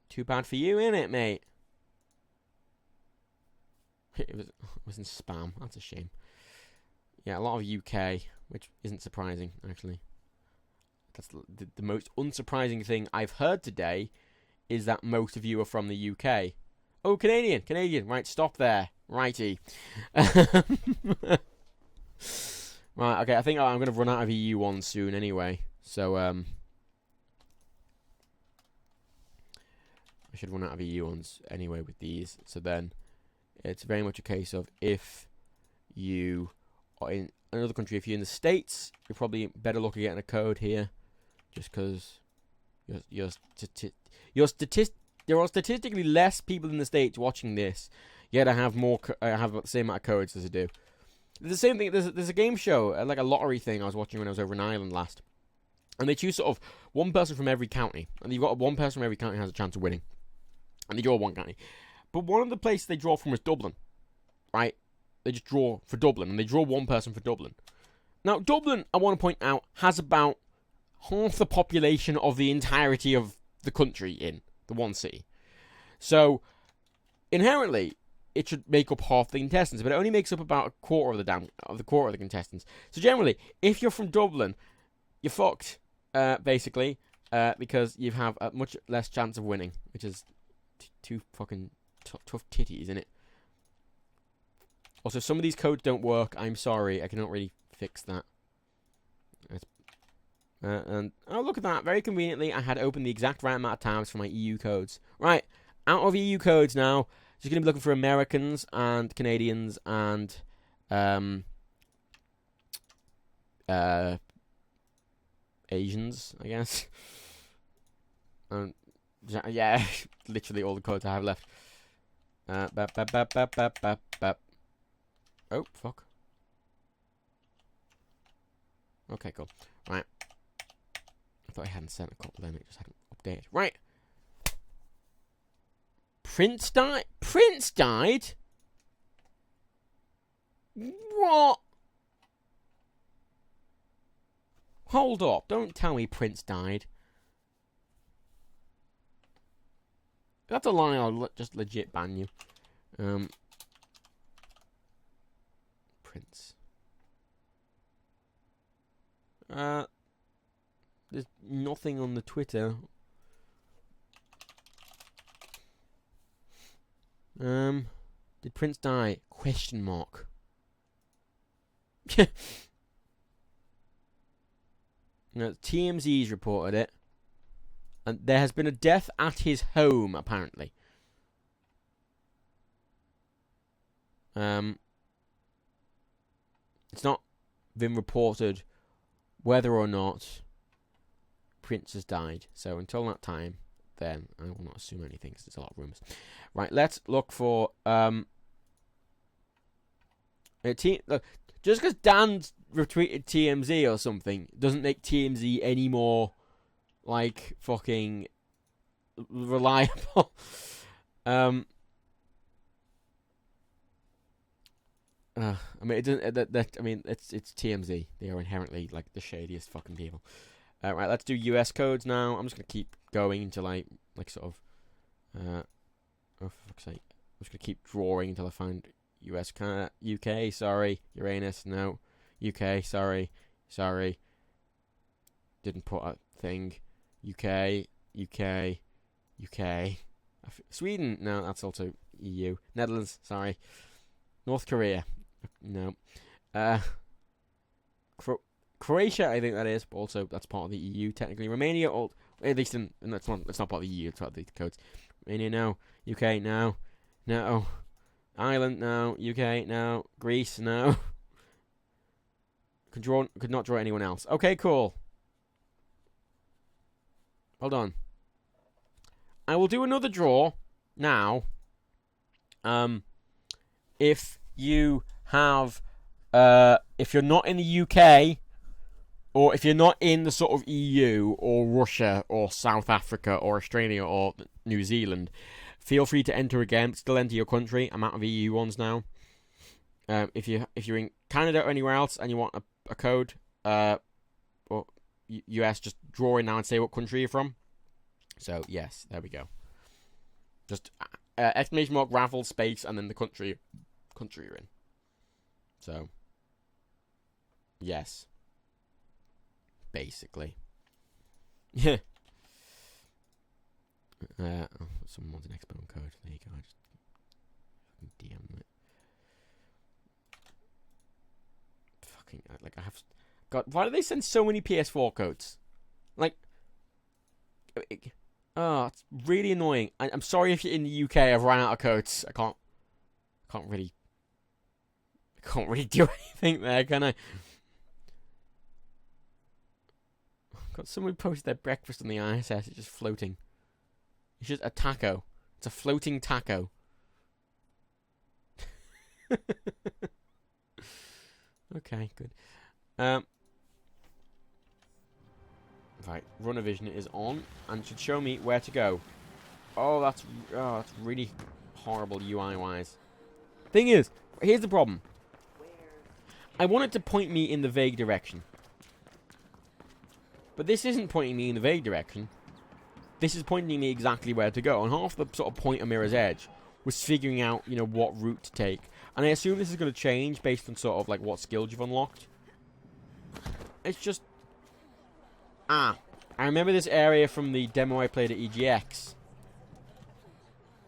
too bad for you, innit, mate? It was in spam. That's a shame. Yeah, a lot of UK, which isn't surprising, actually. That's the most unsurprising thing I've heard today is that most of you are from the UK. Oh, Canadian. Right, stop there. Righty. Right, okay, I think I'm going to run out of EU ones soon anyway. So, I should run out of EU ones anyway with these. So then, it's very much a case of if you are in another country, if you're in the States, you're probably better looking at getting a code here, just because there are statistically less people in the States watching this. Yet I have have about the same amount of codes as I do. There's the same thing. There's a game show, like a lottery thing I was watching when I was over in Ireland last, and they choose sort of one person from every county, and you've got one person from every county has a chance of winning. And they draw one county. But one of the places they draw from is Dublin. Right? They just draw for Dublin. And they draw one person for Dublin. Now, Dublin, I want to point out, has about half the population of the entirety of the country in the one city. So, inherently, it should make up half the contestants. But it only makes up about a quarter of the contestants. So, generally, if you're from Dublin, you're fucked, basically. Because you have a much less chance of winning. Which is too fucking tough titties, isn't it? Also, some of these codes don't work. I'm sorry, I cannot really fix that. And oh, look at that! Very conveniently, I had opened the exact right amount of tabs for my EU codes. Right, out of EU codes now. Just gonna be looking for Americans and Canadians and Asians, I guess. Yeah, literally all the codes I have left. Oh, fuck. Okay, cool. Right. I thought I hadn't sent a couple then, it just hadn't updated. Right. Prince died? Prince died? What? Hold up. Don't tell me Prince died. If that's a lie, I'll just legit ban you. Prince. There's nothing on the Twitter. Did Prince die? Question mark. No, TMZ's reported it. And there has been a death at his home, apparently. It's not been reported whether or not Prince has died. So until that time, then I will not assume anything, because there's a lot of rumours. Right, let's look for just because Dan retweeted TMZ or something doesn't make TMZ any more like fucking reliable. I mean, it doesn't. I mean, it's TMZ. They are inherently like the shadiest fucking people. Right, let's do US codes now. I'm just gonna keep going until I like sort of. Oh, for fuck's sake! I'm just gonna keep drawing until I find US, Canada, UK. Sorry, Uranus. No, UK. Sorry. Didn't put a thing. UK. Sweden. No, that's also EU. Netherlands. Sorry. North Korea. No. Croatia, I think that is, but also that's part of the EU technically. Romania, at least and that's not part of the EU. It's part of the codes. Romania, no. UK, no. No. Ireland, no. UK, no. Greece, no. Could not draw anyone else. Okay, cool. Hold on. I will do another draw now. If you have, if you're not in the UK, or if you're not in the sort of EU, or Russia, or South Africa, or Australia, or New Zealand, feel free to enter again, but still enter your country. I'm out of EU ones now. If you're in Canada or anywhere else, and you want a code, or US, just draw in now and say what country you're from. So, yes, there we go. Just exclamation mark, raffle, space, and then the country you're in. So, yes. Basically. Yeah. Someone wants an expo code. There you go. I just DM it. Fucking, like, I have... God, why do they send so many PS4 codes? Like... Oh, it's really annoying. I'm sorry if you're in the UK. I've run out of codes. I can't really do anything there, can I? God, someone posted their breakfast on the ISS. It's just floating. It's just a taco. It's a floating taco. Okay, good. Right, runner vision is on and should show me where to go. Oh, that's really horrible UI wise. Thing is, here's the problem. I want it to point me in the vague direction, but this isn't pointing me in the vague direction. This is pointing me exactly where to go. And half the sort of point of Mirror's Edge was figuring out, you know, what route to take. And I assume this is going to change based on sort of like what skills you've unlocked. It's just. I remember this area from the demo I played at EGX.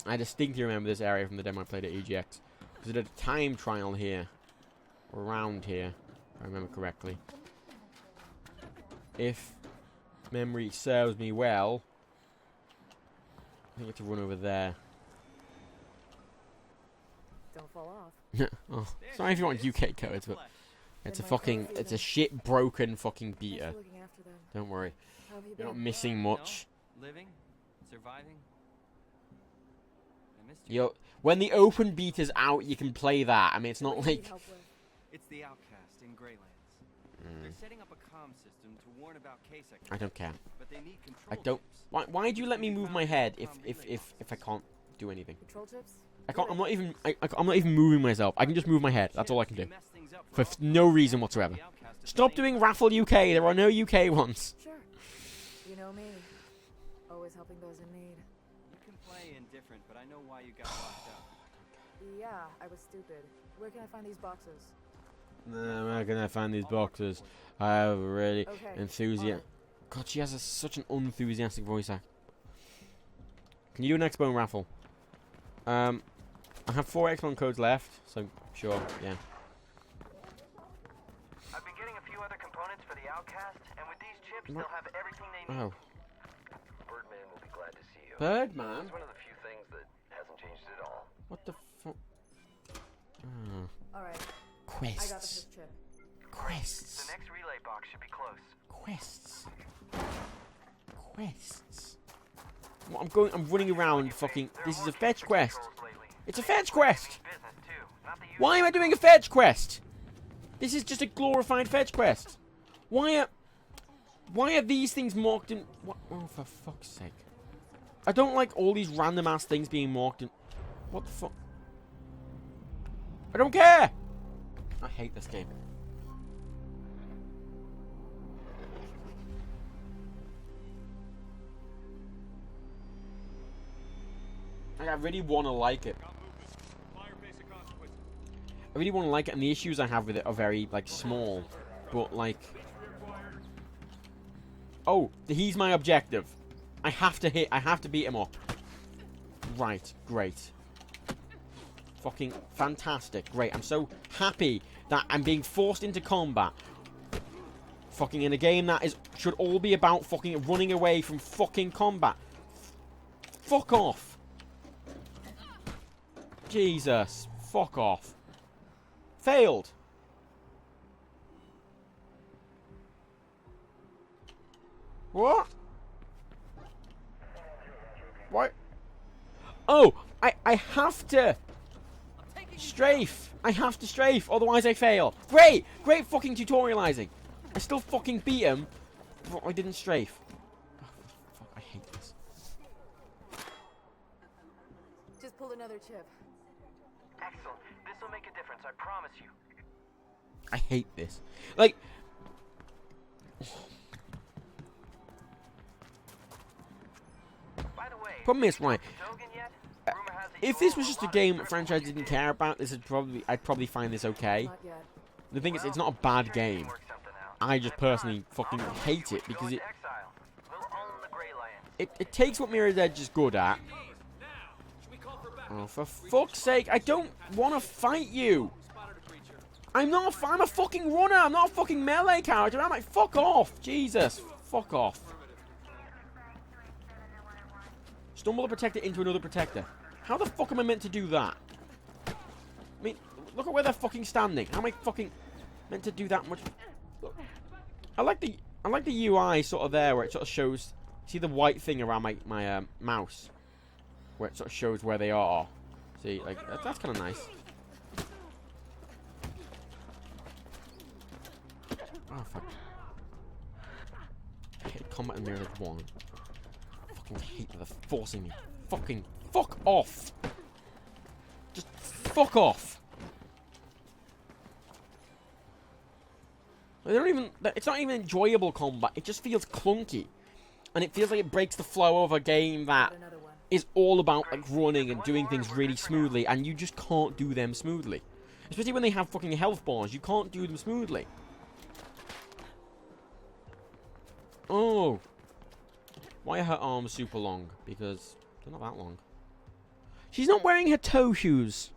I distinctly remember this area from the demo I played at EGX. Because I did a time trial here. Around here, if I remember correctly. If memory serves me well, I think I have to run over there. Don't fall off. Oh, sorry if you want UK codes, but it's a shit broken fucking beta. Don't worry. You're not missing much. Living, surviving, missed you. Yo, when the open beta's out, you can play that. I mean, it's not What do you need like... help with? It's the Outcast in Greylands. They're setting up a comm system to warn about case activity. I don't care. But they need control I don't... chips. Why do you let me move my head if I can't do anything? Control chips? I can't... I'm not even... I'm not even moving myself. I can just move my head. That's all I can do. For no reason whatsoever. Stop doing Raffle UK. There are no UK ones. Sure. You know me. Always helping those in need. You can play indifferent, but I know why you got locked up. Yeah, I was stupid. Where can I find these boxes? Where can I find these boxes? I have a really Okay, enthusiastic... God, she has such an unenthusiastic voice act. Can you do an X-Bone raffle? I have 4 X-Bone codes left, so sure, yeah. I've been getting a few other components for the Outcast, and with these chips, they'll have everything they need. Oh. Birdman will be glad to see you. Birdman? It's one of the few things that hasn't changed at all. What the fuck? Oh. Alright, I got the Quests. first chip. Quests. The next relay box should be close. Quests. Quests. Well, I'm running around fucking... This is a fetch quest. It's a fetch quest! Why am I doing a fetch quest? This is just a glorified fetch quest. Why are these things marked in... What? Oh, for fuck's sake. I don't like all these random ass things being marked in... What the fuck? I don't care! I hate this game. Like, I really want to like it. I really want to like it, and the issues I have with it are very, like, small. But, like... Oh, he's my objective. I have to beat him up. Right, great. Fucking fantastic. Great, I'm so happy that I'm being forced into combat. Fucking in a game that should all be about fucking running away from fucking combat. Fuck off. Jesus. Fuck off. Failed. What? What? Oh, I have to strafe. I have to strafe, otherwise I fail. Great! Great fucking tutorializing. I still fucking beat him, but I didn't strafe. Oh, fuck, I hate this. Just pulled another chip. Excellent. This will make a difference, I promise you. I hate this. Like... By the way, Problem is, right, Dogen yet? Rumor has it if you this was own just a lot game of the franchise you didn't did. care about, I'd probably find this okay. Not yet. The thing is, it's not a bad game. Work something out. I just personally fucking I'll hate you it go because into exile. We'll own the Grey Lands. it takes what Mirror's Edge is good at. Oh, for fuck's sake, I don't want to fight you. I'm a fucking runner. I'm not a fucking melee character. I'm like, fuck off. Jesus. Fuck off. Stumble a protector into another protector. How the fuck am I meant to do that? I mean, look at where they're fucking standing. How am I fucking meant to do that much? Look. I like the UI sort of there where it sort of shows. See the white thing around my mouse, where it sort of shows where they are. See, like that's kind of nice. Oh fuck! I hate combat in Mirror's Edge 1. I fucking hate that they're forcing me. Fucking fuck off! Just fuck off! They don't even. It's not even enjoyable combat. It just feels clunky, and it feels like it breaks the flow of a game that Another one. is all about like running and doing things really smoothly, and you just can't do them smoothly. Especially when they have fucking health bars, you can't do them smoothly. Oh, why are her arms super long? Because they're not that long. She's not wearing her toe shoes.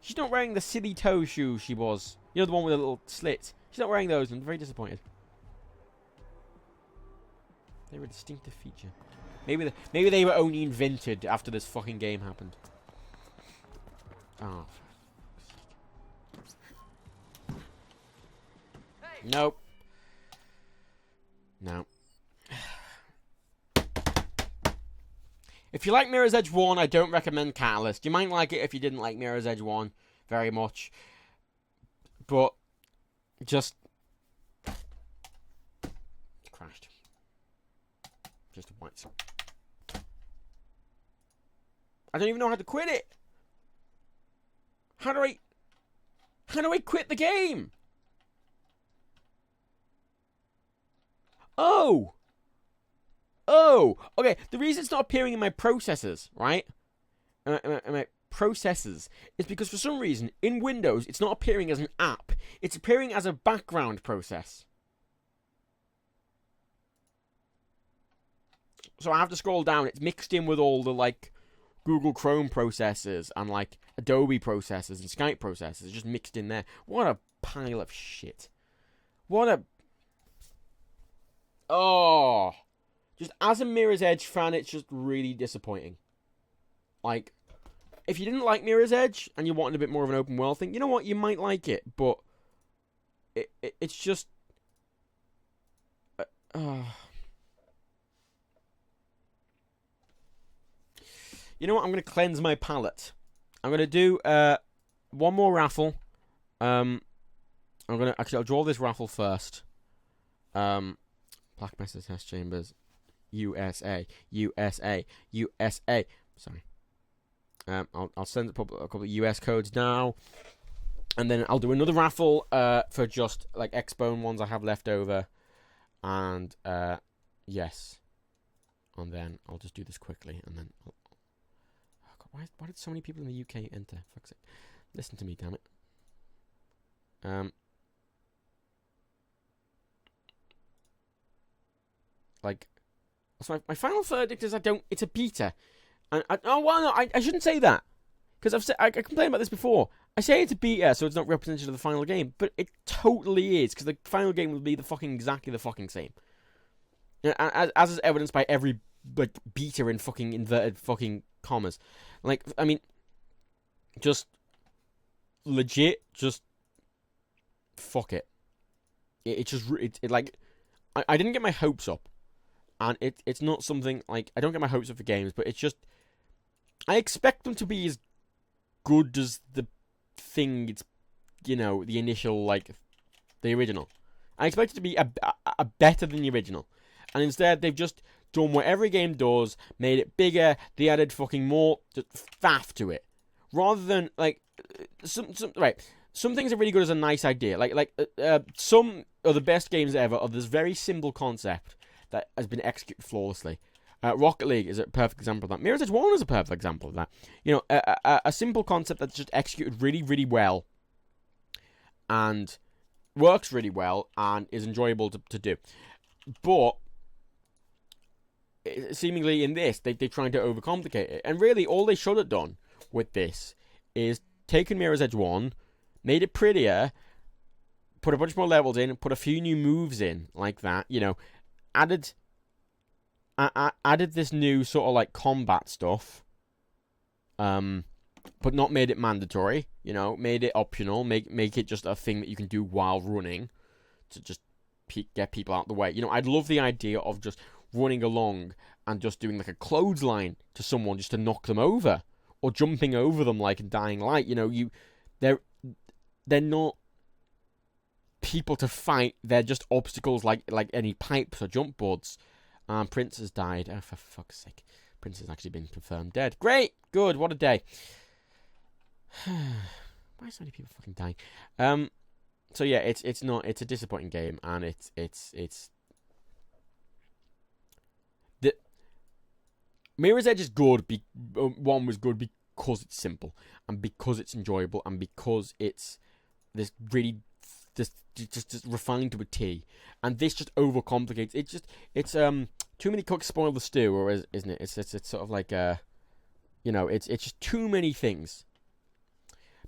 She's not wearing the silly toe shoes she was. You know, the one with a little slit. She's not wearing those. I'm very disappointed. They were a distinctive feature. Maybe they were only invented after this fucking game happened. Oh. Nope. No. If you like Mirror's Edge 1, I don't recommend Catalyst. You might like it if you didn't like Mirror's Edge 1 very much. But, just... crashed. Just white. I don't even know how to quit it. How do I quit the game? Oh, okay. The reason it's not appearing in my processors, right? My processors is because for some reason in Windows it's not appearing as an app. It's appearing as a background process. So I have to scroll down. It's mixed in with all the like Google Chrome processors and like Adobe processors and Skype processors, just mixed in there. What a pile of shit. What a... Oh, just as a Mirror's Edge fan, it's just really disappointing. Like, if you didn't like Mirror's Edge and you wanted a bit more of an open world thing, you know what, you might like it, but it's just... You know what, I'm going to cleanse my palate. I'm going to do one more raffle. I'm going to... Actually, I'll draw this raffle first. Black Mesa Test Chambers, USA. Sorry. I'll send a couple of US codes now, and then I'll do another raffle for just like Xbone ones I have left over, and yes, and then I'll just do this quickly, and then oh God, why did so many people in the UK enter? Fuck's sake. Listen to me, damn it. Like, so my final verdict is it's a beta. And I shouldn't say that. Because I complained about this before. I say it's a beta, so it's not representative of the final game. But it totally is, because the final game will be exactly the fucking same. As is evidenced by every, like, beta in fucking inverted fucking commas. Like, I mean, just, legit, just, fuck it. It just, like, I didn't get my hopes up. And it's not something, like, I don't get my hopes up for games, but it's just, I expect them to be as good as the thing it's, you know, the initial, like, the original. I expect it to be a better than the original. And instead, they've just done what every game does, made it bigger, they added fucking more faff to it. Rather than, like, some things are really good as a nice idea. Some of the best games ever are this very simple concept that has been executed flawlessly. Rocket League is a perfect example of that. Mirror's Edge 1 is a perfect example of that. You know, a simple concept that's just executed really, really well, and works really well, and is enjoyable to do. But, seemingly in this, they're trying to overcomplicate it. And really, all they should have done with this is taken Mirror's Edge 1, made it prettier, put a bunch more levels in, put a few new moves in, like that, you know, added this new sort of like combat stuff, but not made it mandatory. You know, made it optional. Make it just a thing that you can do while running to just get people out of the way. You know, I'd love the idea of just running along and just doing like a clothesline to someone just to knock them over, or jumping over them like in Dying Light. You know, they're not people to fight. They're just obstacles like any pipes or jump boards. Prince has died. Oh, for fuck's sake. Prince has actually been confirmed dead. Great! Good, what a day. Why are so many people fucking dying? So yeah, it's a disappointing game, and it's the Mirror's Edge is good. One was good because it's simple, and because it's enjoyable, and because it's this really just refined to a T, and this just overcomplicates. It's too many cooks spoil the stew, or isn't it? It's sort of like you know, it's just too many things.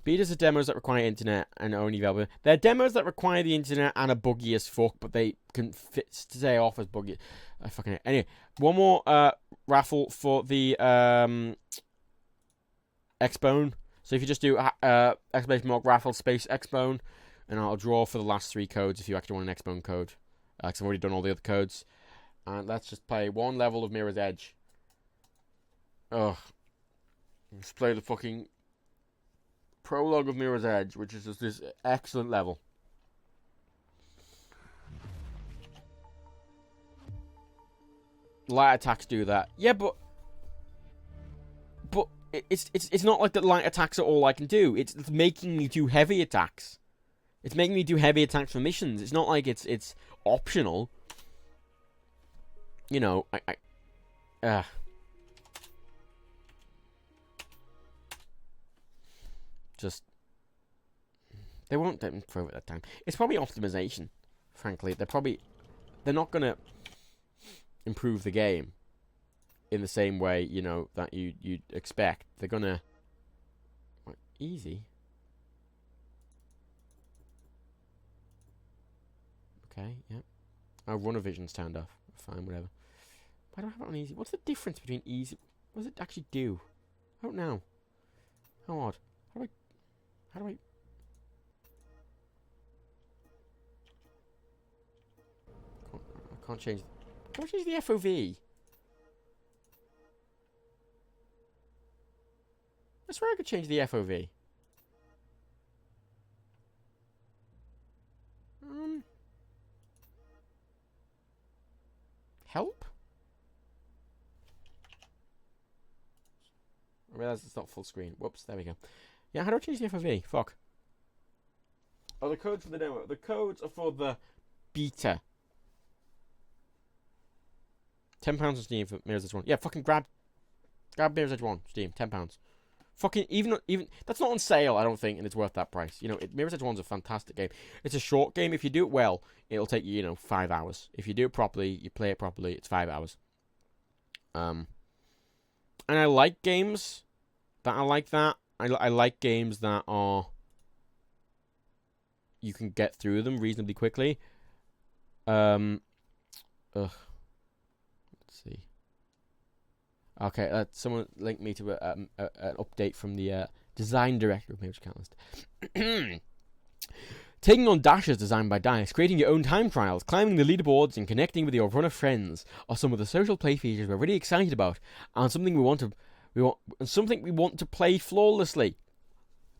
Betas are demos that require internet and only available. They're demos that require the internet and are buggy as fuck, but they can stay off as buggy. I fucking hate. Anyway, one more raffle for the Xbone. So if you just do exclamation mark raffle space Xbone, and I'll draw for the last 3 codes if you actually want an Xbone code. Because I've already done all the other codes. And let's just play one level of Mirror's Edge. Ugh. Let's play the fucking prologue of Mirror's Edge, which is just this excellent level. Light attacks do that. Yeah, but it's not like that light attacks are all I can do. It's making me do heavy attacks. It's making me do heavy attacks for missions. It's not like it's optional. You know, just they won't improve at that time. It's probably optimization, frankly. They're not gonna improve the game in the same way, you know, that you'd expect. They're gonna what, easy. Okay, yep. Oh, runner vision's turned off. Fine, whatever. Why do I have it on easy? What's the difference between easy? What does it actually do? I don't know. How odd. How do I... I can't change... Can I change the FOV? I swear I could change the FOV. Help? I realize it's not full screen. Whoops, there we go. Yeah, how do I change the FOV? Fuck. Oh, the codes for the demo. The codes are for the beta. £10 on Steam for Mirror's Edge 1. Yeah, fucking grab Mirror's Edge 1, Steam, £10. Fucking, even, that's not on sale, I don't think, and it's worth that price. You know, Mirror's Edge 1's a fantastic game. It's a short game. If you do it well, it'll take you, you know, 5 hours. If you do it properly, you play it properly, it's 5 hours. And I like games that are like that. I like games that are... You can get through them reasonably quickly. Let's see. Okay, someone linked me to an update from the design director of Major Catalyst. Taking on dashes designed by DICE, creating your own time trials, climbing the leaderboards, and connecting with your runner friends are some of the social play features we're really excited about, and something we want to play flawlessly.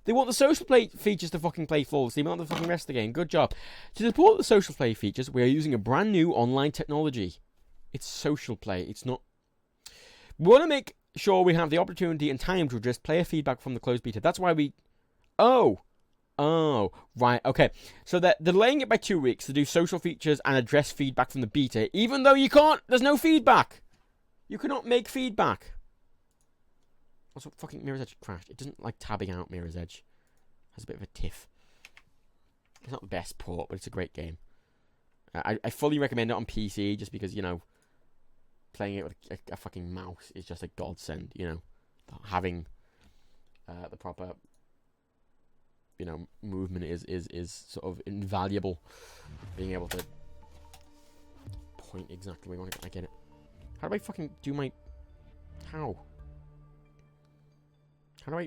They want the social play features to fucking play flawlessly, not the fucking rest of the game. Good job. To support the social play features, we are using a brand new online technology. It's social play. It's not... We want to make sure we have the opportunity and time to address player feedback from the closed beta. That's why we... Oh, right, okay. So they're delaying it by 2 weeks to do social features and address feedback from the beta, even though you can't... There's no feedback. You cannot make feedback. Also, fucking Mirror's Edge crashed. It doesn't like tabbing out Mirror's Edge. It has a bit of a tiff. It's not the best port, but it's a great game. I fully recommend it on PC, just because, you know, playing it with a fucking mouse is just a godsend, you know. Having the proper, you know, movement is sort of invaluable. Being able to point exactly where you want to... I get it. How do I fucking do my... How? How do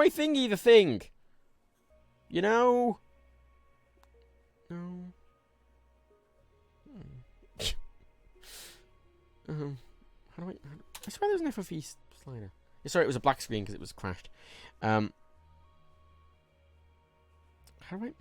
I thingy the thing? You know? No. How do I swear there's an FOV slider. Sorry, it was a black screen because it was crashed. How do I...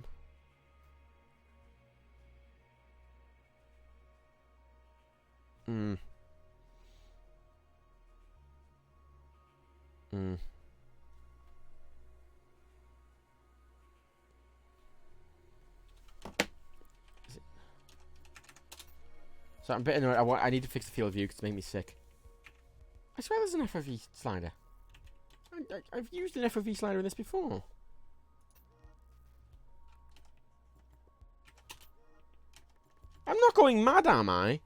So I'm a bit annoyed. I need to fix the field of view because it's made me sick. I swear there's an FOV slider. I've used an FOV slider in this before. I'm not going mad, am I?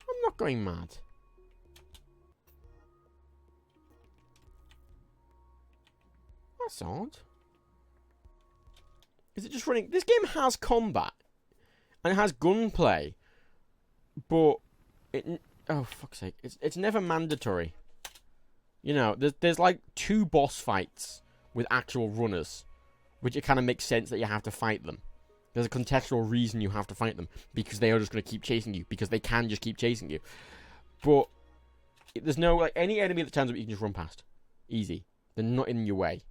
I'm not going mad. That's odd. Is it just running? This game has combat. And it has gunplay. But it... Oh, fuck's sake. It's never mandatory. You know, there's like 2 boss fights with actual runners. Which it kind of makes sense that you have to fight them. There's a contextual reason you have to fight them, because they are just going to keep chasing you, because they can just keep chasing you. But there's no, like, any enemy that turns up you can just run past. Easy. They're not in your way.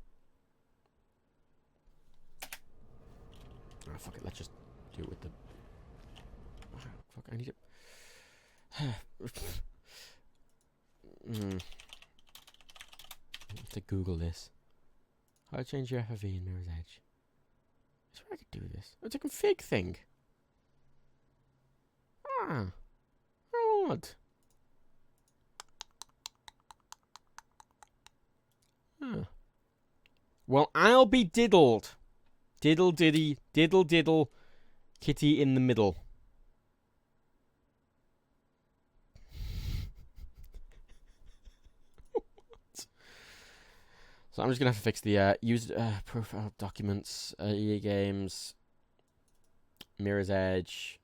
Oh, fuck it, let's just do it with the... Oh, fuck, I need it. I have to Google this. How to change your FOV in Mirror's Edge. I swear I could do this. It's a config thing. Ah. How odd. Huh. Well, I'll be diddled. Diddle diddy, diddle diddle, kitty in the middle. So I'm just gonna have to fix the used profile documents, EA Games, Mirror's Edge.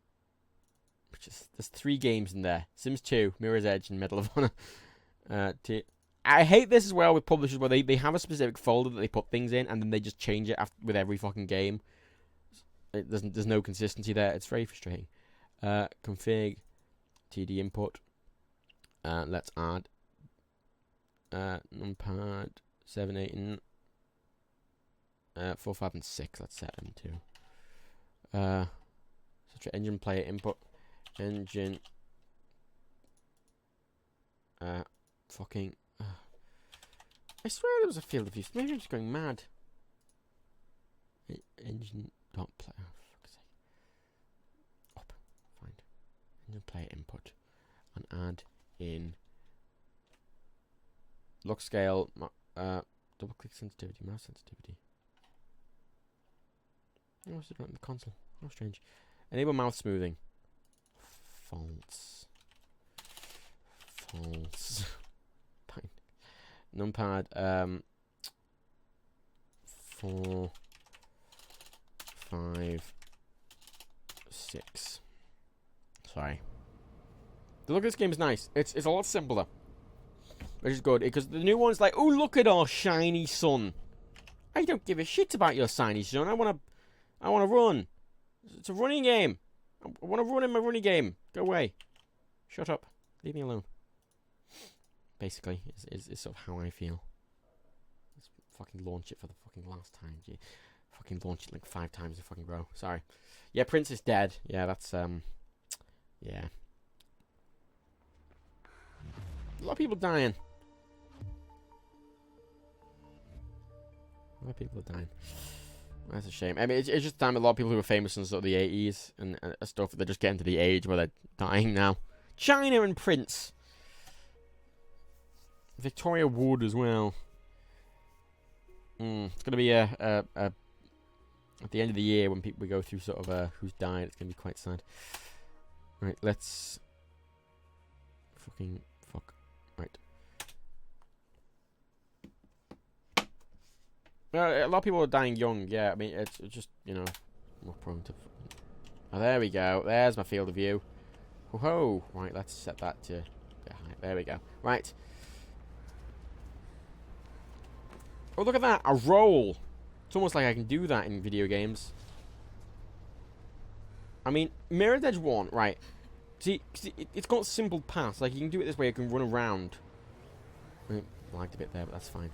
Which is, there's 3 games in there: Sims 2, Mirror's Edge, and Medal of Honor. I hate this as well with publishers where they have a specific folder that they put things in and then they just change it with every fucking game. There's no consistency there. It's very frustrating. Config, TD input. Let's add numpad 7, 8, and 4, 5, and 6. Let's set them to. Such an engine player input. Engine. Fucking. I swear there was a field of use. Maybe I'm just going mad. Engine dot play. Oh, for fuck's sake. Up. Find. Engine player input. And add in. Look scale. Double click sensitivity. Mouse sensitivity. Oh, what's it on the console? How strange. Enable mouth smoothing. False. Fine. Numpad 4, 5, 6. Sorry. The look of this game is nice. It's a lot simpler, which is good because the new one's like, oh, look at our shiny sun. I don't give a shit about your shiny sun. I wanna run. It's a running game. I wanna run in my running game. Go away. Shut up. Leave me alone. Basically, is sort of how I feel. Let's fucking launch it for the fucking last time. Gee. Fucking launch it like 5 times in fucking row. Sorry. Yeah, Prince is dead. Yeah, that's yeah. A lot of people dying. A lot of people are dying. That's a shame. I mean, it's just damn a lot of people who were famous in sort of the 80s and stuff. They're just getting to the age where they're dying now. China and Prince. Victoria Wood as well. It's gonna be at the end of the year when we go through sort of who's died. It's gonna be quite sad. Right, let's fuck. Right. A lot of people are dying young. Yeah, I mean it's just more prone to. Oh, there we go. There's my field of view. Whoa! Right, let's set that to height. There we go. Right. Oh, look at that! A roll! It's almost like I can do that in video games. I mean, Mirror's Edge 1, right. See it's got simple paths. Like, you can do it this way, you can run around. I lagged a bit there, but that's fine.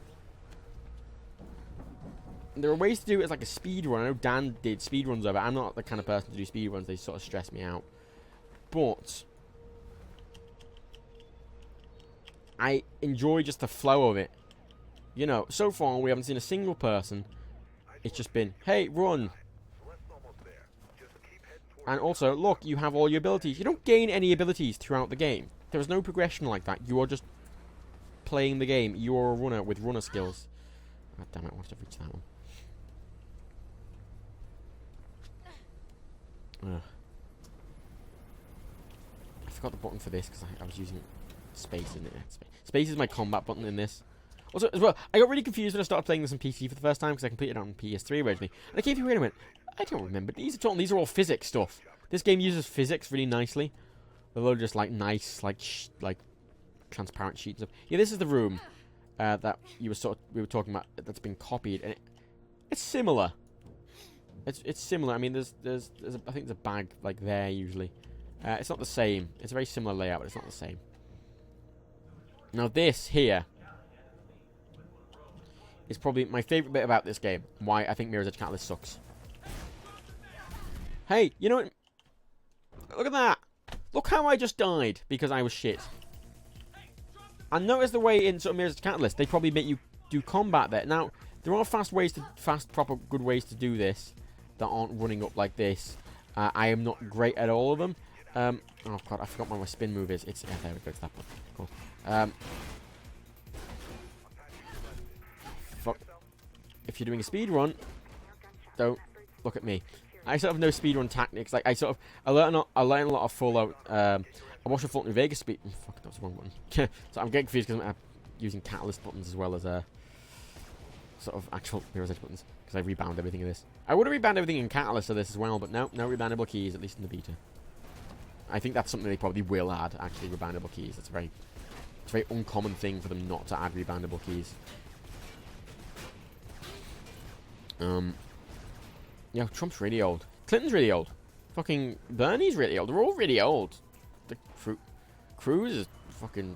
And there are ways to do it as like a speed run. I know Dan did speed runs of it. I'm not the kind of person to do speed runs. They sort of stress me out. But I enjoy just the flow of it. You know, so far we haven't seen a single person. It's just been, hey, run. And also, look, you have all your abilities. You don't gain any abilities throughout the game. There is no progression like that. You are just playing the game. You are a runner with runner skills. God damn it, I wanted to reach that one. Ugh. I forgot the button for this because I was using space in it. Space is my combat button in this. Also, as well, I got really confused when I started playing this on PC for the first time because I completed it on PS3 originally. And I came through here and I went, I don't remember. These are all physics stuff. This game uses physics really nicely. Although just like nice, like transparent sheets of. Yeah, this is the room that we were talking about that's been copied, and it's similar. It's similar. I mean, I think there's a bag like there usually. It's not the same. It's a very similar layout, but it's not the same. Now this here is probably my favorite bit about this game. Why I think Mirror's Edge Catalyst sucks. Hey, you know what? Look at that. Look how I just died because I was shit. And notice the way in sort of Mirror's Edge Catalyst, they probably make you do combat there. Now, there are proper, good ways to do this that aren't running up like this. I am not great at all of them. Oh god, I forgot what my spin move is. It's there we go. It's that one. Cool. Fuck. If you're doing a speed run, don't look at me. I sort of know speedrun tactics. Like I learn a lot of Fallout. I watched a Fallout New Vegas speed. Fuck, that was the wrong button. So I'm getting confused because I'm using catalyst buttons as well as sort of actual Mirror's Edge buttons because I rebound everything in this. I would have rebound everything in catalyst of this as well, but no reboundable keys, at least in the beta. I think that's something they probably will add. Actually, reboundable keys. It's a very uncommon thing for them not to add reboundable keys. Yeah, Trump's really old. Clinton's really old. Fucking Bernie's really old. They're all really old. The Cruz is fucking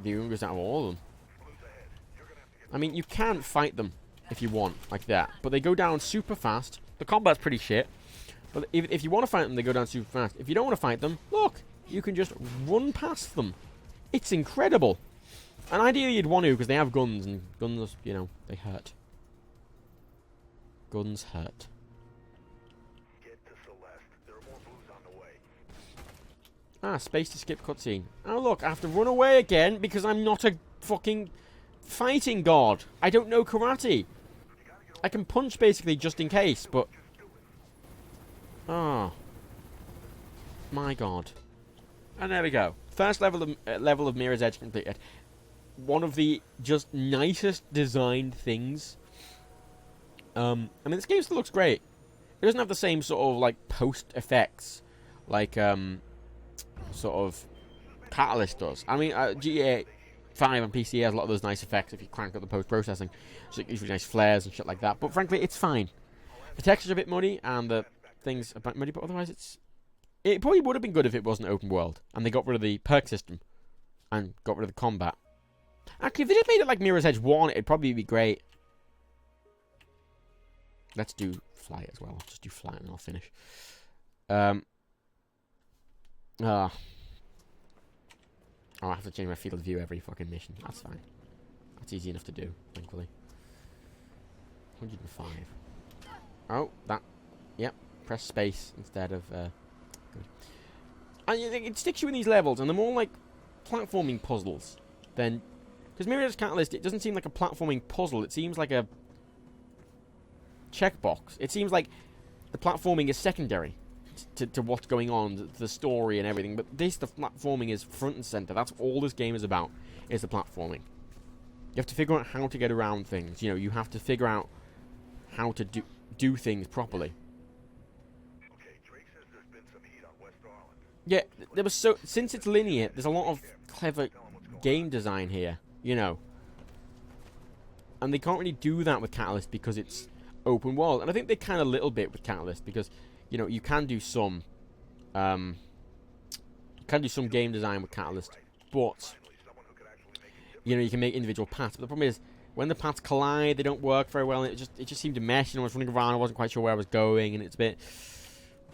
the youngest out of all of them. I mean, you can fight them if you want, like that. But they go down super fast. The combat's pretty shit. But if you want to fight them, they go down super fast. If you don't want to fight them, look, you can just run past them. It's incredible. And ideally you'd want to, because they have guns, and guns, you know, they hurt. Guns hurt. Get to Celeste. There are more blues on the way. Ah, space to skip cutscene. Oh look, I have to run away again because I'm not a fucking fighting god. I don't know karate. I can punch basically just in case, but... Oh. My god. And there we go. First level of Mirror's Edge completed. One of the just nicest designed things. I mean, this game still looks great. It doesn't have the same sort of, like, post effects like, sort of Catalyst does. I mean, GTA 5 on PC has a lot of those nice effects if you crank up the post-processing. So it gives you nice flares and shit like that. But frankly, it's fine. The texture's a bit muddy, and the things are a bit muddy, but otherwise it probably would have been good if it wasn't open world. And they got rid of the perk system. And got rid of the combat. Actually, if they just made it like Mirror's Edge 1, it'd probably be great. Let's do flight as well. I'll just do flight and I'll finish. Oh, I have to change my field of view every fucking mission. That's fine. That's easy enough to do, thankfully. 105. Oh, that. Yep. Press space instead of, good. And it sticks you in these levels, and they're more like platforming puzzles than... Because Mirror's Catalyst, it doesn't seem like a platforming puzzle. It seems like a checkbox. It seems like the platforming is secondary to what's going on, the story and everything. But the platforming is front and center. That's all this game is about, is the platforming. You have to figure out how to get around things. You know, you have to figure out how to do things properly. Okay, Drake says there's been some heat on West Island. Yeah, there was since it's linear, there's a lot of clever game design here, you know. And they can't really do that with Catalyst because it's open world. And I think they can a little bit with Catalyst because, you know, you can do some game design with Catalyst, but you know, you can make individual paths. But the problem is when the paths collide, they don't work very well. And it just seemed to mesh. And I was running around, I wasn't quite sure where I was going, and it's a bit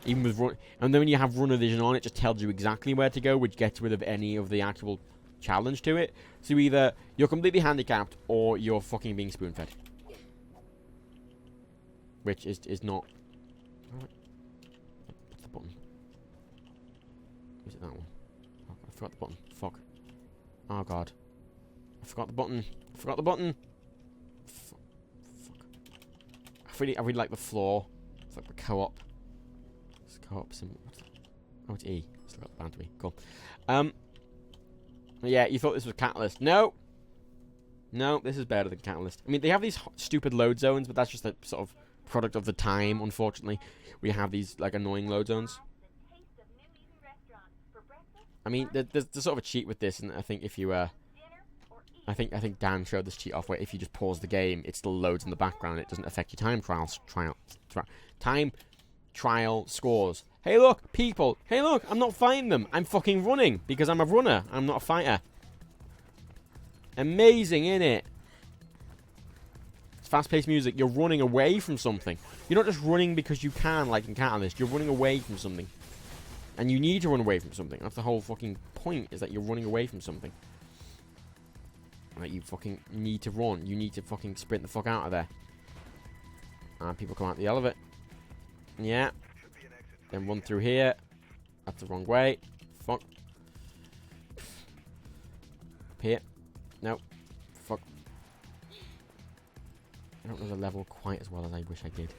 even with run. And then when you have runner vision on, it just tells you exactly where to go, which gets rid of any of the actual challenge to it. So either you're completely handicapped or you're fucking being spoon-fed. Which is not... What's the button? Is it that one? Oh, I forgot the button. Fuck. Oh god. I forgot the button. I forgot the button! Fuck. I really like the floor. It's like the co-op. It's co-op symbol. What's that? Oh, it's E. Still got the bound to be. Cool. Yeah, you thought this was Catalyst. No! No, this is better than Catalyst. I mean, they have these stupid load zones, but that's just a sort of product of the time, unfortunately. We have these, like, annoying load zones. I mean, there's sort of a cheat with this, and I think if you, I think Dan showed this cheat off where if you just pause the game, it still loads in the background. It doesn't affect your time trial scores. Hey look, people. Hey look, I'm not fighting them. I'm fucking running because I'm a runner. I'm not a fighter. Amazing, innit? It's fast-paced music. You're running away from something. You're not just running because you can, like in Catalyst. You're running away from something. And you need to run away from something. That's the whole fucking point, is that you're running away from something. Like, you fucking need to run. You need to fucking sprint the fuck out of there. And people come out the elevator. Yeah. Then run through here. That's the wrong way. Fuck. Up here. No. Fuck. I don't know the level quite as well as I wish I did.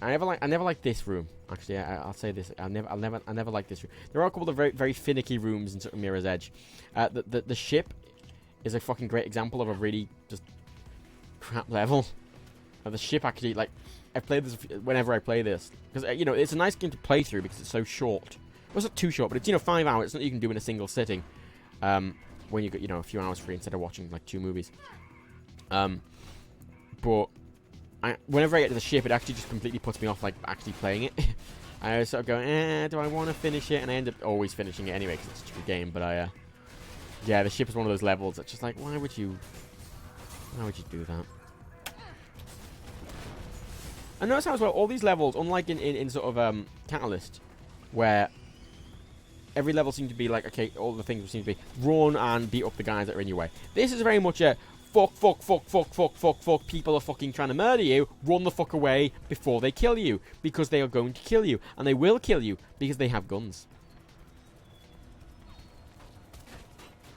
I never like this room. Actually, I'll say this. I never like this room. There are a couple of very, very finicky rooms in sort of Mirror's Edge. The ship is a fucking great example of a really just crap level. The ship actually, like, I play this whenever I play this because you know it's a nice game to play through because it's so short. Well, it's not too short, but it's 5 hours. It's not you can do in a single sitting. When you got a few hours free instead of watching like 2 movies. But whenever I get to the ship, it actually just completely puts me off like actually playing it. I sort of go, do I want to finish it? And I end up always finishing it anyway because it's a stupid game. But yeah, the ship is one of those levels that's just like, why would you do that? And notice how as well, all these levels, unlike in sort of Catalyst, where every level seems to be like, okay, all the things seem to be run and beat up the guys that are in your way. This is very much a fuck, people are fucking trying to murder you, run the fuck away before they kill you, because they are going to kill you, and they will kill you, because they have guns.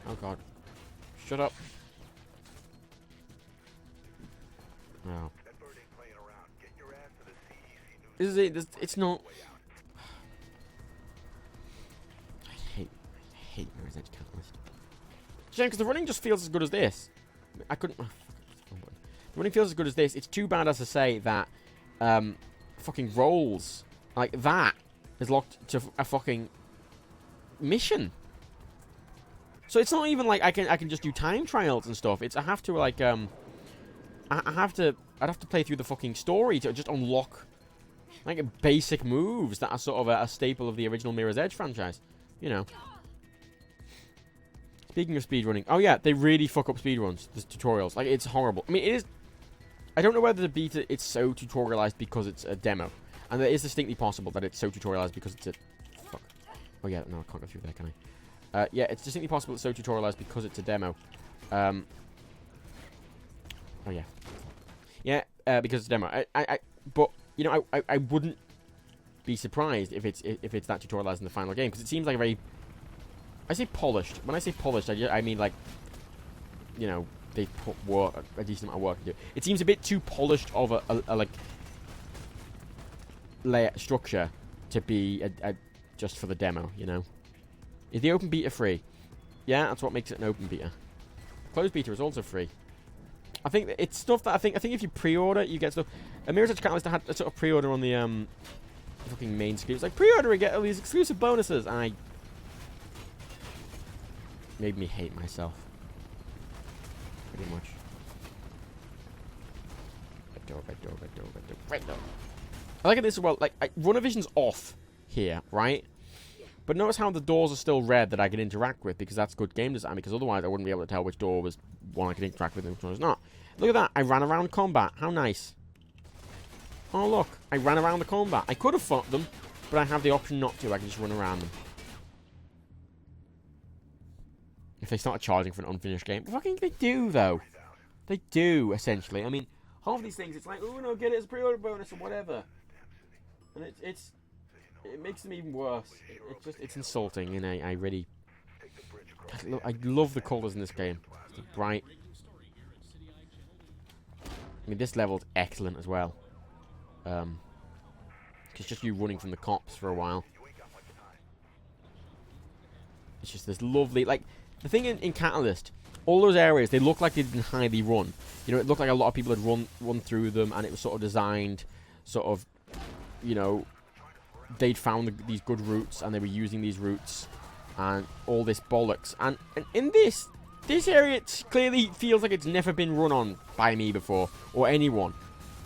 Oh god. Shut up. Oh. This is it. It's not. I hate Mirror's Edge Catalyst. Because the running just feels as good as this. I couldn't. Oh, the running feels as good as this. It's too bad as to say that fucking rolls like that is locked to a fucking mission. So it's not even like I can just do time trials and stuff. It's I have to like I'd have to play through the fucking story to just unlock like basic moves that are sort of a staple of the original Mirror's Edge franchise. You know. Speaking of speedrunning, oh yeah, they really fuck up speedruns, the tutorials. Like, it's horrible. I mean, it is. I don't know whether the beta it's so tutorialized because it's a demo, and it is distinctly possible that it's so tutorialized because it's a. Fuck. Oh yeah, no, I can't go through there, can I? Yeah, it's distinctly possible it's so tutorialized because it's a demo. Oh yeah. Yeah, because it's a demo. But you know, I wouldn't be surprised if it's that tutorialized in the final game, because it seems like a very. I say polished. When I say polished, I mean like, you know, they put a decent amount of work into it. It seems a bit too polished of a like layer structure to be just for the demo. You know, is the open beta free? Yeah, that's what makes it an open beta. Closed beta is also free. I think it's stuff that I think if you pre-order, you get stuff. Mirror's Edge Catalyst had a sort of pre-order on the fucking main screen. It's like pre-order and get all these exclusive bonuses, and I. Made me hate myself. Pretty much. Red door. I like it this as well. Like, Runnervision's off here, right? But notice how the doors are still red that I can interact with, because that's good game design, because otherwise I wouldn't be able to tell which door was one I could interact with and which one was not. Look at that. I ran around combat. How nice. Oh, look. I ran around the combat. I could have fought them, but I have the option not to. I can just run around them. If they start charging for an unfinished game. Fucking they do, though. They do, essentially. I mean, half of these things, it's like, oh, no, get it as a pre-order bonus or whatever. And it makes them even worse. It's insulting, and I really... I love the colours in this game. It's bright. I mean, this level's excellent as well. It's just you running from the cops for a while. It's just this lovely, like... The thing in Catalyst, all those areas, they look like they'd been highly run. You know, it looked like a lot of people had run through them, and it was sort of designed, sort of, you know, they'd found these good routes, and they were using these routes, and all this bollocks. And in this this area clearly feels like it's never been run on by me before, or anyone.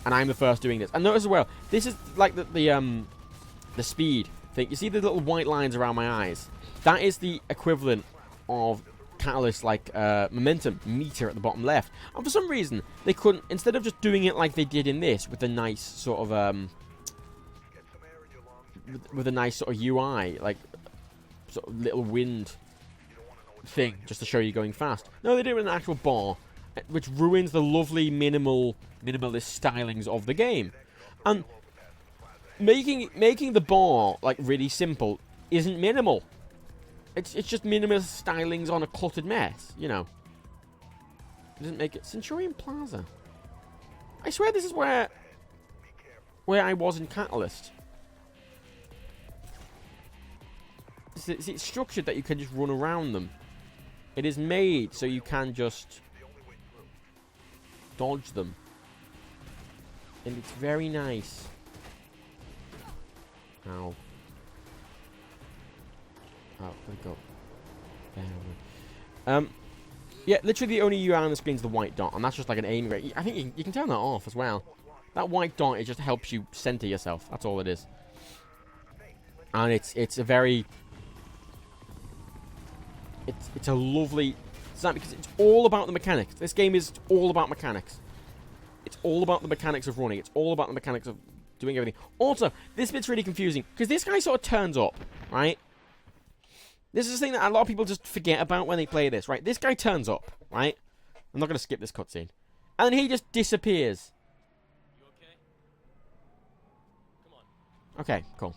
And I'm the first doing this. And notice as well, this is like the speed thing. You see the little white lines around my eyes? That is the equivalent of Catalyst, like, momentum meter at the bottom left. And for some reason, they couldn't, instead of just doing it like they did in this, with a nice sort of, with a nice sort of UI, like, sort of little wind thing, just to show you going fast. No, they do it with an actual bar, which ruins the lovely minimalist stylings of the game. And making the bar, like, really simple isn't minimal. It's just minimalist stylings on a cluttered mess, you know. It doesn't make it. Centurion Plaza. I swear this is where I was in Catalyst. It's structured that you can just run around them. It is made so you can just dodge them. And it's very nice. Ow. Oh, where'd it go? There. Yeah, literally the only UI on the screen is the white dot, and that's just like an aim rate. I think you can turn that off as well. That white dot, it just helps you center yourself. That's all it is. And it's a very... It's a lovely design, because it's all about the mechanics. This game is all about mechanics. It's all about the mechanics of running. It's all about the mechanics of doing everything. Also, this bit's really confusing, because this guy sort of turns up, right? This is the thing that a lot of people just forget about when they play this, right? This guy turns up, right? I'm not going to skip this cutscene. And then he just disappears. You okay? Come on. Okay, cool.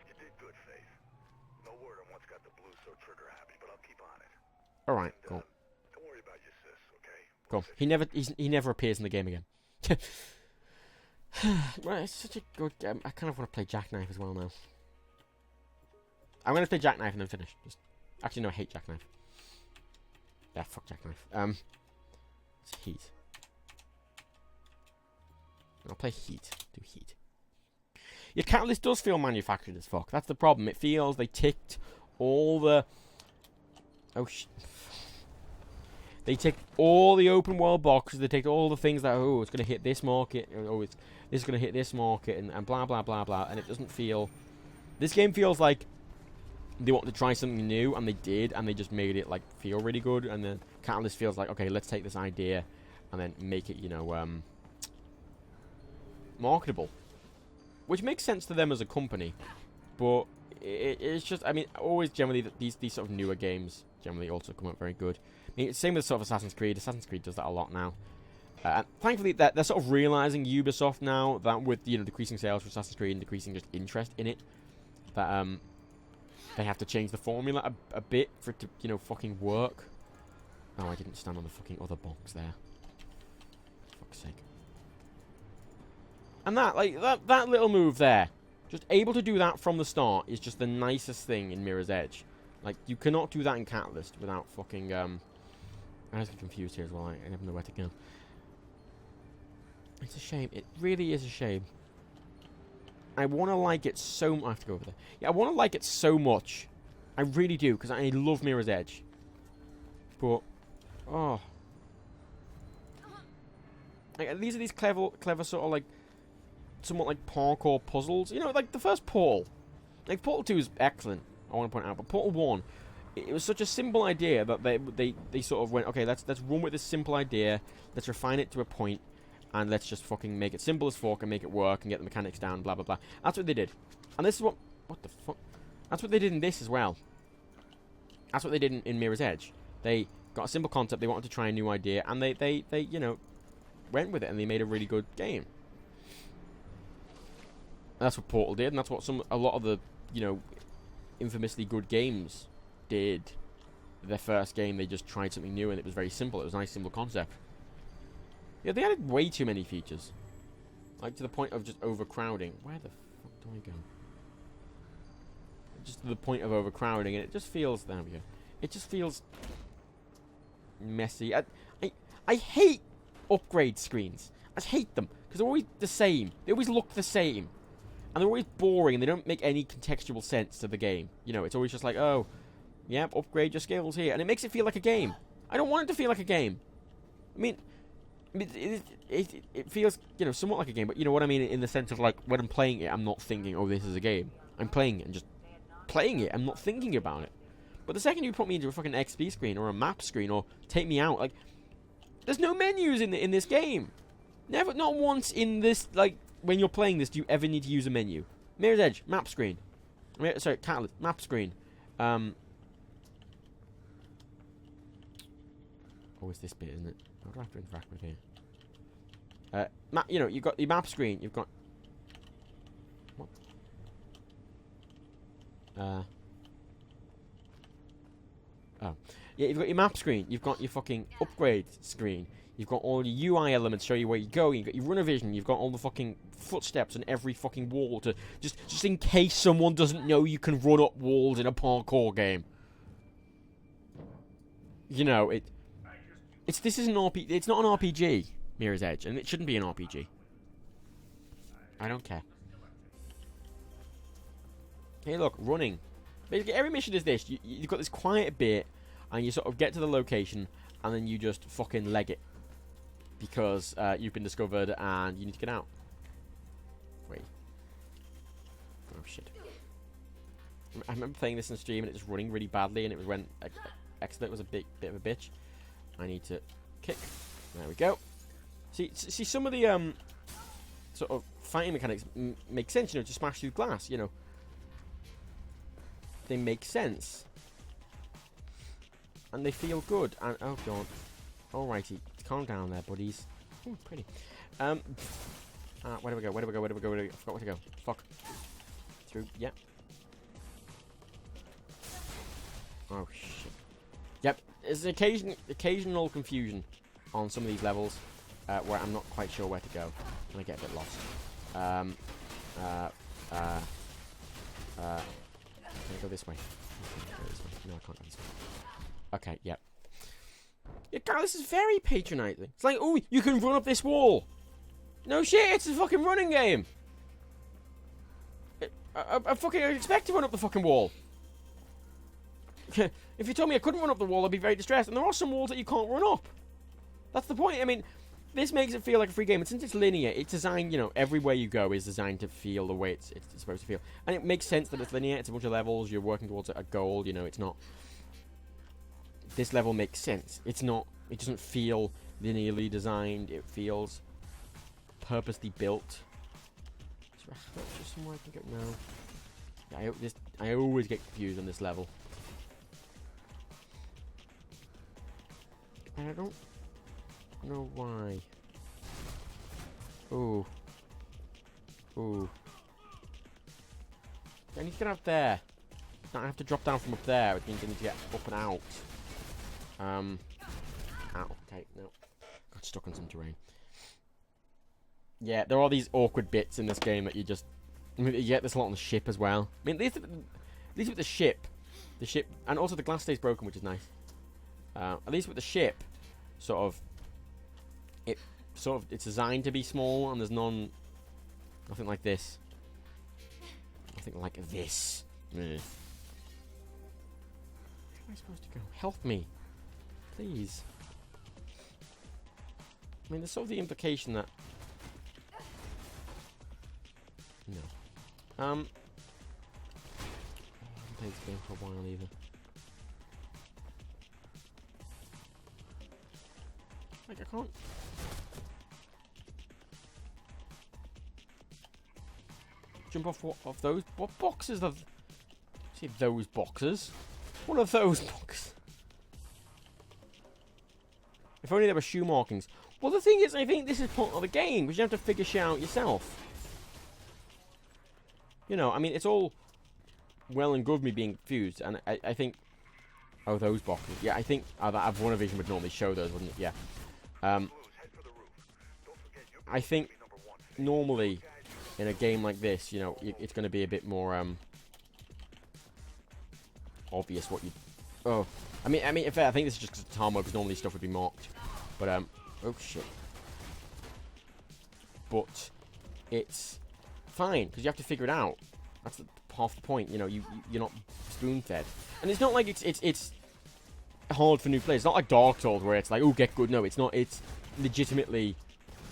You did good, Faith. No word on what's got the Blues so trigger happy, but I'll keep on it. Alright, cool. Don't worry about your sis, okay? Cool. He never appears in the game again. Well, it's such a good game. I kind of want to play Jackknife as well now. I'm going to play Jackknife and then finish. Actually, no, I hate Jackknife. Yeah, fuck Jackknife. It's Heat. I'll play Heat. Do Heat. Your Catalyst does feel manufactured as fuck. That's the problem. It feels they ticked all the... Oh, they ticked all the open world boxes. They ticked all the things that, oh, it's going to hit this market. Oh, this is going to hit this market. And blah, blah, blah, blah. And it doesn't feel... This game feels like they wanted to try something new, and they did, and they just made it, like, feel really good. And then Catalyst feels like, okay, let's take this idea and then make it, you know, marketable. Which makes sense to them as a company. But it's just, I mean, always generally, these sort of newer games generally also come out very good. I mean, it's same with sort of Assassin's Creed. Assassin's Creed does that a lot now. And thankfully, they're sort of realizing, Ubisoft now, that with, you know, decreasing sales for Assassin's Creed and decreasing just interest in it, that, they have to change the formula a bit for it to, you know, fucking work. Oh, I didn't stand on the fucking other box there. For fuck's sake. And that, like, that little move there, just able to do that from the start is just the nicest thing in Mirror's Edge. Like, you cannot do that in Catalyst without fucking, I was confused here as well. I never know where to go. It's a shame. It really is a shame. I want to like it so much. I have to go over there. Yeah, I want to like it so much. I really do, because I love Mirror's Edge. But, oh. Like, these are these clever sort of, like, somewhat like parkour puzzles. You know, like the first Portal. Like, Portal 2 is excellent, I want to point out. But Portal 1, it was such a simple idea that they sort of went, okay, let's run with this simple idea. Let's refine it to a point. And let's just fucking make it simple as fuck and make it work and get the mechanics down, blah, blah, blah. That's what they did. And this is what the fuck? That's what they did in this as well. That's what they did in Mirror's Edge. They got a simple concept, they wanted to try a new idea, and they you know, went with it, and they made a really good game. And that's what Portal did, and that's what a lot of the, you know, infamously good games did. Their first game, they just tried something new, and it was very simple. It was a nice, simple concept. Yeah, they added way too many features. Like, to the point of just overcrowding. Where the fuck do I go? Just to the point of overcrowding, and it just feels... There we go. It just feels... messy. I hate upgrade screens. I hate them. Because they're always the same. They always look the same. And they're always boring, and they don't make any contextual sense to the game. You know, it's always just like, oh... Yep, upgrade your skills here. And it makes it feel like a game. I don't want it to feel like a game. I mean, it feels, you know, somewhat like a game, but you know what I mean in the sense of, like, when I'm playing it, I'm not thinking, oh, this is a game. I'm playing it and just playing it. I'm not thinking about it. But the second you put me into a fucking XP screen or a map screen or take me out, like, there's no menus in this game. Never, not once in this, like, when you're playing this, do you ever need to use a menu. Mirror's Edge, map screen. Sorry, Catalyst, map screen. Oh, it's this bit, isn't it? What do I have to interact with here? You know, you've got the map screen. You've got... What? Oh. Yeah, you've got your map screen. You've got your fucking upgrade screen. You've got all your UI elements show you where you go. You've got your runner vision. You've got all the fucking footsteps on every fucking wall to... Just in case someone doesn't know you can run up walls in a parkour game. You know, this is an RPG. It's not an RPG, Mirror's Edge, and it shouldn't be an RPG. I don't care. Hey, look, running. Basically, every mission is this. You've got this quiet bit, and you sort of get to the location, and then you just fucking leg it. Because you've been discovered, and you need to get out. Wait. Oh, shit. I remember playing this in stream, and it was running really badly, and it was when Expert was a bit of a bitch. I need to kick. There we go. See, some of the sort of fighting mechanics make sense, you know, to smash through glass, you know. They make sense. And they feel good. And oh god. Alrighty. Calm down there, buddies. Ooh, pretty. Where do we go? I forgot where to go. Fuck. Through, yeah. Oh shit. Yep, there's an occasional confusion on some of these levels where I'm not quite sure where to go, and I get a bit lost. Can I go this way? No, I can't go this way. Okay, yep. Yeah, God, this is very patronizing. It's like, oh, you can run up this wall. No shit, it's a fucking running game. I fucking expect to run up the fucking wall. If you told me I couldn't run up the wall, I'd be very distressed. And there are some walls that you can't run up. That's the point. I mean, this makes it feel like a free game. And since it's linear, it's designed, you know, everywhere you go is designed to feel the way it's supposed to feel. And it makes sense that it's linear. It's a bunch of levels. You're working towards a goal. You know, it's not... This level makes sense. It's not... It doesn't feel linearly designed. It feels purposely built. Is there a hatch somewhere I can go? No. Yeah, I always get confused on this level. And I don't know why. Ooh. Ooh. I need to get up there. Now I have to drop down from up there, which means I need to get up and out. Ow. Okay, no. Got stuck on some terrain. Yeah, there are these awkward bits in this game that you just... I mean, you get this a lot on the ship as well. I mean, at least with the ship, and also the glass stays broken, which is nice. At least with the ship, it's designed to be small, and there's nothing like this. Nothing like this. Where am I supposed to go? Help me, please. I mean, there's sort of the implication that... No. I haven't played this game for a while either. Like, I can't... Jump off those... What boxes are... See, those boxes? What are those boxes? If only there were shoe markings. Well, the thing is, I think this is part of the game, because you have to figure shit out yourself. You know, I mean, it's all well and good me being confused, and I think... Oh, those boxes. Yeah, I think Runner Vision would normally show those, wouldn't it? Yeah. I think normally in a game like this, you know, it's going to be a bit more obvious what you... Oh, I mean, in fact, I think this is just because it's hard mode, because normally stuff would be marked. But, oh shit. But it's fine, because you have to figure it out. That's the half the point. You know, you're not spoon-fed. And it's not like it's hard for new players. It's not like Dark Souls where it's like, oh, get good. No, it's not. It's legitimately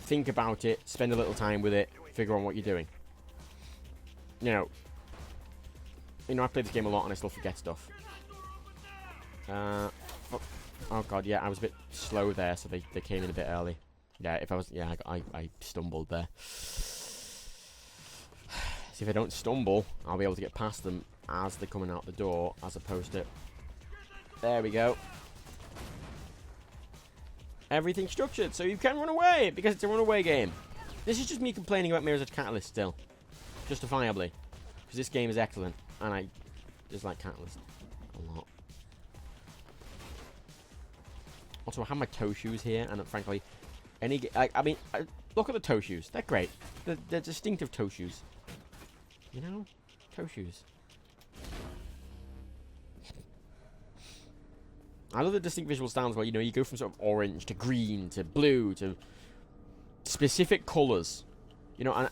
think about it, spend a little time with it, figure out what you're doing. You know, I played this game a lot and I still forget stuff. Oh god, yeah, I was a bit slow there, so they came in a bit early. Yeah, if I was, yeah, I stumbled there. See, if I don't stumble, I'll be able to get past them as they're coming out the door, as opposed to... There we go. Everything's structured, so you can run away, because it's a runaway game. This is just me complaining about Mirror's Edge Catalyst still. Justifiably. Because this game is excellent, and I just like Catalyst a lot. Also, I have my toe shoes here, and frankly, I mean, look at the toe shoes. They're great. They're distinctive toe shoes. You know? Toe shoes. I love the distinct visual styles where, you know, you go from sort of orange to green to blue to specific colours. You know, and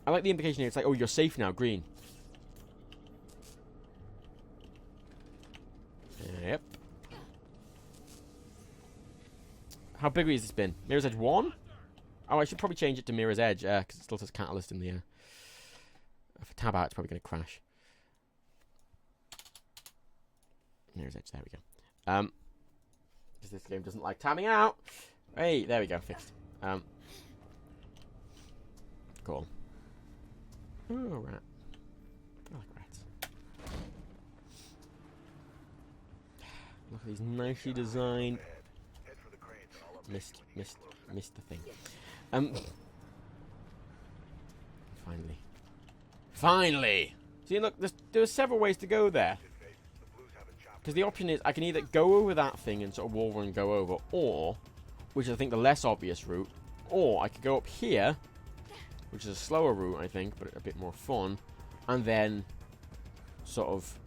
I like the implication here. It's like, oh, you're safe now, green. Yep. How big has this been? Mirror's Edge 1? Oh, I should probably change it to Mirror's Edge, because it still says Catalyst in the... If I tab out, it's probably going to crash. Mirror's Edge, there we go. Because this game doesn't like tabbing out. Hey, there we go, fixed. Cool. Oh, rat. I like rats. Look at these nicely designed... Missed the thing. Finally! See, look, there's several ways to go there. Because the option is, I can either go over that thing and sort of wall run and go over, or, which is I think the less obvious route, or I could go up here, which is a slower route, I think, but a bit more fun, and then sort of,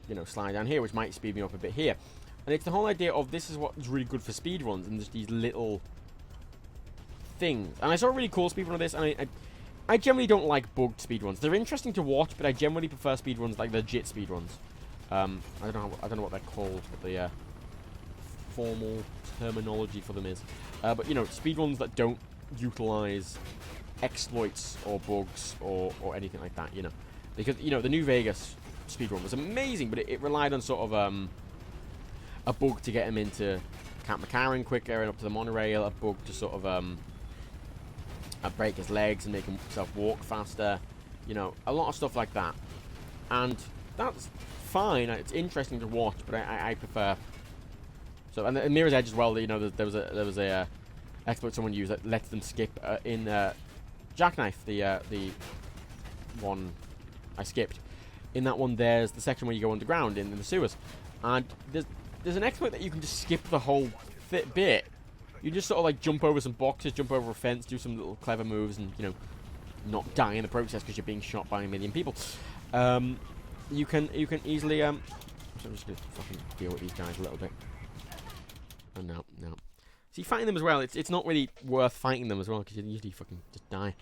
you know, slide down here, which might speed me up a bit here. And it's the whole idea of this is what's really good for speedruns, and there's these little things. And I saw a really cool speedrun of this, and I generally don't like bugged speedruns. They're interesting to watch, but I generally prefer speedruns like legit speedruns. I don't know what they're called, what the formal terminology for them is. But you know, speedruns that don't utilize exploits or bugs or anything like that. You know, because you know the New Vegas speedrun was amazing, but it relied on sort of a bug to get him into Camp McCarran quicker and up to the monorail, a bug to sort of break his legs and make himself walk faster, you know, a lot of stuff like that. And that's fine, it's interesting to watch, but I prefer... So, and Mirror's Edge as well, you know, there was a exploit someone used that lets them skip in Jackknife, the one I skipped. In that one, there's the section where you go underground in the sewers. And there's an exploit that you can just skip the whole bit. You just sort of like jump over some boxes, jump over a fence, do some little clever moves, and you know, not die in the process because you're being shot by a million people. You can easily so I'm just gonna fucking deal with these guys a little bit. Oh no. See, fighting them as well, it's not really worth fighting them as well because you usually fucking just die.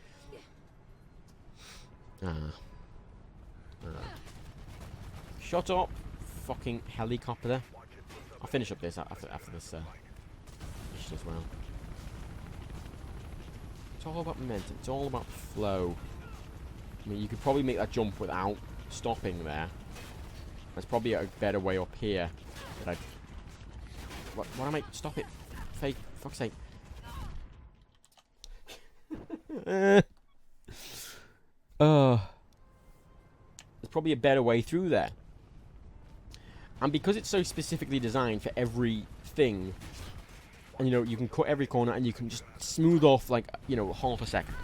Shut up, fucking helicopter. I'll finish up this after this mission as well. It's all about momentum. It's all about flow. I mean, you could probably make that jump without stopping there. There's probably a better way up here. That What am I? Stop it! Fake! Fuck's sake! There's probably a better way through there. And because it's so specifically designed for everything, and you know, you can cut every corner and you can just smooth off like, you know, half a second.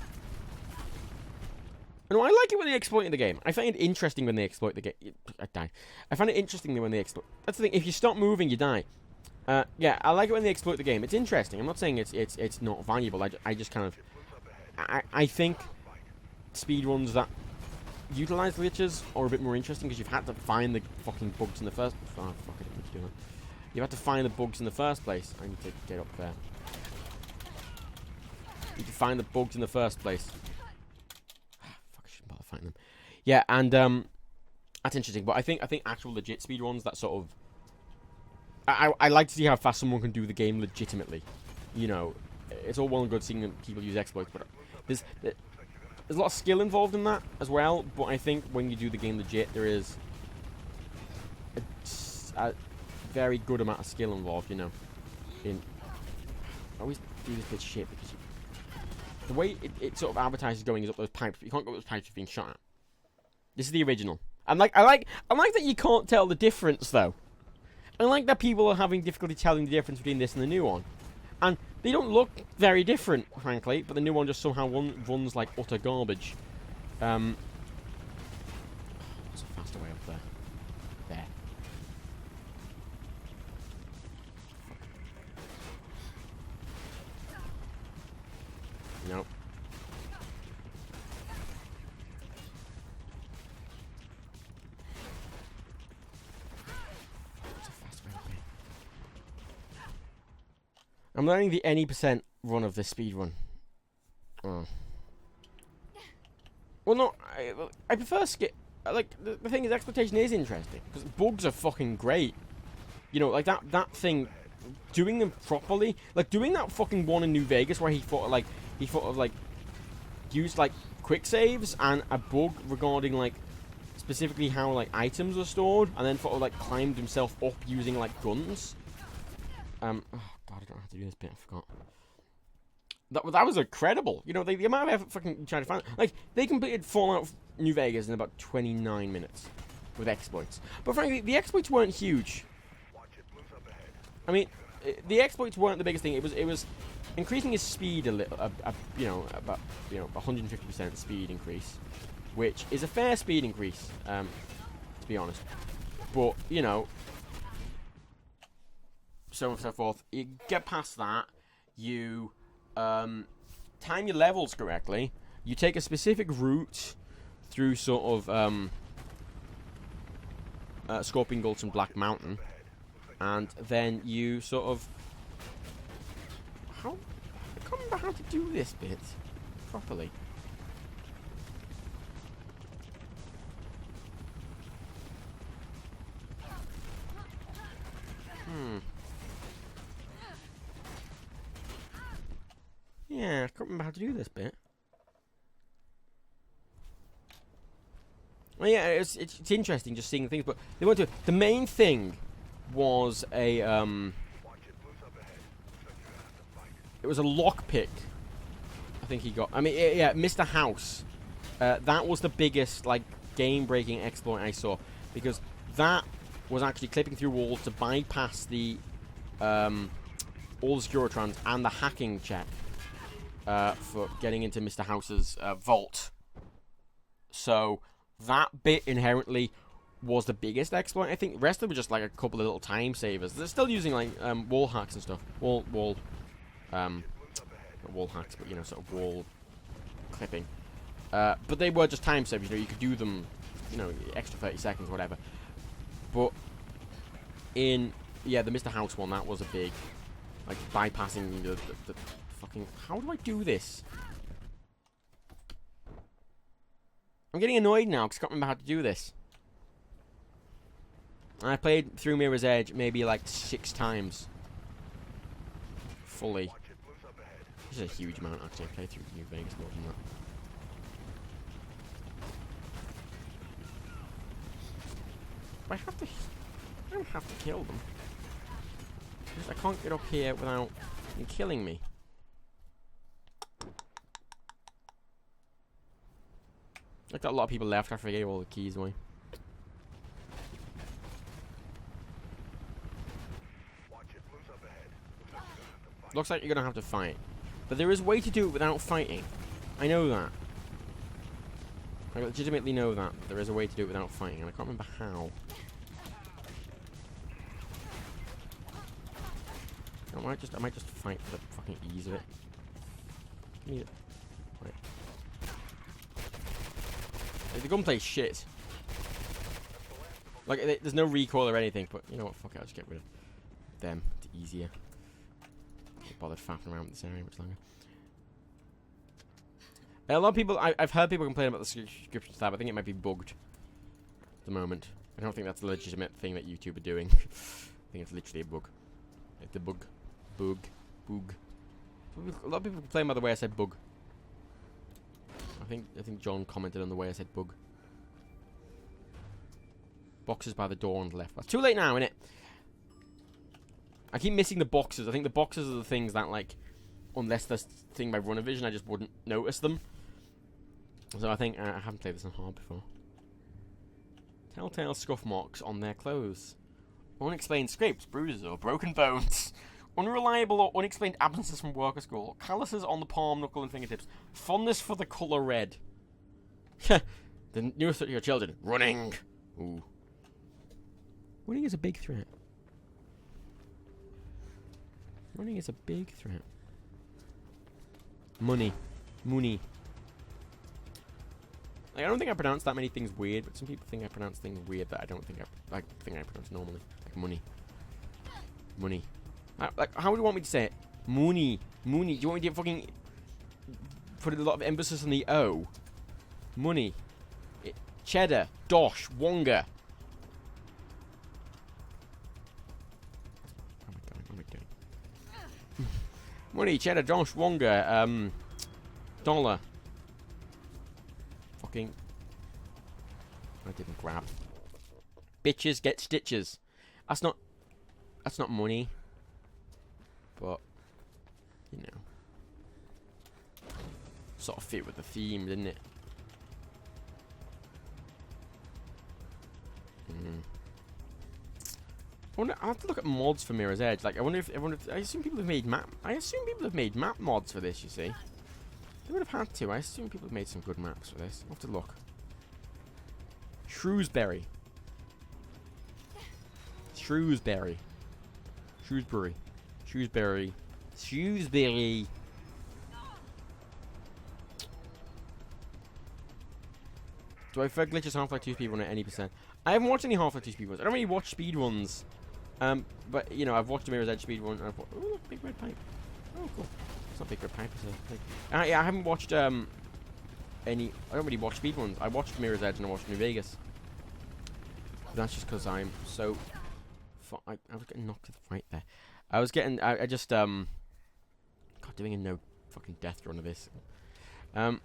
And I like it when they exploit in the game. I find it interesting when they exploit the game. I died. I find it interesting when they exploit. That's the thing. If you stop moving, you die. Yeah, I like it when they exploit the game. It's interesting. I'm not saying it's not valuable. I just kind of... I think speedruns that utilize glitches are a bit more interesting because you've had to find the fucking bugs in the first... Oh, fuck it. What are you doing? You had to find the bugs in the first place. I need to get up there. You need to find the bugs in the first place. Fuck, I shouldn't bother fighting them. Yeah, and that's interesting. But I think actual legit speedruns, that sort of, I like to see how fast someone can do the game legitimately. You know, it's all well and good seeing people use exploits, but there's a lot of skill involved in that as well. But I think when you do the game legit, there is a very good amount of skill involved. You know, I always do this bit shit because the way it sort of advertises going is up those pipes, but you can't go up those pipes if being shot at. This is the original. I like that you can't tell the difference though. I like that people are having difficulty telling the difference between this and the new one. And they don't look very different, frankly, but the new one just somehow runs like utter garbage. There's a faster way up there. There. Nope. I'm learning the any percent run of this speed run. Oh. Well, no, I prefer skip. Like the thing is, exploitation is interesting because bugs are fucking great. You know, like that thing, doing them properly, like doing that fucking one in New Vegas where he used like quick saves and a bug regarding like specifically how like items are stored, and then sort of like climbed himself up using like guns. Oh god, I don't have to do this bit. I forgot. That was incredible. You know, the amount of effort fucking trying to find it. Like, they completed Fallout New Vegas in about 29 minutes with exploits. But frankly, the exploits weren't huge. I mean, the exploits weren't the biggest thing. It was increasing his speed a little, about 150% speed increase, which is a fair speed increase, to be honest. But you know, so on and so forth. You get past that, you time your levels correctly. You take a specific route through sort of Scorpion Gulch and Black Mountain, and then you sort of I can't remember how to do this bit properly. Yeah, I can't remember how to do this bit. Well, yeah, it's interesting just seeing things, but they went to the main thing was a it was a lockpick. I think he got. I mean, yeah, Mr. House. That was the biggest like game-breaking exploit I saw, because that was actually clipping through walls to bypass the all the Securitrons and the hacking check for getting into Mr. House's vault. So that bit inherently was the biggest exploit. I think the rest of them were just like a couple of little time savers. They're still using like wall hacks and stuff. Not wall hacks, but you know, sort of wall clipping. But they were just time savers. You know, you could do them, you know, extra 30 seconds, whatever. But in the Mr. House one, that was a big, like, bypassing the fucking. How do I do this? I'm getting annoyed now because I can't remember how to do this. I played through Mirror's Edge maybe like 6 times. Fully. This is a huge amount actually. I played through New Vegas more than that. But I don't have to kill them. Because I can't get up here without them killing me. Like that, a lot of people left after I gave all the keys away. Looks like you're gonna have to fight, but there is a way to do it without fighting. I know that. I legitimately know that, but there is a way to do it without fighting, and I can't remember how. I might just fight for the fucking ease of it. Give me it. Right. The gunplay's shit. Like, there's no recoil or anything, but you know what? Fuck it, I'll just get rid of them. It's easier. Can't bother faffing around with this area much longer. A lot of people, I've heard people complain about the subscription tab. I think it might be bugged at the moment. I don't think that's a legitimate thing that YouTube are doing. I think it's literally a bug. It's a bug. Bug. A lot of people complain about the way I said bug. I think John commented on the way I said bug. Boxes by the door on the left. That's too late now, innit? I keep missing the boxes. I think the boxes are the things that, like, unless there's thing by Run-O-Vision, I just wouldn't notice them. So I think I haven't played this on hard before. Telltale scuff marks on their clothes. Unexplained scrapes, bruises, or broken bones. Unreliable or unexplained absences from work or school. Calluses on the palm, knuckle, and fingertips. Fondness for the colour red. The newest threat to your children. Running. Ooh. Running is a big threat. Running is a big threat. Money. Like, I don't think I pronounce that many things weird, but some people think I pronounce things weird that I don't think I pronounce normally. Like money. Like, how do you want me to say it? Money. Do you want me to fucking put a lot of emphasis on the O? Money. Cheddar. Dosh. Wonga. What am I doing? Money. Cheddar. Dosh. Wonga. Dollar. Fucking. I didn't grab. Bitches get stitches. That's not money. But, you know, sort of fit with the theme, didn't it? I have to look at mods for Mirror's Edge. Like, I assume people have made map mods for this. You see, they would have had to. I assume people have made some good maps for this. I'll have to look. Shrewsbury. Do I prefer glitches Half-Life 2 speedrun at any %? I haven't watched any Half-Life 2 speedruns. I don't really watch speedruns. But, you know, I've watched a Mirror's Edge speedrun. And I've watched... Oh, look, Big Red Pipe. Oh, cool. It's not Big Red Pipe, it's a... Like, yeah, I haven't watched, any... I don't really watch speedruns. I watched Mirror's Edge and I watched New Vegas. But that's just because I'm so... I was getting knocked to the right there. I just, God, doing a no fucking death run of this. I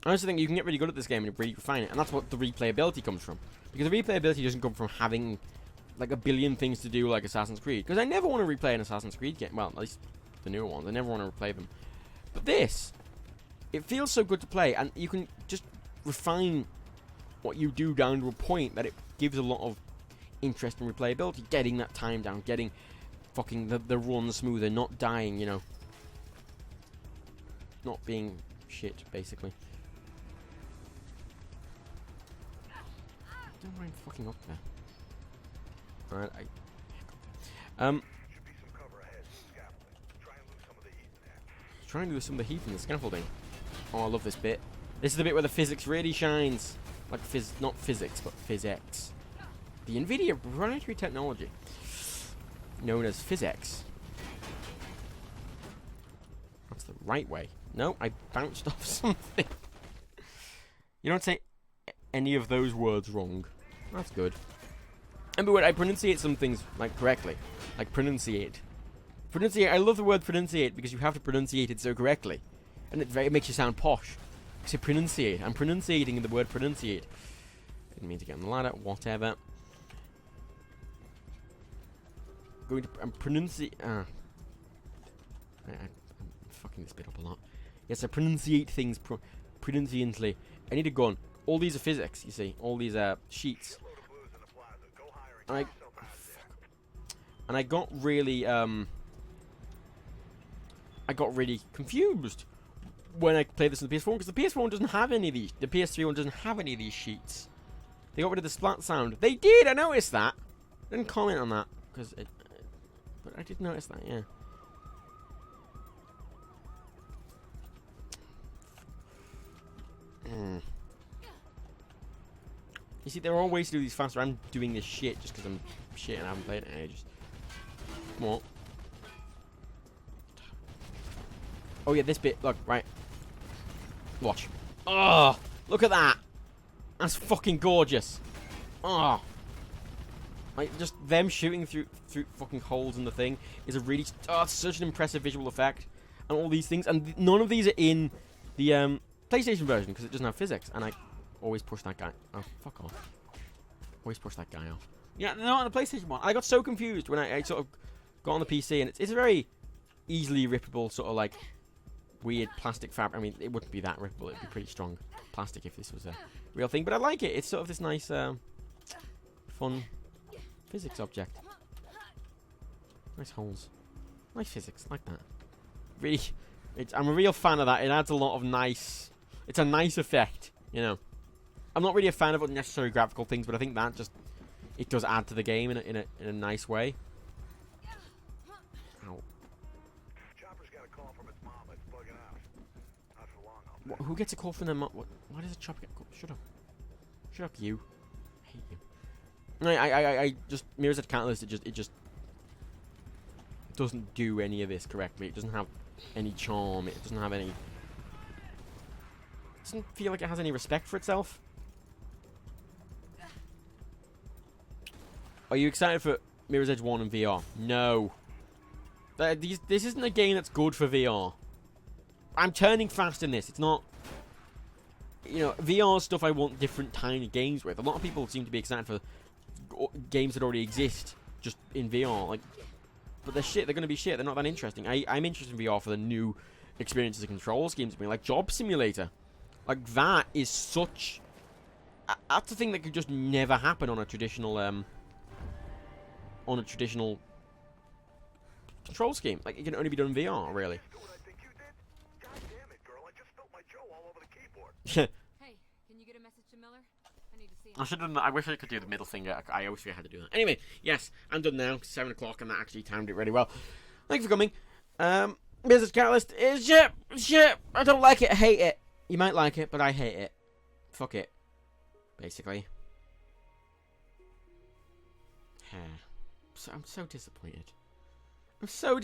also think you can get really good at this game and really refine it, and that's what the replayability comes from. Because the replayability doesn't come from having, like, a billion things to do like Assassin's Creed. Because I never want to replay an Assassin's Creed game. Well, at least the newer ones. I never want to replay them. But this, it feels so good to play, and you can just refine what you do down to a point that it gives a lot of interest in replayability. Getting that time down, getting fucking the run smoother, not dying, you know. Not being shit, basically. Don't mind fucking up there. Alright, try and lose some of the heat from the scaffolding. Oh, I love this bit. This is the bit where the physics really shines. Like not physics, but physics. The NVIDIA proprietary technology known as physics. That's the right way. No, I bounced off something. You don't say any of those words wrong. That's good. And but I pronunciate some things like correctly. Like pronunciate. I love the word pronunciate because you have to pronunciate it so correctly. And it makes you sound posh. So pronunciate. I'm pronunciating the word pronunciate. Didn't mean to get on the ladder. Whatever. I'm pronunciate. I'm fucking this bit up a lot. Yes, I pronunciate things pronunciantly. I need a gun. All these are physics, you see. All these are sheets. And I got really confused when I played this on the PS4 because the PS4 one doesn't have any of these. The PS3 one doesn't have any of these sheets. They got rid of the splat sound. They did. I noticed that. I didn't comment on that because but I did notice that. Yeah. You see, there are ways to do these faster. I'm doing this shit just because I'm shit and I haven't played it in ages. Come on. Oh yeah, this bit. Look, right. Watch. Oh, look at that. That's fucking gorgeous. Oh. Like, just them shooting through fucking holes in the thing is a really... Oh, it's such an impressive visual effect. And all these things. And none of these are in the PlayStation version because it doesn't have physics. And I always push that guy. Oh, fuck off. Always push that guy off. Yeah, no, on the PlayStation one. I got so confused when I sort of got on the PC. And it's a very easily rippable sort of like weird plastic fabric. I mean, it wouldn't be that rippable. It'd be pretty strong plastic if this was a real thing. But I like it. It's sort of this nice, fun... physics object. Nice holes. Nice physics, like that. Really, I'm a real fan of that. It adds a lot of nice... It's a nice effect, you know. I'm not really a fan of unnecessary graphical things, but I think that just... It does add to the game in a nice way. Ow. Chopper's got a call from its mom. It's bugging out. Not for long, I'll bet. Who gets a call from their mom? Why does a chopper get a call? Shut up. Shut up, you. I hate you. I just Mirror's Edge Catalyst. It just doesn't do any of this correctly. It doesn't have any charm. It doesn't have any. It doesn't feel like it has any respect for itself. Are you excited for Mirror's Edge 1 in VR? No. This isn't a game that's good for VR. I'm turning fast in this. It's not. You know, VR stuff I want different tiny games with. A lot of people seem to be excited for games that already exist just in VR, like, but they're shit. They're going to be shit. They're not that interesting. I'm interested in VR for the new experiences and control schemes. Like Job Simulator, like that is such. That's a thing that could just never happen on a traditional control scheme. Like it can only be done in VR, really. Do what I think you did? God damn it, girl! I just spilled my Joe all over the keyboard. Hey, can you get a message to Miller? I need to see him. I should have done that. I wish I could do the middle finger. I always forget how to do that. Anyway, yes, I'm done now. 7 o'clock, and that actually timed it really well. Thank you for coming. Business Catalyst is shit. Shit. I don't like it. I hate it. You might like it, but I hate it. Fuck it. Basically. I'm so disappointed. I'm so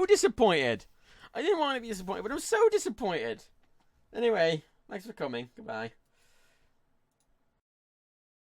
disappointed. I didn't want to be disappointed, but I'm so disappointed. Anyway, thanks for coming. Goodbye.